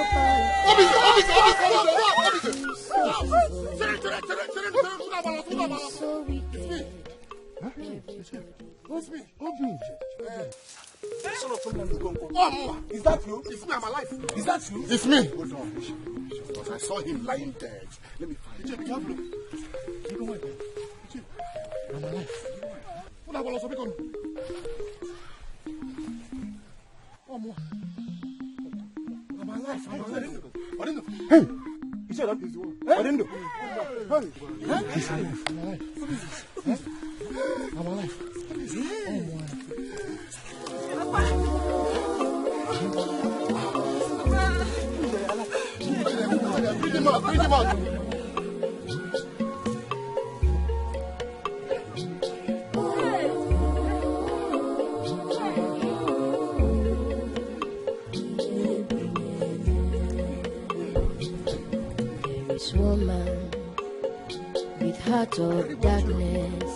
so wicked. What's me? Oh, is that you? It's me, I'm alive. Is that you? It's me. Hold on, because I saw him lying dead. Let me find him. I'm alive. What I want to be on? I'm alive. I'm alive. I didn't know. Hey! You said that is the one. I didn't know. Hey! He's alive. I'm alive. I'm alive. Bring him out. Bring him out. This woman with heart of darkness,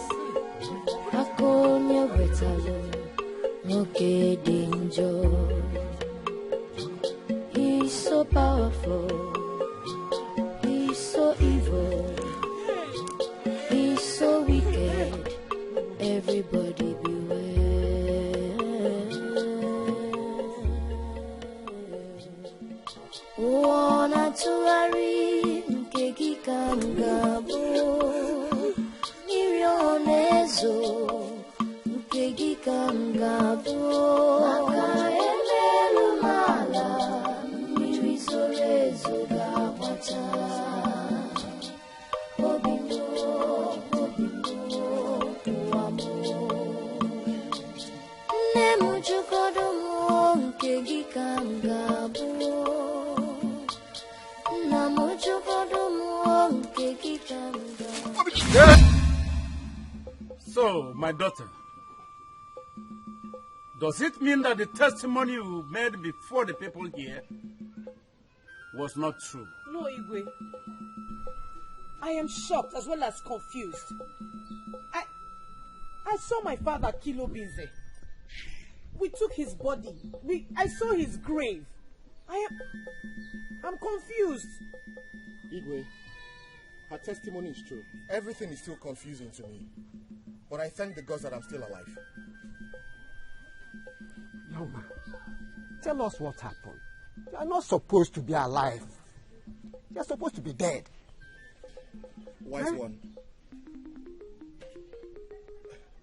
Akpotha wetalo, no danger. He's so powerful, he's so evil, he's so wicked. Everybody beware. Wanna to worry, Nkegika ngabo, Irionezo, Nkegika ngabo, Akaelelu mala, Mitwisorezo gabata, Obimo, Uamo, Nemu chukodomo, Nkegika ngabo. So, my daughter, does it mean that the testimony you made before the people here was not true? No, Igwe. I am shocked as well as confused. I saw my father kill Udeze. We took his body. I saw his grave. I'm confused. Igwe, her testimony is true. Everything is still confusing to me. But I thank the gods that I'm still alive. Yoma, tell us what happened. You are not supposed to be alive. You are supposed to be dead. Wise one.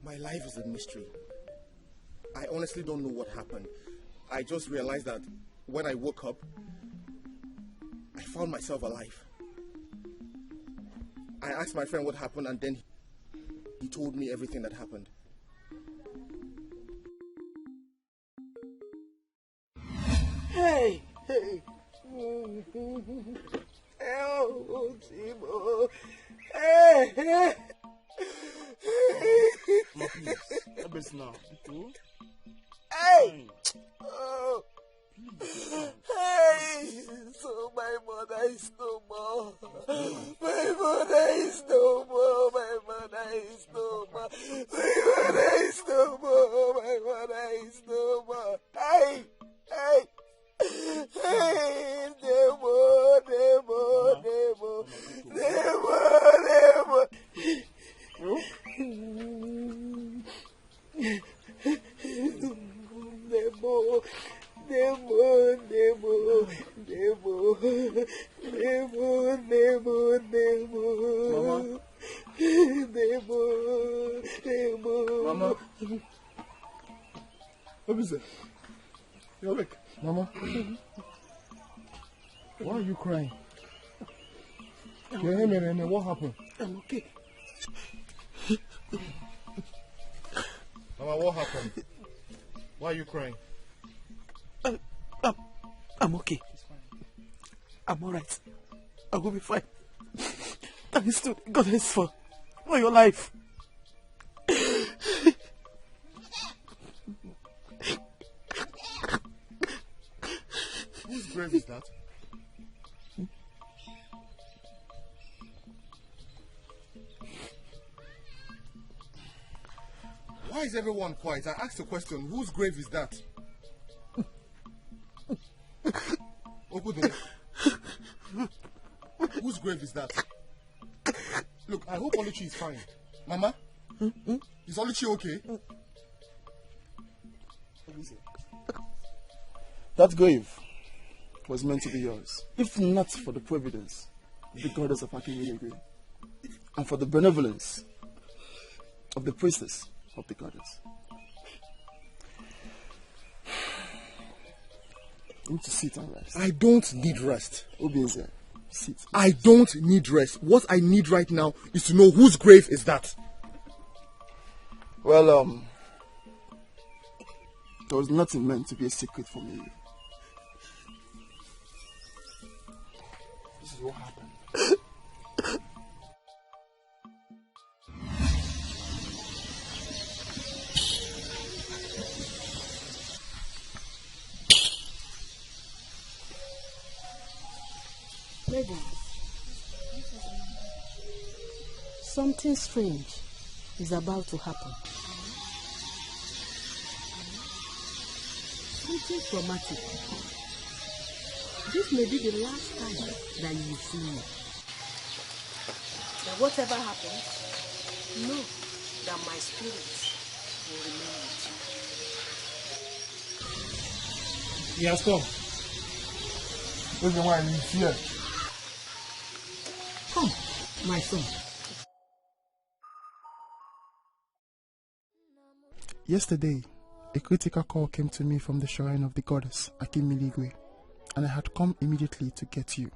My life is a mystery. I honestly don't know what happened. I just realized that when I woke up, I found myself alive. I asked my friend what happened, and then he told me everything that happened. Hey! Oh, Timo. Hey! No, please. Help us now. Hey! Oh. Hey! So my mother is no more. My mother is no more. My mother is no more. My mother is no more. My mother is no more. Hey! Hey! Hey! Demo, Demo, Demo, Demo, Demo. Demo. Demo, Demo, Demo, Demo, Demo, Demo. Mama. Demo, Demo. Mama. What is it? You're awake. Mama. Why are you crying? What happened? I'm okay. Mama, what happened? Why are you crying? I'm okay. I'm alright. I will be fine. Thanks to God for your life. Whose grave is that? Why is everyone quiet? I asked a question. Whose grave is that? Whose grave is that? Look, I hope Oluchi is fine. Mama? Is Oluchi okay? That grave was meant to be yours, if not for the providence of the goddess of Akpotha and for the benevolence of the priestess of the goddess. You need to sit and rest. I don't need rest. Udeze, sit. I don't need rest. What I need right now is to know whose grave is that. Well, there was nothing meant to be a secret from you. This is what happened. Ladies, something strange is about to happen. Something traumatic. This may be the last time that you will see me. But whatever happens, know that my spirit will remain with you. He has come. That's the one he's here. Come, my son. Yesterday, a critical call came to me from the shrine of the goddess, Akimiligwe, and I had come immediately to get you.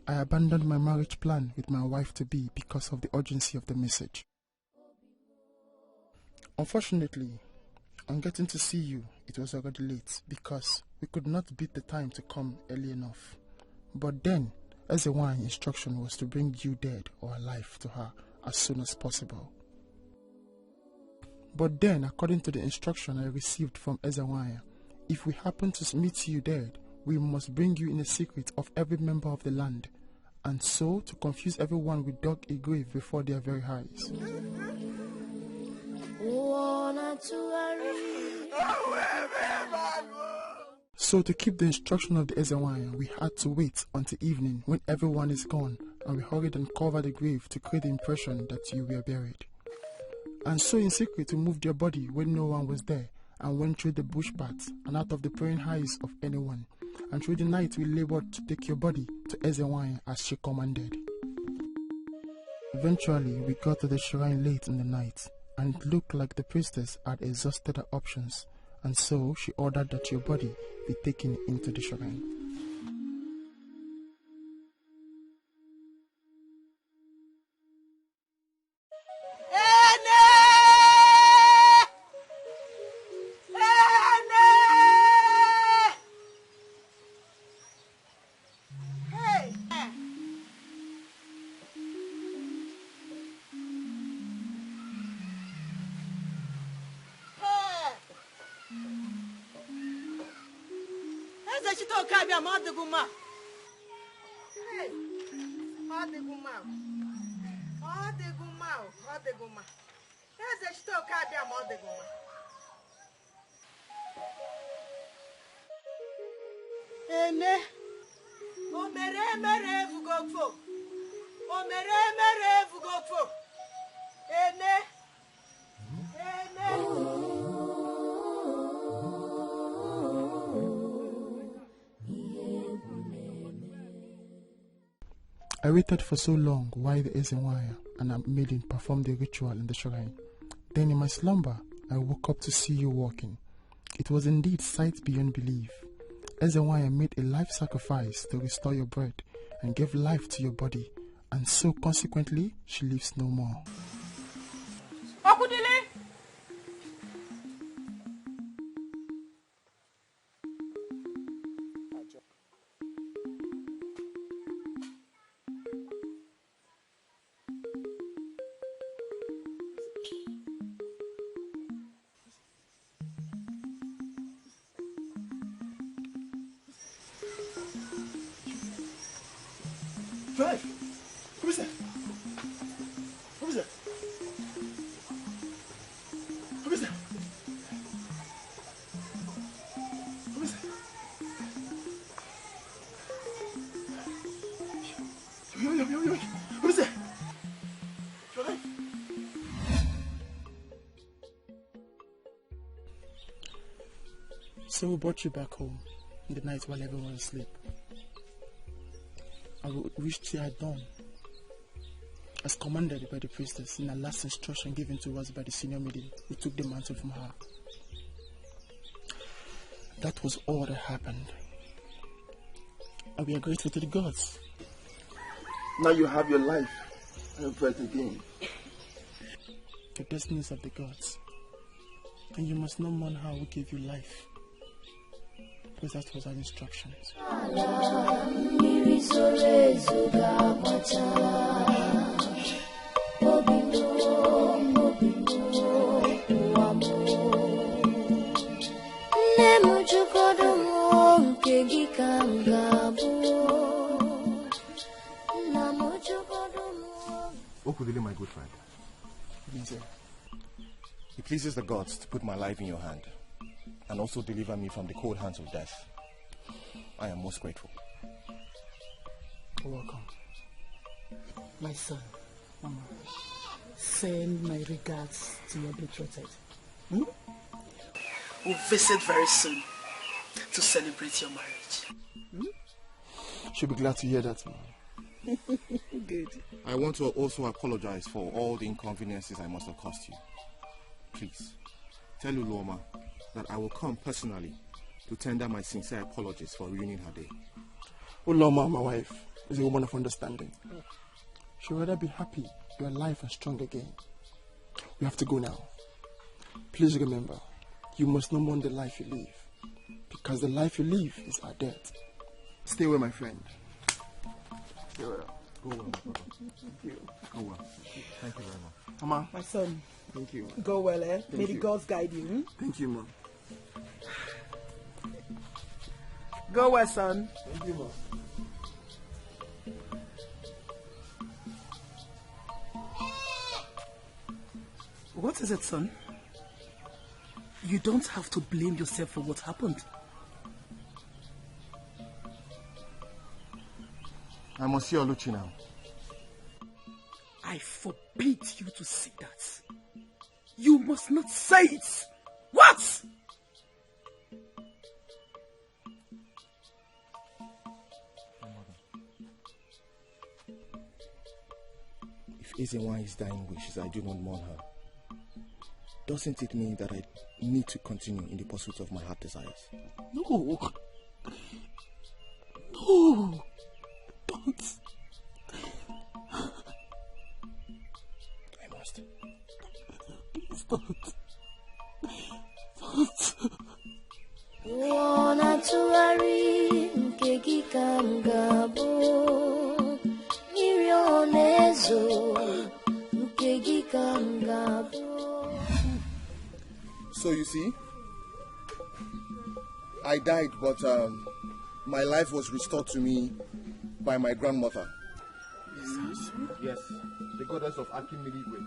I abandoned my marriage plan with my wife-to-be because of the urgency of the message. Unfortunately, on getting to see you, it was already late because we could not beat the time to come early enough. But then, Ezewan's instruction was to bring you dead or alive to her as soon as possible. But then, according to the instruction I received from Ezewan, if we happen to meet you dead, we must bring you in a secret of every member of the land. And so, to confuse everyone, we dug a grave before their very eyes. So, to keep the instruction of the Ezewan, we had to wait until evening when everyone is gone, and we hurried and covered the grave to create the impression that you were buried. And so in secret we moved your body when no one was there, and went through the bush paths and out of the praying eyes of anyone. And through the night we labored to take your body to Ezewan as she commanded. Eventually we got to the shrine late in the night, and it looked like the priestess had exhausted her options, and so she ordered that your body be taken into the shrine. I waited for so long while the Ezewan and a maiden performed the ritual in the shrine. Then in my slumber, I woke up to see you walking. It was indeed sight beyond belief. Ezewan made a life sacrifice to restore your breath and gave life to your body, and so consequently, she lives no more. Drive. Who is that? Who is that? Who is that? Who is that? Yo. Who is that? So we brought you back home in the night while everyone was asleep. I reached here at dawn, as commanded by the priestess in a last instruction given to us by the senior maiden who took the mantle from her. That was all that happened. And we are grateful to the gods. Now you have your life and breath again. The destinies of the gods. And you must not mourn her who gave you life. Because that was our instructions. Okoli, my good friend. It pleases the gods to put my life in your hand and also deliver me from the cold hands of death. I am most grateful. You're welcome. My son, Mama, send my regards to your betrothed. We'll visit very soon to celebrate your marriage. She'll be glad to hear that, man. Good. I want to also apologize for all the inconveniences I must have caused you. Please, tell Uloma that I will come personally to tender my sincere apologies for ruining her day. Uloma, my wife, is a woman of understanding. She'll rather be happy you're alive and strong again. We have to go now. Please remember, you must not mourn the life you live, because the life you live is our death. Stay well, my friend. Stay well. Go well, my brother. Thank you. Go well. Thank you very much. Mama. My son. Thank you. Go well, eh? May the you. gods guide you. Hmm? Thank you, Mom. Go well, son. Thank you, Mom. What is it, son? You don't have to blame yourself for what happened. I must see Oluchi now. I forbid you to say that. You must not say it. What? If Ezenwa's dying wishes I do not mourn her, doesn't it mean that I need to continue in the pursuit of my heart desires? No. No. Don't. I must. Please don't. So you see, I died, but my life was restored to me by my grandmother. Yes, the goddess of Akimiliwe,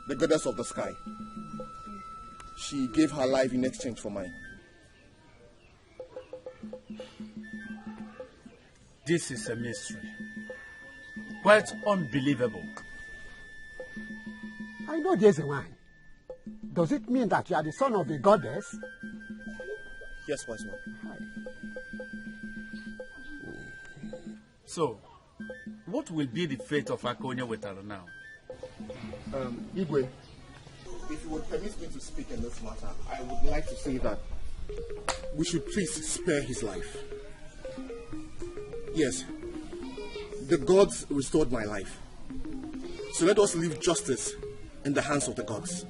the goddess of the sky. She gave her life in exchange for mine. This is a mystery. Quite unbelievable. I know there's a wine. Does it mean that you are the son of the goddess? Yes, wise one. So, what will be the fate of Akonya Wetaro now? Igwe, if you would permit me to speak in this matter, I would like to say that we should please spare his life. Yes, the gods restored my life. So let us leave justice in the hands of the gods.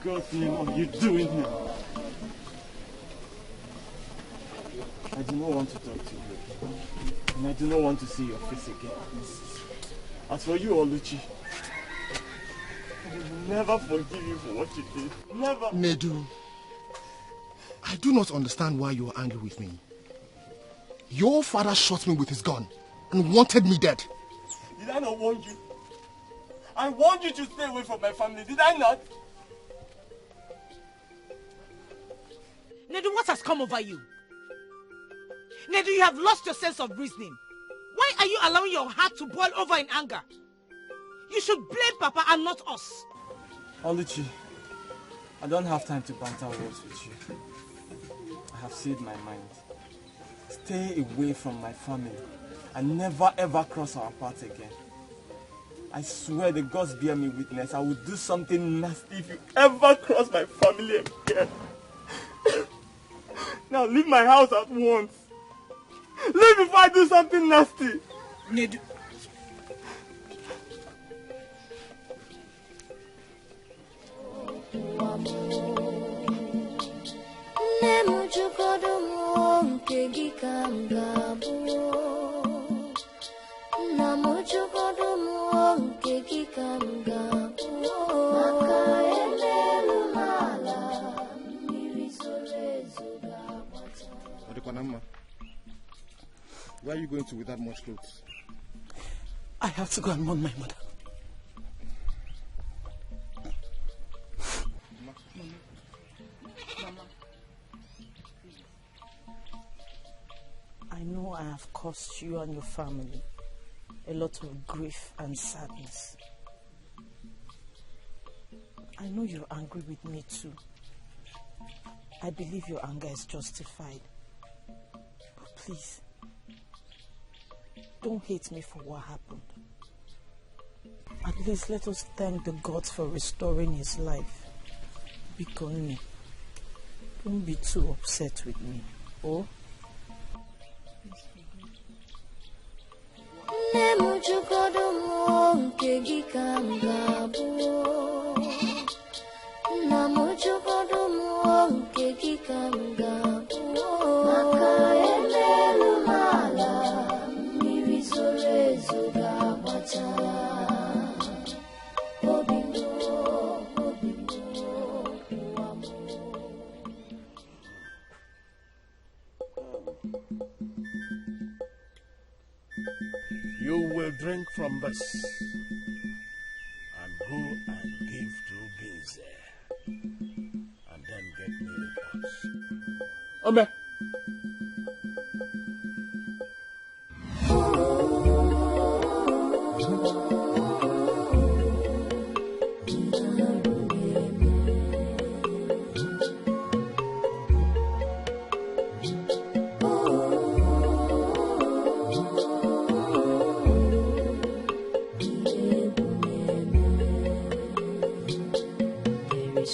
God's name are you doing here? I do not want to talk to you. And I do not want to see your face again. As for you, Oluchi, I will never forgive you for what you did. Never. Nedu, I do not understand why you are angry with me. Your father shot me with his gun and wanted me dead. Did I not warn you? I warned you to stay away from my family, did I not? Nedu, what has come over you? Nedu, you have lost your sense of reasoning. Why are you allowing your heart to boil over in anger? You should blame Papa and not us. Oluchi, I don't have time to banter words with you. I have said my mind. Stay away from my family and never ever cross our path again. I swear the gods bear me witness, I will do something nasty if you ever cross my family again. Now leave my house at once. Leave before I do something nasty. Nedu. Where are you going to with that much clothes? I have to go and mourn my mother. I know I have caused you and your family a lot of grief and sadness. I know you're angry with me too. I believe your anger is justified. But please, don't hate me for what happened. At least let us thank the gods for restoring his life. Bikoni, don't be too upset with me. Oh? You will drink from this and go and give to Udeze and then get me reports. Ogbe.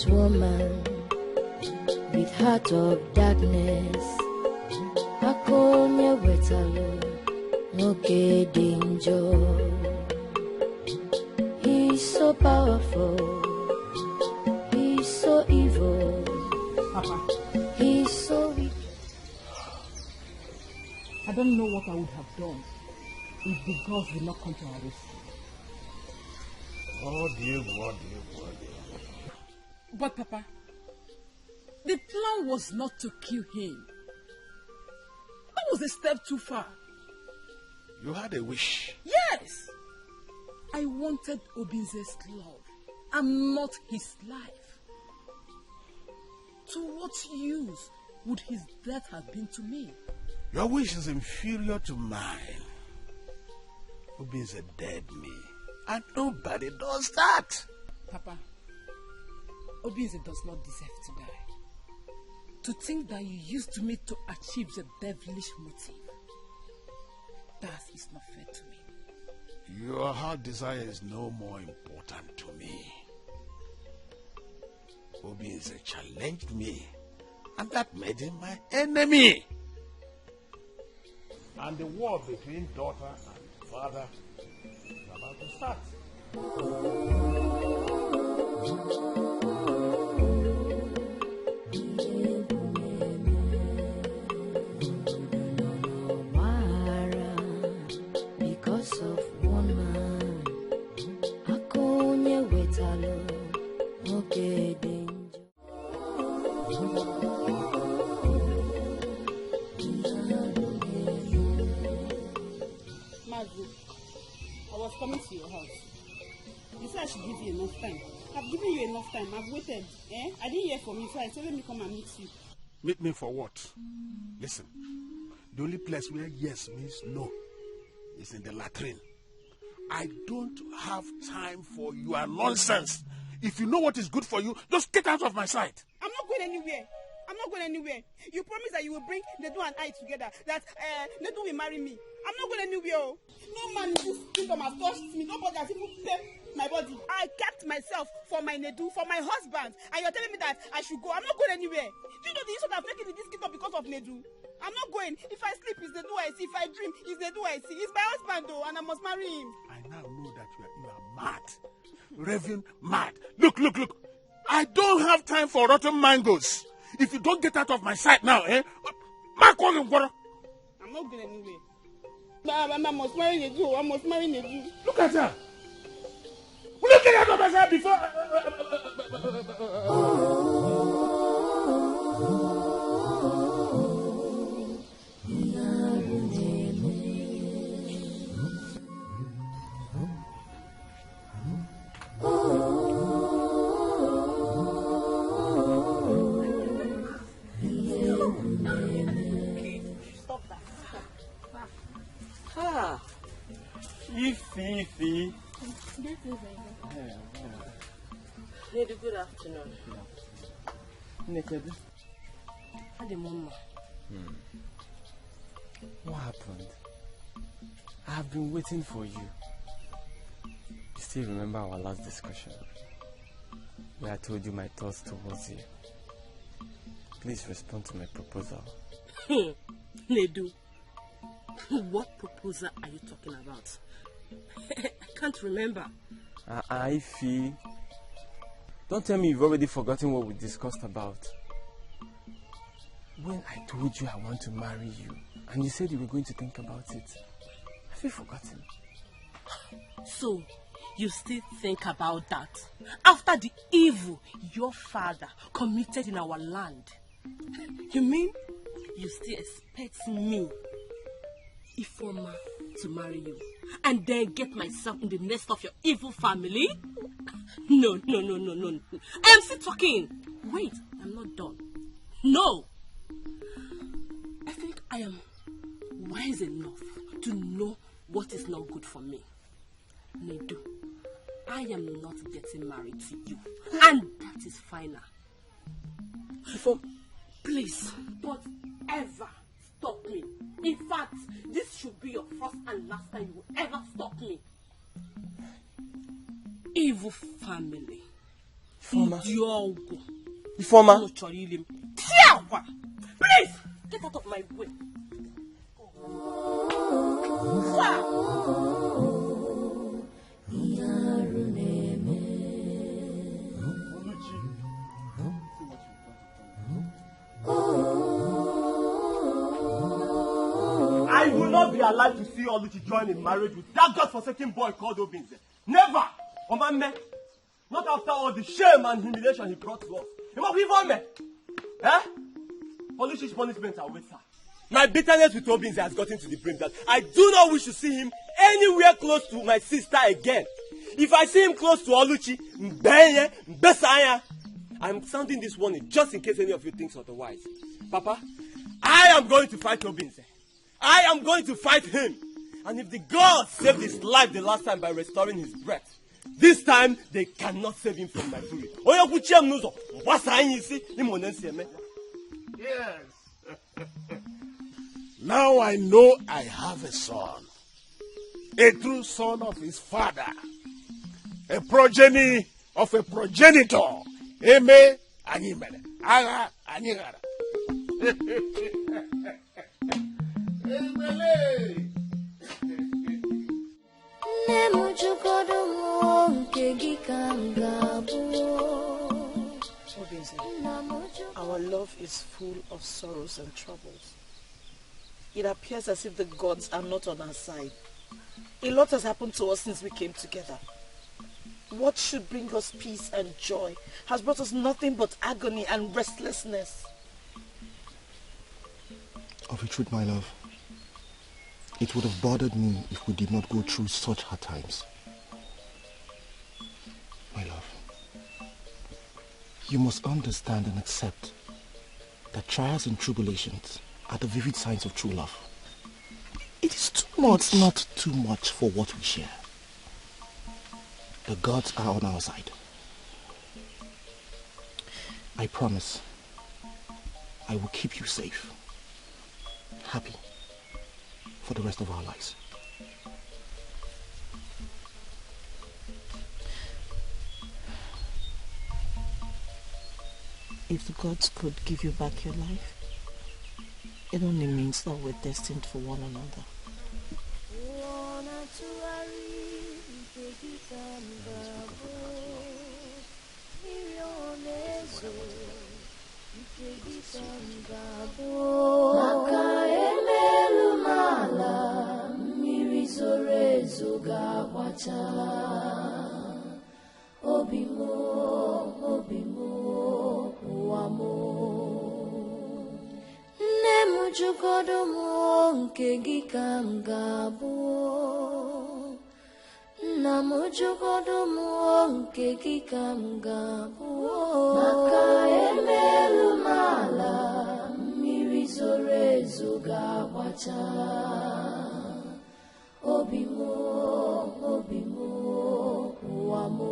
Woman with heart of darkness, akonye wetalo noke danger. He's so powerful, he's so evil, he's so weak. I don't know what I would have done if the gods did not come to our rescue. Oh dear. But Papa, the plan was not to kill him. That was a step too far. You had a wish. Yes! I wanted Obinze's love and not his life. To what use would his death have been to me? Your wish is inferior to mine. Obinze dead me, and nobody does that. Papa, Obinze does not deserve to die. To think that you used me to achieve your devilish motive, that is not fair to me. Your heart desire is no more important to me. Obinze challenged me, and that made him my enemy. And the war between daughter and father is about to start. woman, akonye wetalo, oge danger. Magu, I was coming to your house. You said I should give you enough time. I've given you enough time. I've waited. I didn't hear from you, so I said let me come and meet you. Meet me for what? Listen, the only place where yes means no is in the latrine. I don't have time for your nonsense. If you know what is good for you, just get out of my sight. I'm not going anywhere. I'm not going anywhere. You promised that you will bring Nedu and I together. That Nedu will marry me. I'm not going anywhere. Oh. No man in this kingdom has touched me. Nobody has even touched my body. I kept myself for my Nedu, for my husband. And you're telling me that I should go. I'm not going anywhere. Do you know the issue that I've taken in this kingdom because of Nedu? I'm not going. If I sleep, it's Nedu I see. If I dream, it's Nedu I see. He's my husband though, and I must marry him. I now know that you are mad. Raving mad. Look. I don't have time for rotten mangoes. If you don't get out of my sight now, I'm not going anywhere. I must marry Nedu. I must marry Nedu. Look at her. Will you get out of my sight before? Ifi. Lady, good afternoon. Naked. Hadi mama. What happened? I have been waiting for you. You still remember our last discussion? Where I told you my thoughts towards you. Please respond to my proposal. Nedu, what proposal are you talking about? I can't remember. Ifi. Don't tell me you've already forgotten what we discussed about. When I told you I want to marry you, and you said you were going to think about it, have you forgotten? So, you still think about that? After the evil your father committed in our land? You mean you still expect me, Ifoma, to marry you and then get myself in the nest of your evil family? No. I am still talking. Wait, I'm not done. No. I think I am wise enough to know what is not good for me. Nedu, I am not getting married to you. And that is final. Please, don't ever stop me. In fact, this should be your first and last time you will ever stop me. Evil family. Ifoma. Please, get out of my way. I will not be alive to see Oluchi join in marriage with that godforsaken boy called Obinze. Never! Omame! Not after all the shame and humiliation he brought to us. Oluchi's punishment awaits her. My bitterness with Obinze has gotten to the brink that I do not wish to see him anywhere close to my sister again. If I see him close to Oluchi, I'm sounding this warning just in case any of you thinks otherwise. Papa, I am going to fight Obinze. I am going to fight him. And if the gods saved his life the last time by restoring his breath, this time they cannot save him from my fury. Yes. Now I know I have a son. A true son of his father. A progeny of a progenitor. Eme Anyimele. Aga Anyigara. Our love is full of sorrows and troubles. It appears as if the gods are not on our side. A lot has happened to us since we came together. What should bring us peace and joy has brought us nothing but agony and restlessness. Of a truth, my love, it would have bothered me if we did not go through such hard times. My love, you must understand and accept that trials and tribulations are the vivid signs of true love. It is too much. It's not too much for what we share. The gods are on our side. I promise I will keep you safe, happy for the rest of our lives. If the gods could give you back your life, it only means that we're destined for one another. Maka emelu mala mmiri zoro ezo ga-agbacha obi mo ụwa mo nne m jụgodo m nke gị ka m ga-abụ nna m jụgodo m nke gị ka m ga-abụ maka emelu mala mmiri zoro ezo ga-agbacha obi mo ụwa mo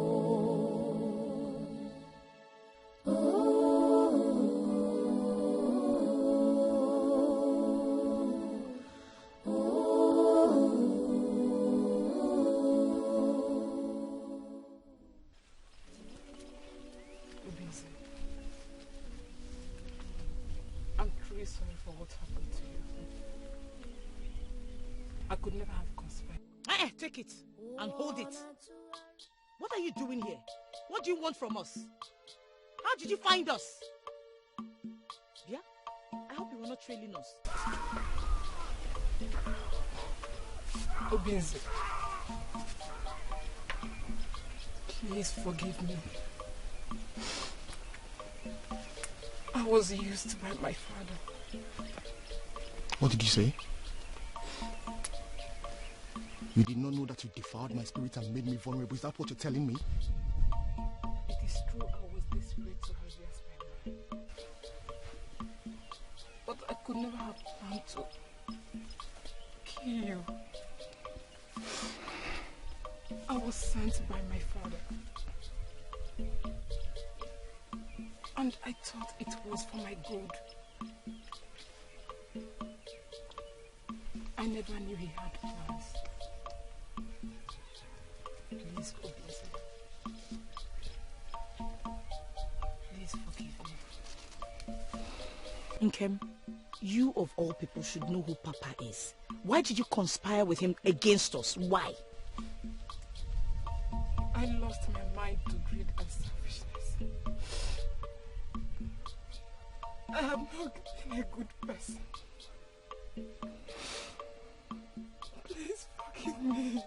I'm truly sorry for what happened to you. I could never have conspired. Take it and hold it. What are you doing here? What do you want from us? How did you find us? Yeah? I hope you were not trailing us. Udeze, please forgive me. I was used by my father. What did you say? You did not know that you defiled my spirit and made me vulnerable. Is that what you're telling me? It is true I was desperate to have you as my man. But I could never have planned to kill you. I was sent by my father. And I thought it was for my good. I never knew he had plans. Please forgive me. Please forgive me. Nkem, you of all people should know who Papa is. Why did you conspire with him against us? Why? I lost my mind to greed and selfishness. I have not been a good person. Please forgive me.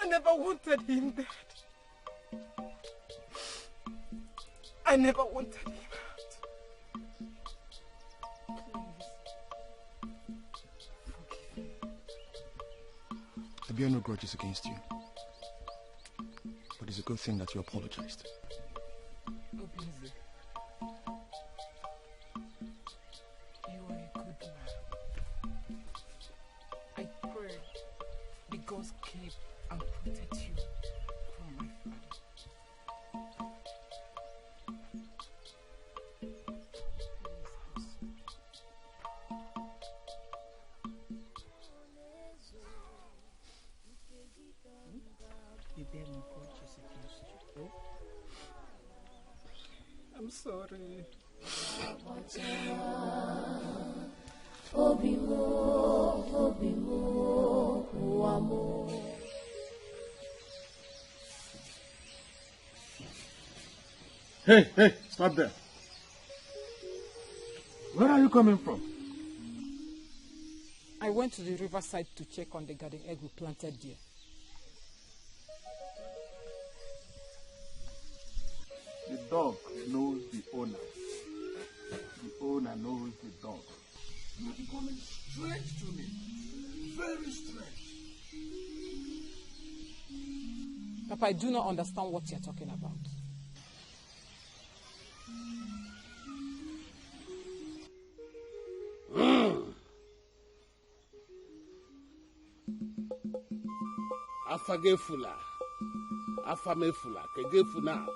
I never wanted him dead. I never wanted him out. Please, I bear no grudges against you. But it's a good thing that you apologized. Udeze, you are a good man. I pray the gods keep and protect you from my father. You bear no grudges against you. I'm sorry. Obi mo, ụwa mo. Hey, stop there. Where are you coming from? I I went to the riverside to check on the garden egg we planted there. The dog knows the owner. The owner knows the dog. You're becoming strange to me. Very strange. Papa, I do not understand what you're talking about. Afagefula, afamefula, kegefuna.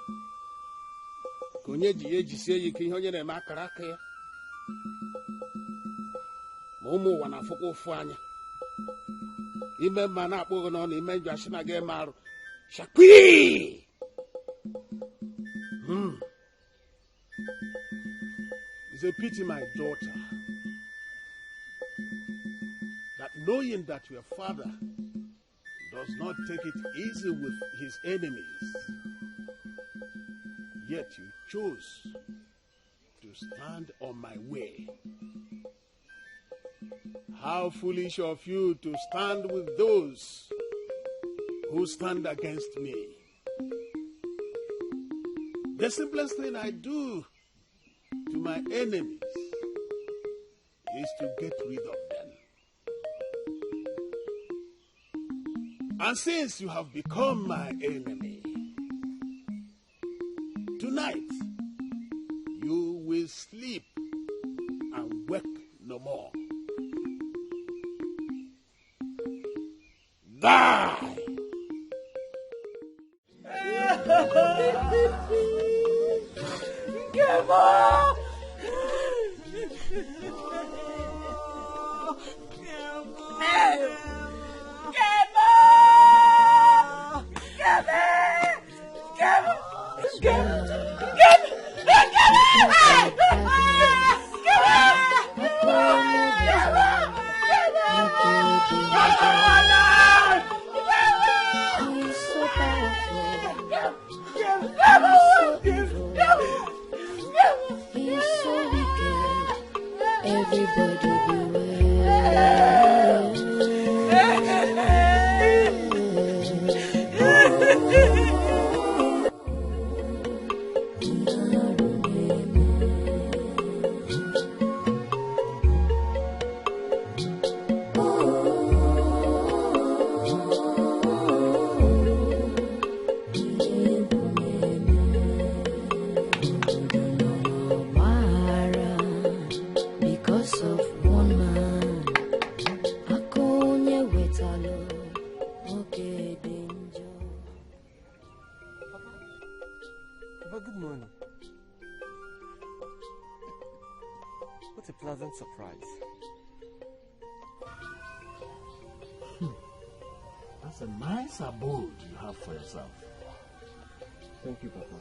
Konye ji sie yiki honye na makara aka ya. Ma ụmụ ụwa na-afụkwa ụfụ anya. Ime mma na-akpọghị n'ọnụ ime njọ asị na ga eme arụ. Shakwi! It's a pity, my daughter, that knowing that your father does not take it easy with his enemies, yet you chose to stand on my way. How foolish of you to stand with those who stand against me. The simplest thing I do to my enemies is to get rid of them. And since you have become my enemy, tonight you will sleep and wake no more. Die! Come on! Good morning. What a pleasant surprise. That's a nice abode you have for yourself. Thank you, Papa.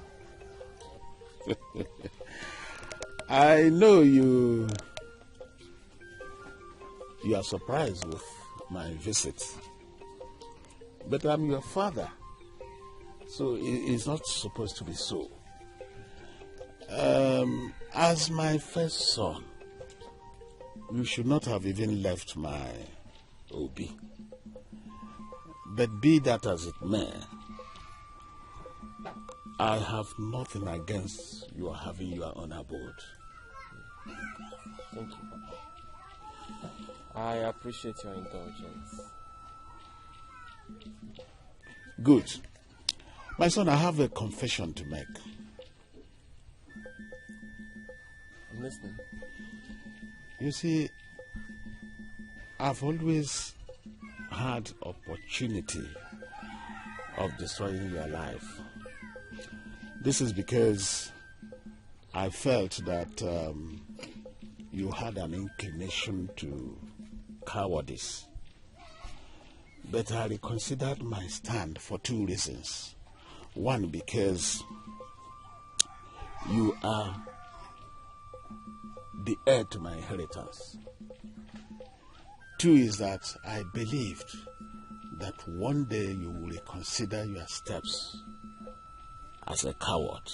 I know you are surprised with my visit, but I'm your father, so it's not supposed to be so. As my first son, you should not have even left my Obi. But be that as it may, I have nothing against your having your own abode. Thank you, Papa. I appreciate your indulgence. Good. My son, I have a confession to make. I'm listening. You see, I've always had opportunity of destroying your life. This is because I felt that you had an inclination to cowardice. But I reconsidered my stand for two reasons. One, because you are the heir to my inheritance. Two is that I believed that one day you will reconsider your steps as a coward.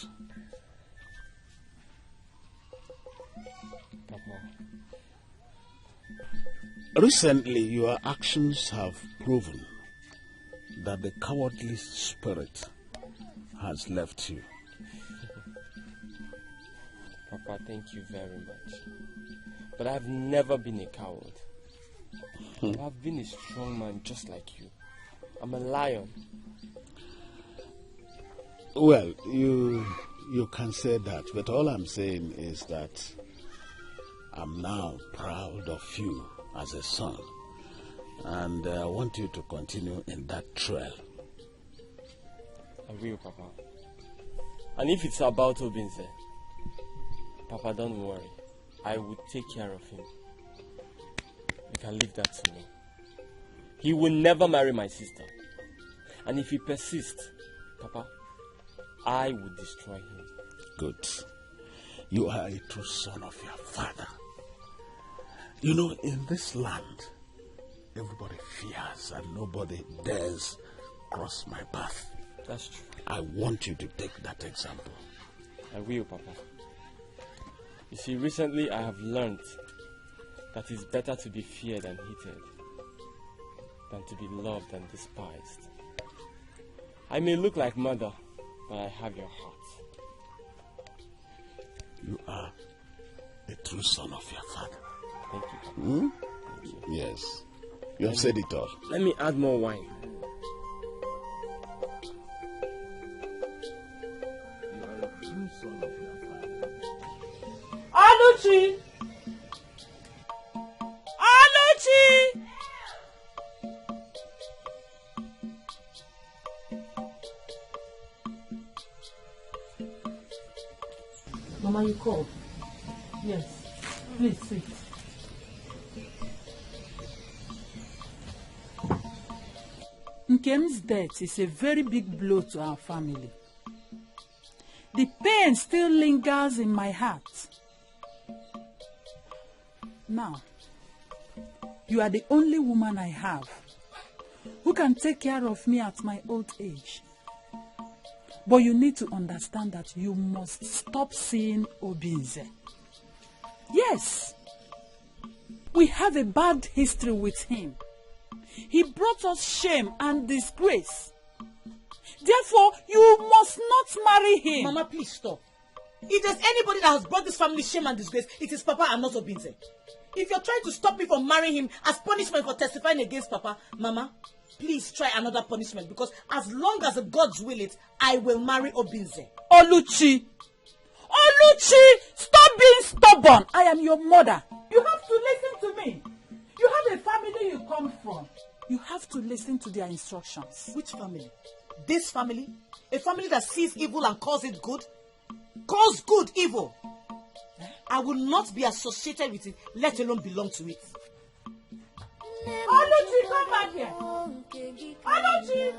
Papa. Recently, your actions have proven that the cowardly spirit has left you. Papa, thank you very much. But I've never been a coward. I've been a strong man just like you. I'm a lion. Well, you can say that, but all I'm saying is that I'm now proud of you as a son. And I want you to continue in that trail. I will, Papa. And if it's about Obinze, Papa, don't worry. I will take care of him. You can leave that to me. He will never marry my sister. And if he persists, Papa, I will destroy him. Good. You are a true son of your father. You know, in this land, everybody fears and nobody dares cross my path. That's true. I want you to take that example. I will, Papa. You see, recently I have learned that it's better to be feared and hated than to be loved and despised. I may look like mother, but I have your heart. You are a true son of your father. Thank you, Papa. Thank you. Yes. You have said it all. Let me add more wine. You are a true son of your father. Oluchi! Oluchi! Mama, you called? Yes. Please sit. Nkem's death is a very big blow to our family. The pain still lingers in my heart. Now, you are the only woman I have who can take care of me at my old age. But you need to understand that you must stop seeing Obinze. Yes, we have a bad history with him. He brought us shame and disgrace. Therefore, you must not marry him. Mama, please stop. If there's anybody that has brought this family shame and disgrace, it is Papa and not Obinze. If you're trying to stop me from marrying him as punishment for testifying against Papa, Mama, please try another punishment, because as long as the gods will it, I will marry Obinze. Oluchi! Oluchi! Stop being stubborn! I am your mother. You have to listen to me. You have a family you come from. You have to listen to their instructions. Which family? This family? A family that sees evil and calls it good? Calls good evil? I will not be associated with it, let alone belong to it. Oluchi, come back here. Oluchi!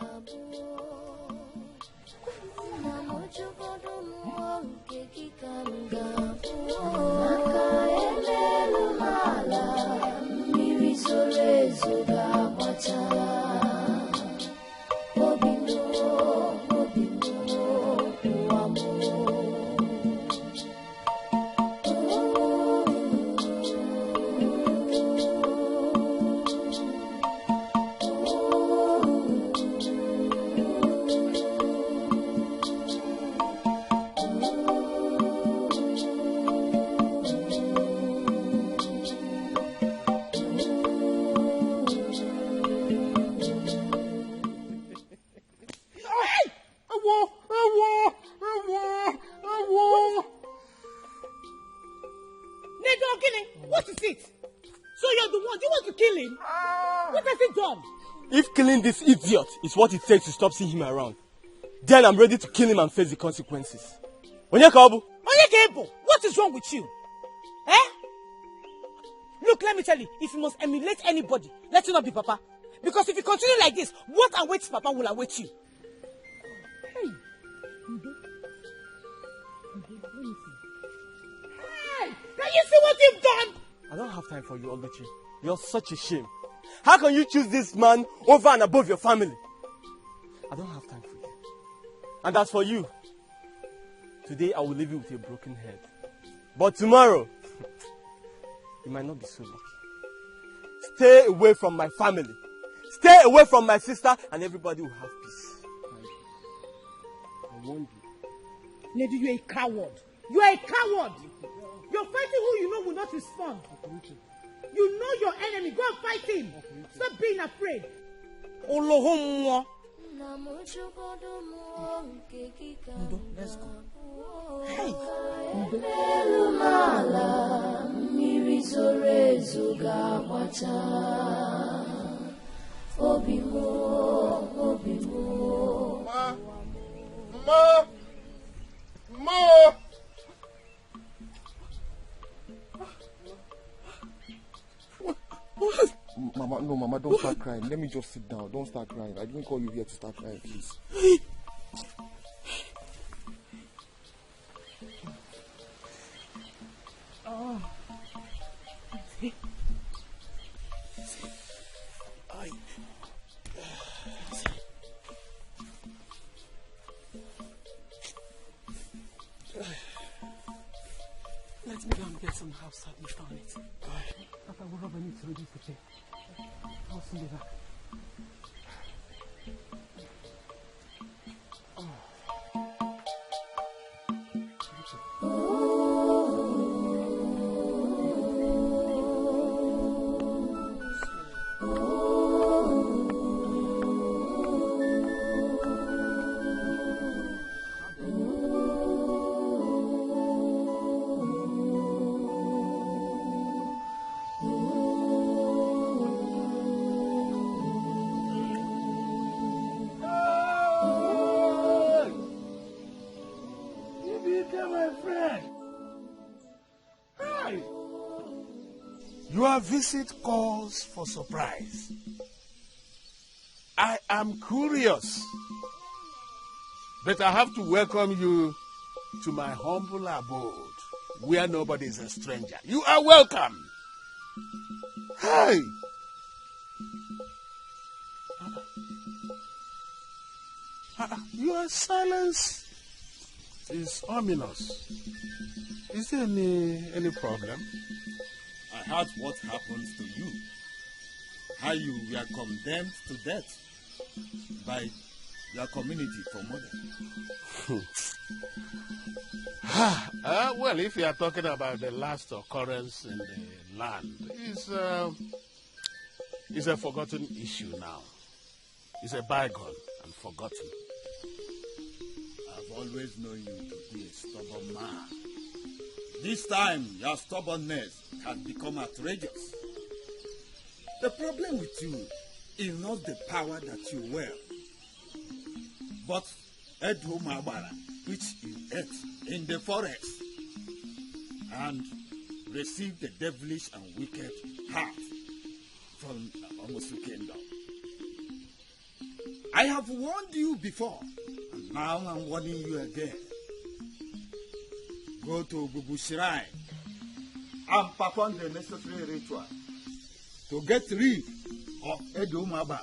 What is it? So you're the one. Do you want to kill him? What has he done? If killing this idiot is what it takes to stop seeing him around, then I'm ready to kill him and face the consequences. Onyeka, what is wrong with you? Eh? Look, let me tell you, if you must emulate anybody, let it not be Papa. Because if you continue like this, what awaits Papa will await you. Hey! Hey! Can you see what you've done? I don't have time for you, Oluchi. You're such a shame. How can you choose this man over and above your family? I don't have time for you. And as for you, today I will leave you with a broken head. But tomorrow, you might not be so lucky. stay away from my family. Stay away from my sister and everybody will have peace. I warned you. Lady, you're a coward. You are a coward. You're fighting who you know will not respond. You know your enemy. Go and fight him. Stop being afraid. Ndo, let's go. Hey, Ma! What? Mama, no, Mama, don't start crying. Let me just sit down. Don't start crying. I didn't call you here to start crying, please. Oh. Let me go and get some house service on it. After whatever I need to ready for tea. I'll soon be back. Your visit calls for surprise. I am curious, but I have to welcome you to my humble abode, where nobody is a stranger. You are welcome. Hey! Your silence is ominous. Is there any problem? I heard what happened to you. How you were condemned to death by your community for murder. Well, if you are talking about the last occurrence in the land, it's a forgotten issue now. It's a bygone and forgotten. I've always known you to be a stubborn man. This time, your stubbornness has become outrageous. The problem with you is not the power that you wear, but Edo Mabara, which you ate in the forest and received the devilish and wicked heart from Omosu Kingdom. I have warned you before, and now I'm warning you again. Go to Gugu Shrine and perform the necessary ritual to get rid of Edo Maba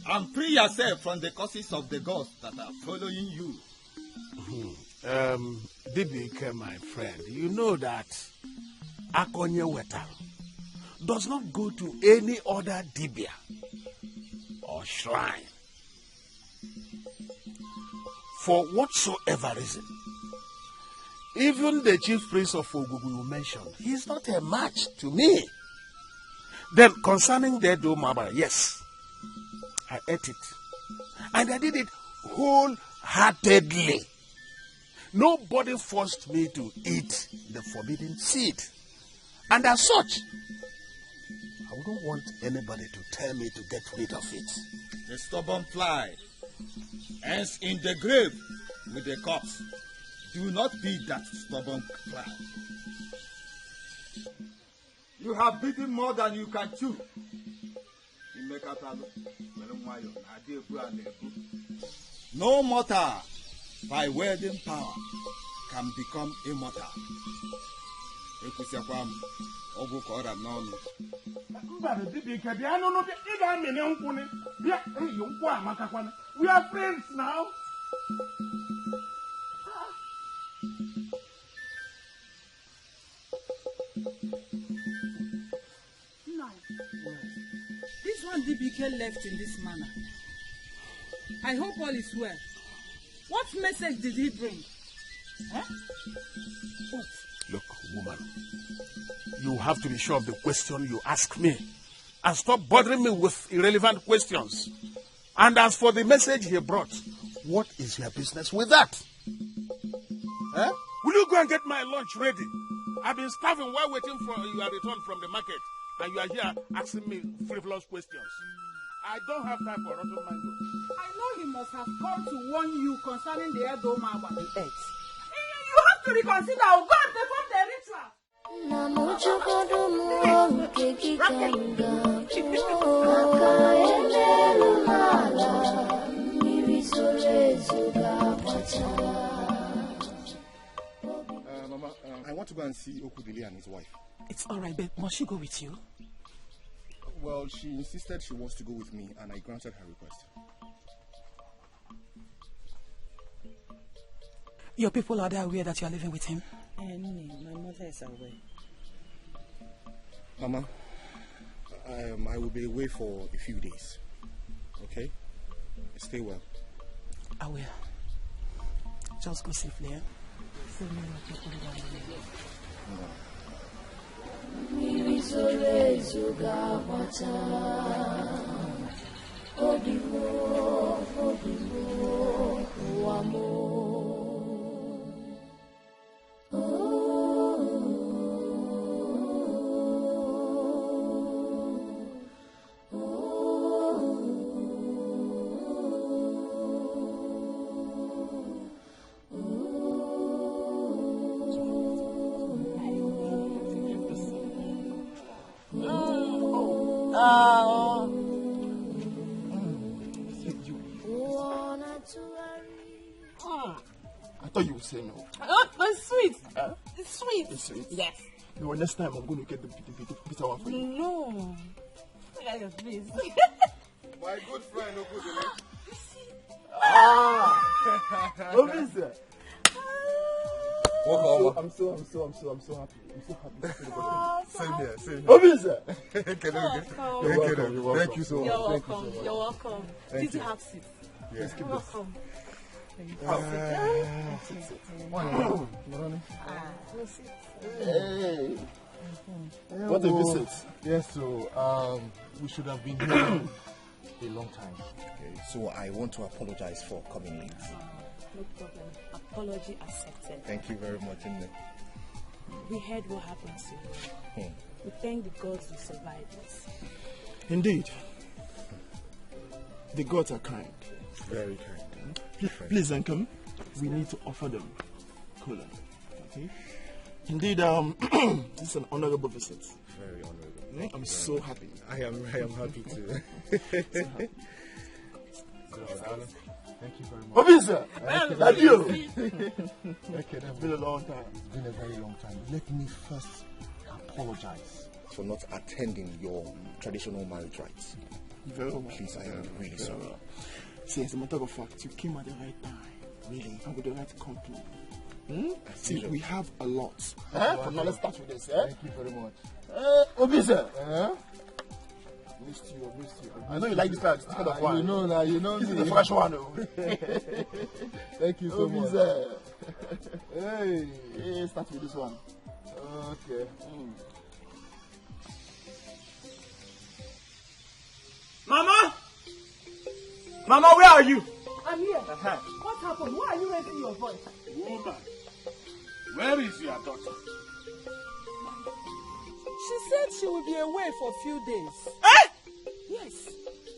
and free yourself from the curses of the gods that are following you. Dikeh, my friend, you know that Akonye Wetal does not go to any other Dibia or shrine for whatsoever reason. Even the chief priest of Ogugu you mentioned, he is not a match to me. Then concerning the Edo Maba, yes, I ate it. And I did it wholeheartedly. Nobody forced me to eat the forbidden seed. And as such, I wouldn't want anybody to tell me to get rid of it. The stubborn fly ends in the grave with the corpse. Do not be that stubborn fly. You have beaten more than you can chew. No mortal by wielding power can become immortal. We are friends now. This one DBK left in this manner. I hope all is well. What message did he bring? Huh? Oh. Look, woman, you have to be sure of the question you ask me. And stop bothering me with irrelevant questions. And as for the message he brought, what is your business with that? Huh? Will you go and get my lunch ready? I've been starving while waiting for your return from the market. And you are here asking me frivolous questions. I don't have time for rotten mango. I know he must have come to warn you concerning the Edo Maba. You have to reconsider. Go and perform the ritual. Mama, I want to go and see Okudili and his wife. It's all right, but must she go with you? Well, she insisted she wants to go with me, and I granted her request. Your people are they aware that you are living with him? No, my mother is aware. Mama, I will be away for a few days. Okay? Stay well. I will. Just go safely, eh? I thought you would say no. It's sweet. It's sweet. It's sweet? Yes. No, next time I'm going to get the bitter one for you. No. Please. My good friend, Okudili. Obviously. I'm so happy. I'm so happy. Same here. Obviously. Thank you so much. You're welcome. Did you have seats? Yes. You're welcome. Hey. What a visit. Yes, so we should have been here a long time. Okay, so I want to apologize for coming late. No problem. Apology accepted. Thank you very much. We heard what happened to you. We thank the gods you survived this. Indeed. The gods are kind. Very kind. Please, Uncle, we need to offer them cola. Okay? Indeed, this is an honorable visit. Very honorable. I'm so happy. I am happy too. Thank you very much. Obviously, thank you. Okay, it's been a long time. It's been a very long time. Let me first apologize for not attending your traditional marriage rites. Very much. Please, I am really sorry. See, as a matter of fact, you came at the right time. Really? And with the right company. See, we have a lot. Now let's start with this. Thank you very much. Obviously. Missed you. I know you like this kind of wine. You know This me. is the fresh one. Thank you so much. Hey, start with this one. Okay. Mama, where are you? I'm here. What happened? Why are you raising your voice? Woman, where is your daughter? She said she will be away for a few days. Eh? Yes.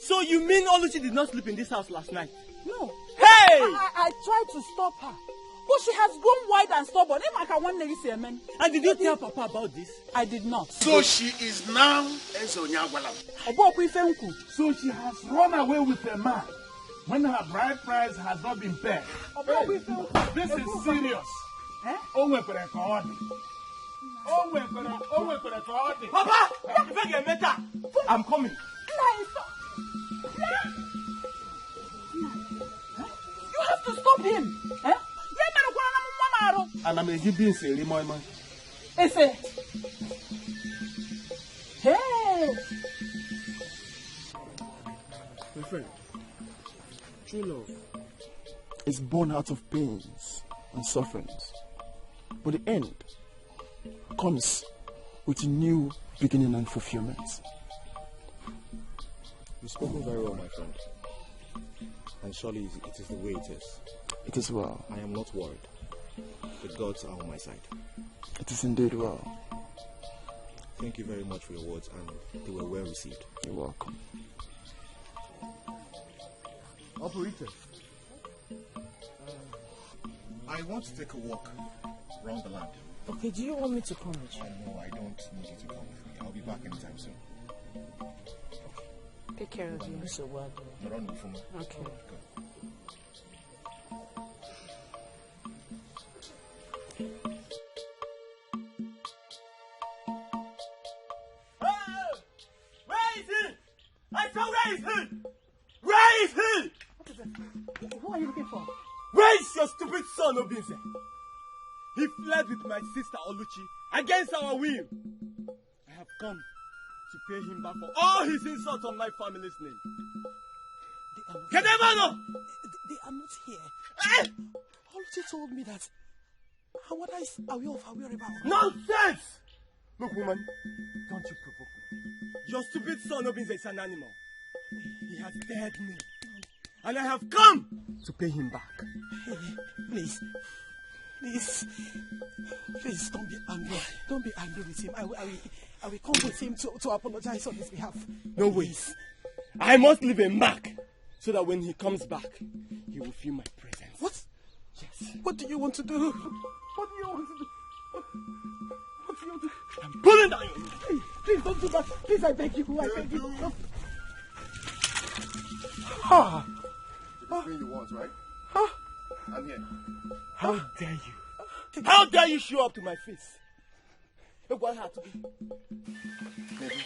So you mean Oluchi did not sleep in this house last night? No. Hey! I tried to stop her, but she has grown wild and stubborn. And did you tell Papa about this? I did not. So she is now Ezonyagwalam. So she has run away with a man when her bride price has not been paid. This is serious. Papa! I'm coming. You have to stop him. And I'm a Gibeon say, Hey! My friend, true love is born out of pains and sufferings. But the end comes with a new beginning and fulfillment. You've spoken very well, my friend. And surely it is the way it is. It is well. I am not worried. The gods are on my side. It is indeed well. Thank you very much for your words, and they were well received. You're welcome. Operator, I want to take a walk around the land. Okay, do you want me to come with you? No, I don't need you to come with me. I'll be back anytime soon. Take care of you. So well. Okay. Where is he? I said, where is he? Where is he? Who are you looking for? Where is your stupid son, Obinze? He fled with my sister Oluchi against our will. I have come to pay him back for all his insults on my family's name. They are not not here. Oluchi told me that Awada is aware of her whereabouts. Nonsense! Look, woman, don't you provoke me. Your stupid son Obinze is an animal. He has dared me. And I have come to pay him back. Hey, please, don't be angry. Don't be angry with him. I will come with him to apologize on his behalf. No ways. I must leave a mark so that when he comes back, he will feel my presence. What? Yes. What do you want to do? What do you want to do? What do you want to do? I'm pulling down your roof. Hey, please don't do that. Please, I beg you. I beg you. No. Ah. The thing you want, right? Huh? I'm here. How dare you? How dare you show up to my face? What had to be? Maybe.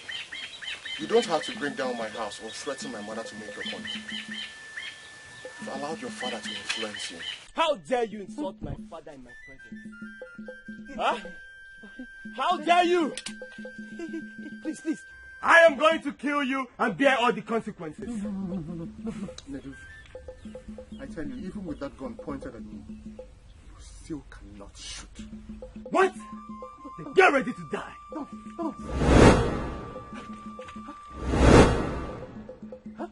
You don't have to bring down my house or threaten my mother to make your point. You've allowed your father to influence you. How dare you insult my father in my presence? Huh? How dare you? Please. I am going to kill you and bear all the consequences. No. Nedu, I tell you, even with that gun pointed at me, you still cannot shoot. What? Then get ready to die. No. Huh?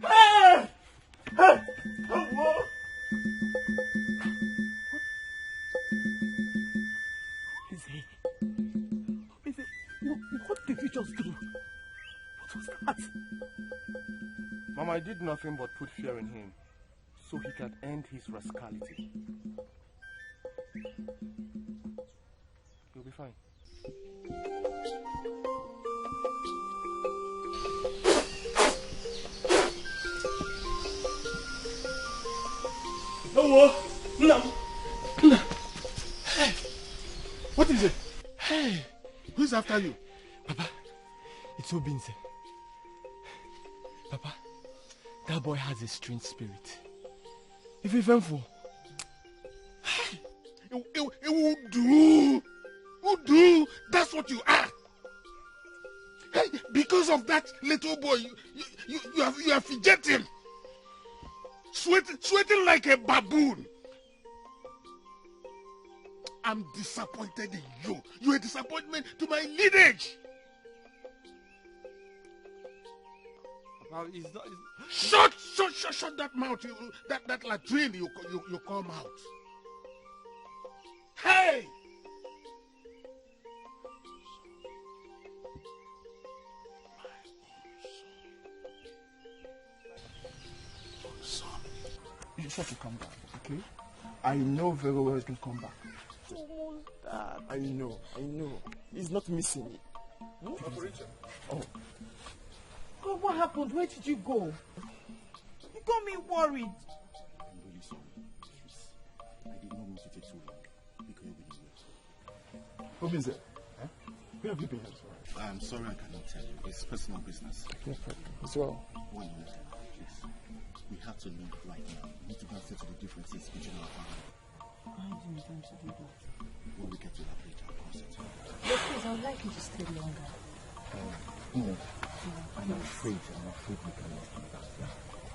Hey! What did you just do? What was that? Mama, I did nothing but put fear in him so he can end his rascality. You'll be fine. No. Hey, what is it? Hey, who's after you? Papa, it's Obinze. Papa, that boy has a strange spirit. If you for it will do. That's what you are. Hey, because of that little boy, you have rejected him. Sweating like a baboon. I'm disappointed in you. You're a disappointment to my lineage. Shut that mouth. That latrine you come out. Hey! You just have to come back, okay? I know very well he's going to come back. Almost that. I know. He's not missing me. Oh. God, what happened? Where did you go? You got me worried. I'm really sorry. Please. I did not mean to take so long. Be clear with you. Obinze, where have you been? I'm sorry I cannot tell you. It's personal business. Yes, as well. 1 minute, please. We have have to leave right now. We need to go and settle the differences between our family. I don't intend to do that. When we get to that bridge, I'll cross it. But please, I would like you to stay longer. No, I'm afraid we cannot do that. Yeah?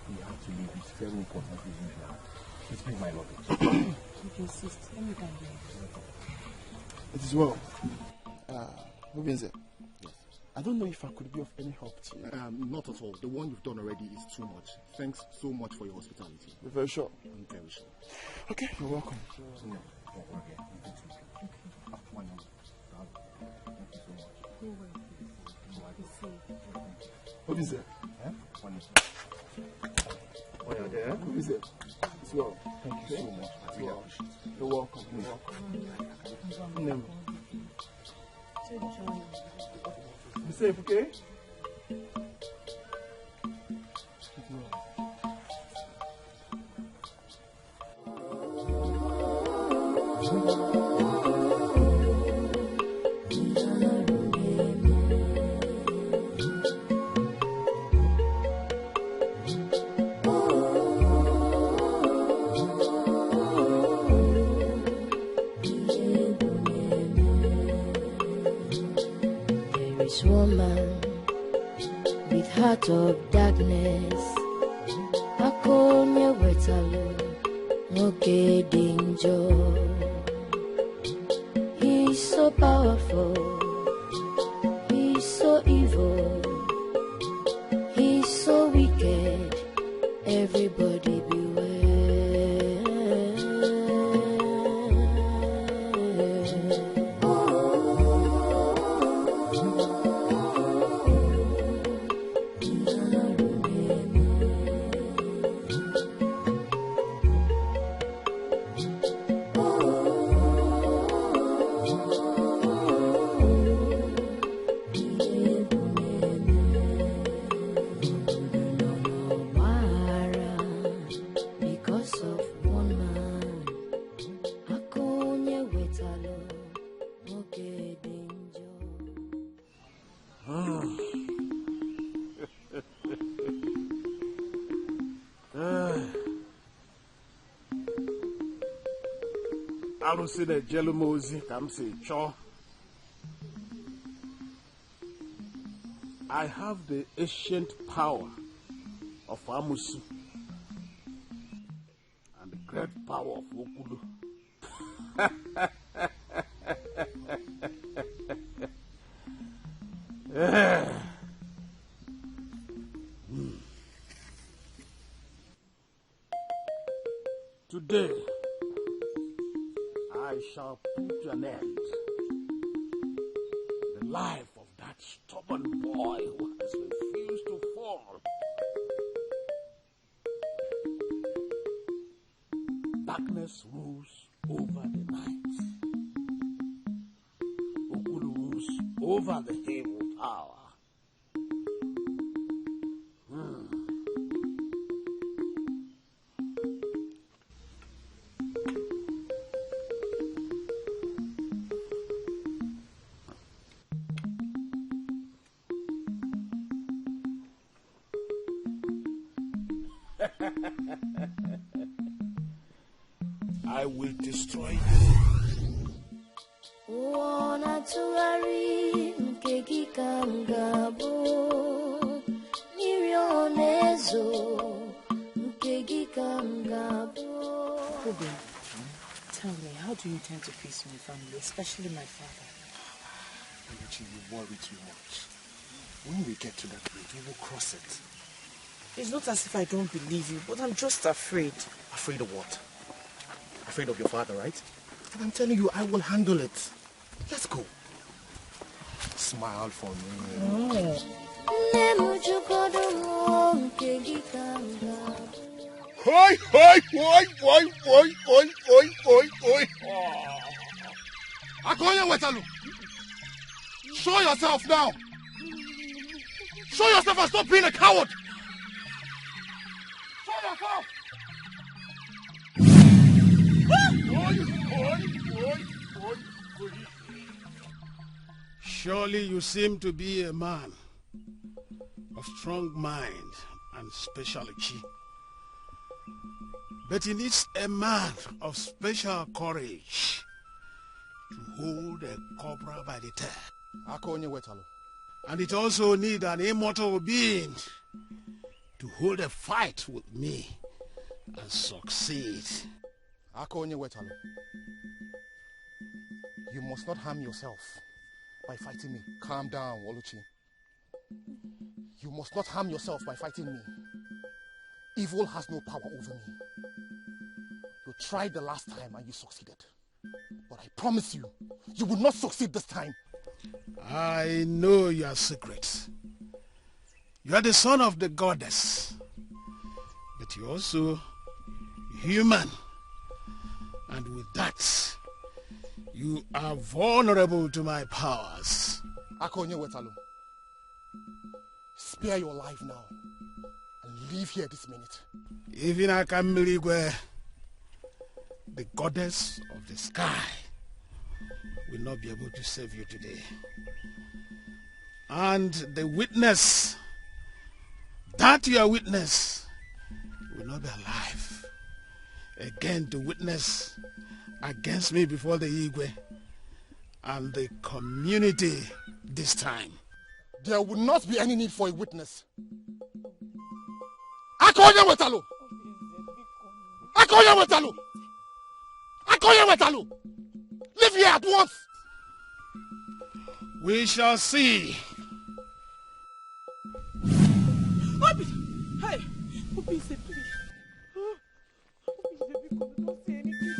We have to leave. It's very important reason here. Please bring my luggage. If you insist, let me go and do it. It is well. Udeze. Yes. I don't know if I could be of any help to you. Not at all. The one you've done already is too much. Thanks so much for your hospitality. You're very sure? I'm very sure. Okay, you're welcome. No, don't worry. I'm going to okay. Thank you so much. Go away, please. Udeze. Oh, yeah, there. Udeze. It's well. Thank you so much. I really appreciate it. You're welcome. You're welcome. Be safe, okay? Woman with heart of darkness, akonye wetalu nwoke danger. He's so powerful, he's so evil, he's so wicked. Everybody beware. Arụsị na-ejelu m ozi ka m si chọọ. I have the ancient power of Amusu and the great power of Okulu. Today, I shall put an end to the life of that stubborn boy who has refused to fall. Darkness rules over the night. Okulu rules over the evil power. I will destroy you. Ogbe, tell me, how do you intend to face my family, especially my father? Oluchi, you worry too much. When we get to that bridge, we will cross it. It's not as if I don't believe you, but I'm just afraid. Afraid of what? Afraid of your father, right? And I'm telling you, I will handle it. Let's go. Smile for me. Hoi, hoi, hoi, hoi, hoi, hoi, hoi, hoi, hoi. Akonya Wetalu, show yourself now. Show yourself and stop being a coward. Show yourself. Surely you seem to be a man of strong mind and special chi. But he needs a man of special courage to hold a cobra by the tail. And it also needs an immortal being to hold a fight with me and succeed. You must not harm yourself by fighting me. Calm down, Oluchi. You must not harm yourself by fighting me. Evil has no power over me. You tried the last time and you succeeded. But I promise you, you will not succeed this time. I know your secret. You are the son of the goddess. But you're also human. And with that, you are vulnerable to my powers. Akonye Wetalu, spare your life now and leave here this minute. Even Akammiligwe, the goddess of the sky, will not be able to save you today. And the witness, that your witness, will not be alive again to witness against me before the Igwe and the community this time. There will not be any need for a witness. Akonye Wetalu! Akonye Wetalu! Akonye Wetalu! Leave here at once! We shall see. Obi! Hey! Obi, say please. Don't say anything.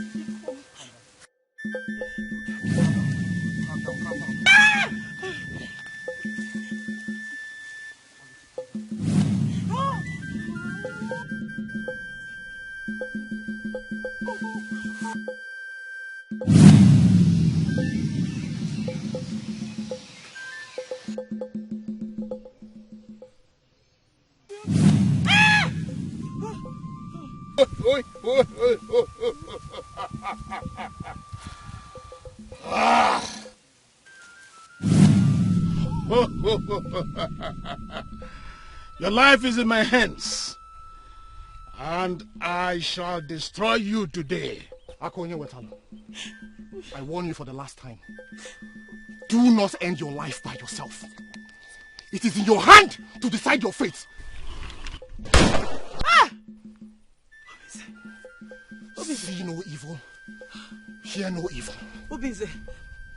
Your life is in my hands, and I shall destroy you today. Akonye Wetalu, I warn you for the last time. Do not end your life by yourself. It is in your hand to decide your fate. See no evil, hear no evil. Obise.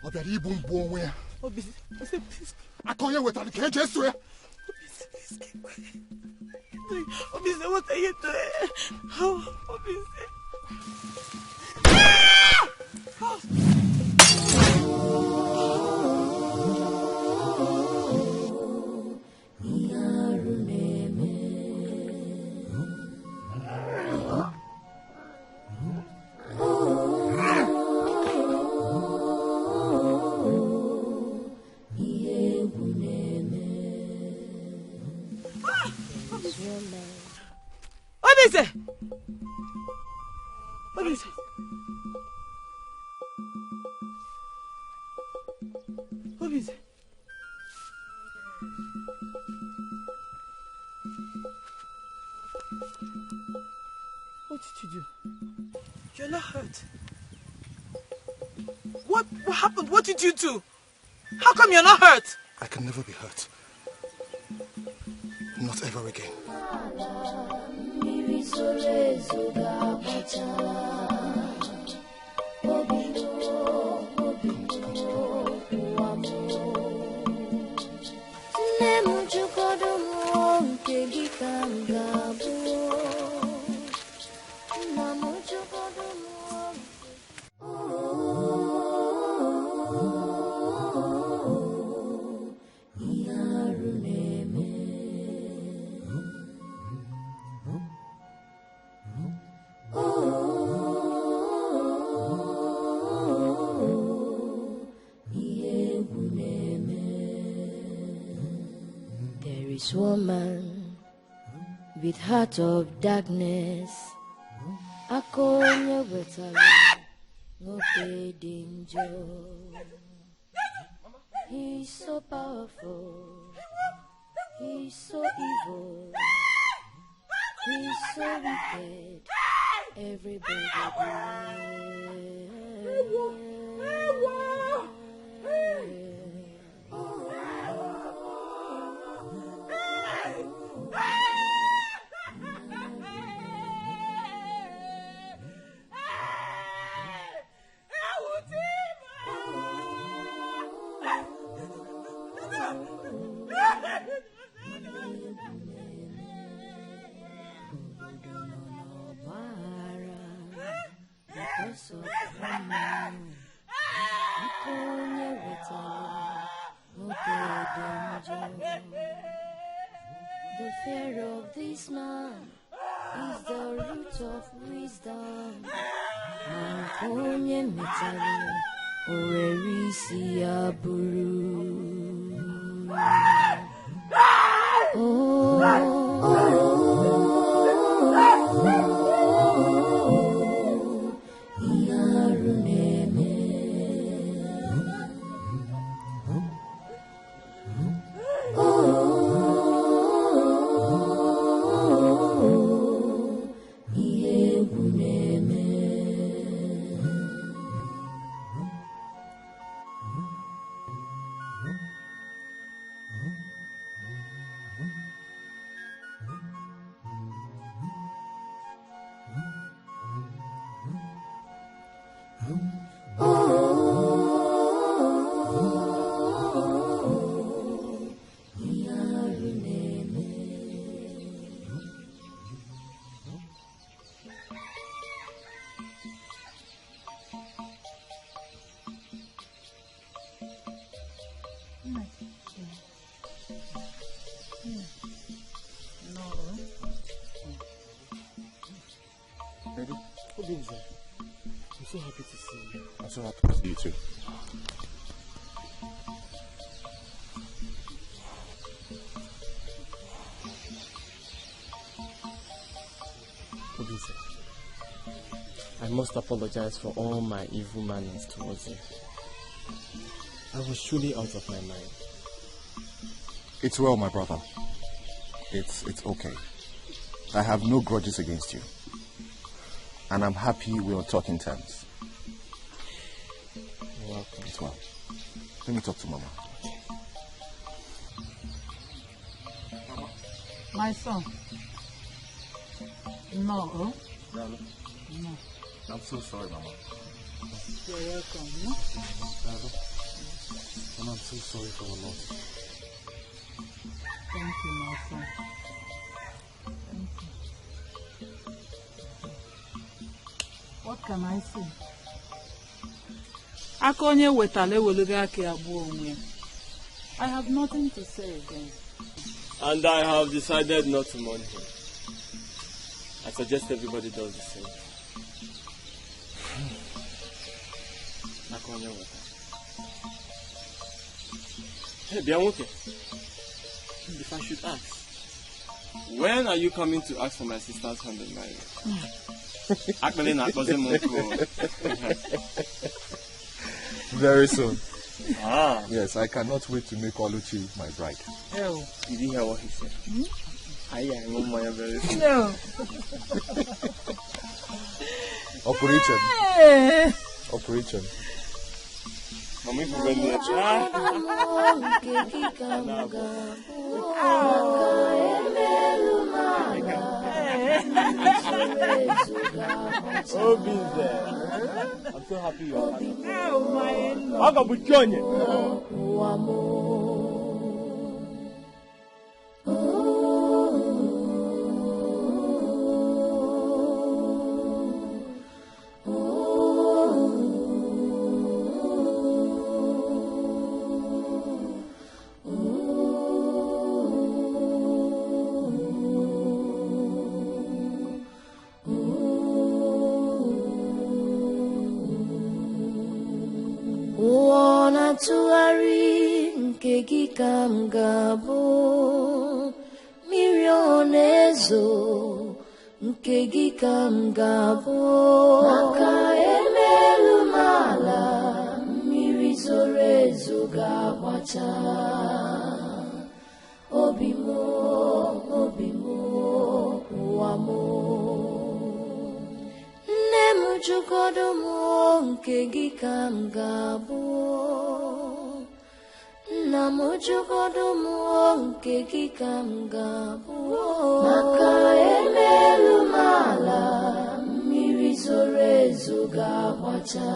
Obiari ibum buonwe. Obise, please. Akonye Wetalu, can't you swear? Obise, keep quiet. Obise, what are you doing? Oh, Obise. What did you do? You're not hurt. What happened? What did you do? How come you're not hurt? I can never be hurt. Not ever again. Woman with heart of darkness, Akonye Wetalu, no danger. He's so powerful, he's so evil, he's so wicked, everybody The fear of this man is the root of wisdom. Mankonye metali orerisi aburu. Ready? Udeze, I'm so happy to see you. I'm so happy to see you too. Udeze, I must apologize for all my evil manners towards you. I was truly out of my mind. It's well, my brother. It's okay. I have no grudges against you. And I'm happy we're on talking terms. You're welcome. It's well. Let me talk to Mama. Mama. My son. No. No. No. I'm so sorry, Mama. You're welcome. No? Mama, I'm so sorry for your loss. Thank you, my son. Thank you. What can I say? Akonye wetale weluga ki abu onwe. I have nothing to say again. And I have decided not to mourn him. I suggest everybody does the same. Akonye wetale. Hey, Bianwoke. If I should ask, when are you coming to ask for my sister's hand in marriage? Actually, not Very soon. Ah. Yes, I cannot wait to make Oluchi my bride. Oh. Did you hear what he said? I am my very soon. No. Operation. Operation. Mommy, for when you I'm so happy you are happy. I'll go with Johnny. Tụgharị nke gị ka m ga-abụ mmiri ọ na-ezo nke gị ka m ga-abụ maka emelu m ala mmiri zoro ezo ga-agbacha obi m ụwa m jụgodo m nke gị ka m ga-abụ nna m jụgodo m nke gị ka m ga-abụ maka emelu m ala mmiri zoro ezo ga-agbacha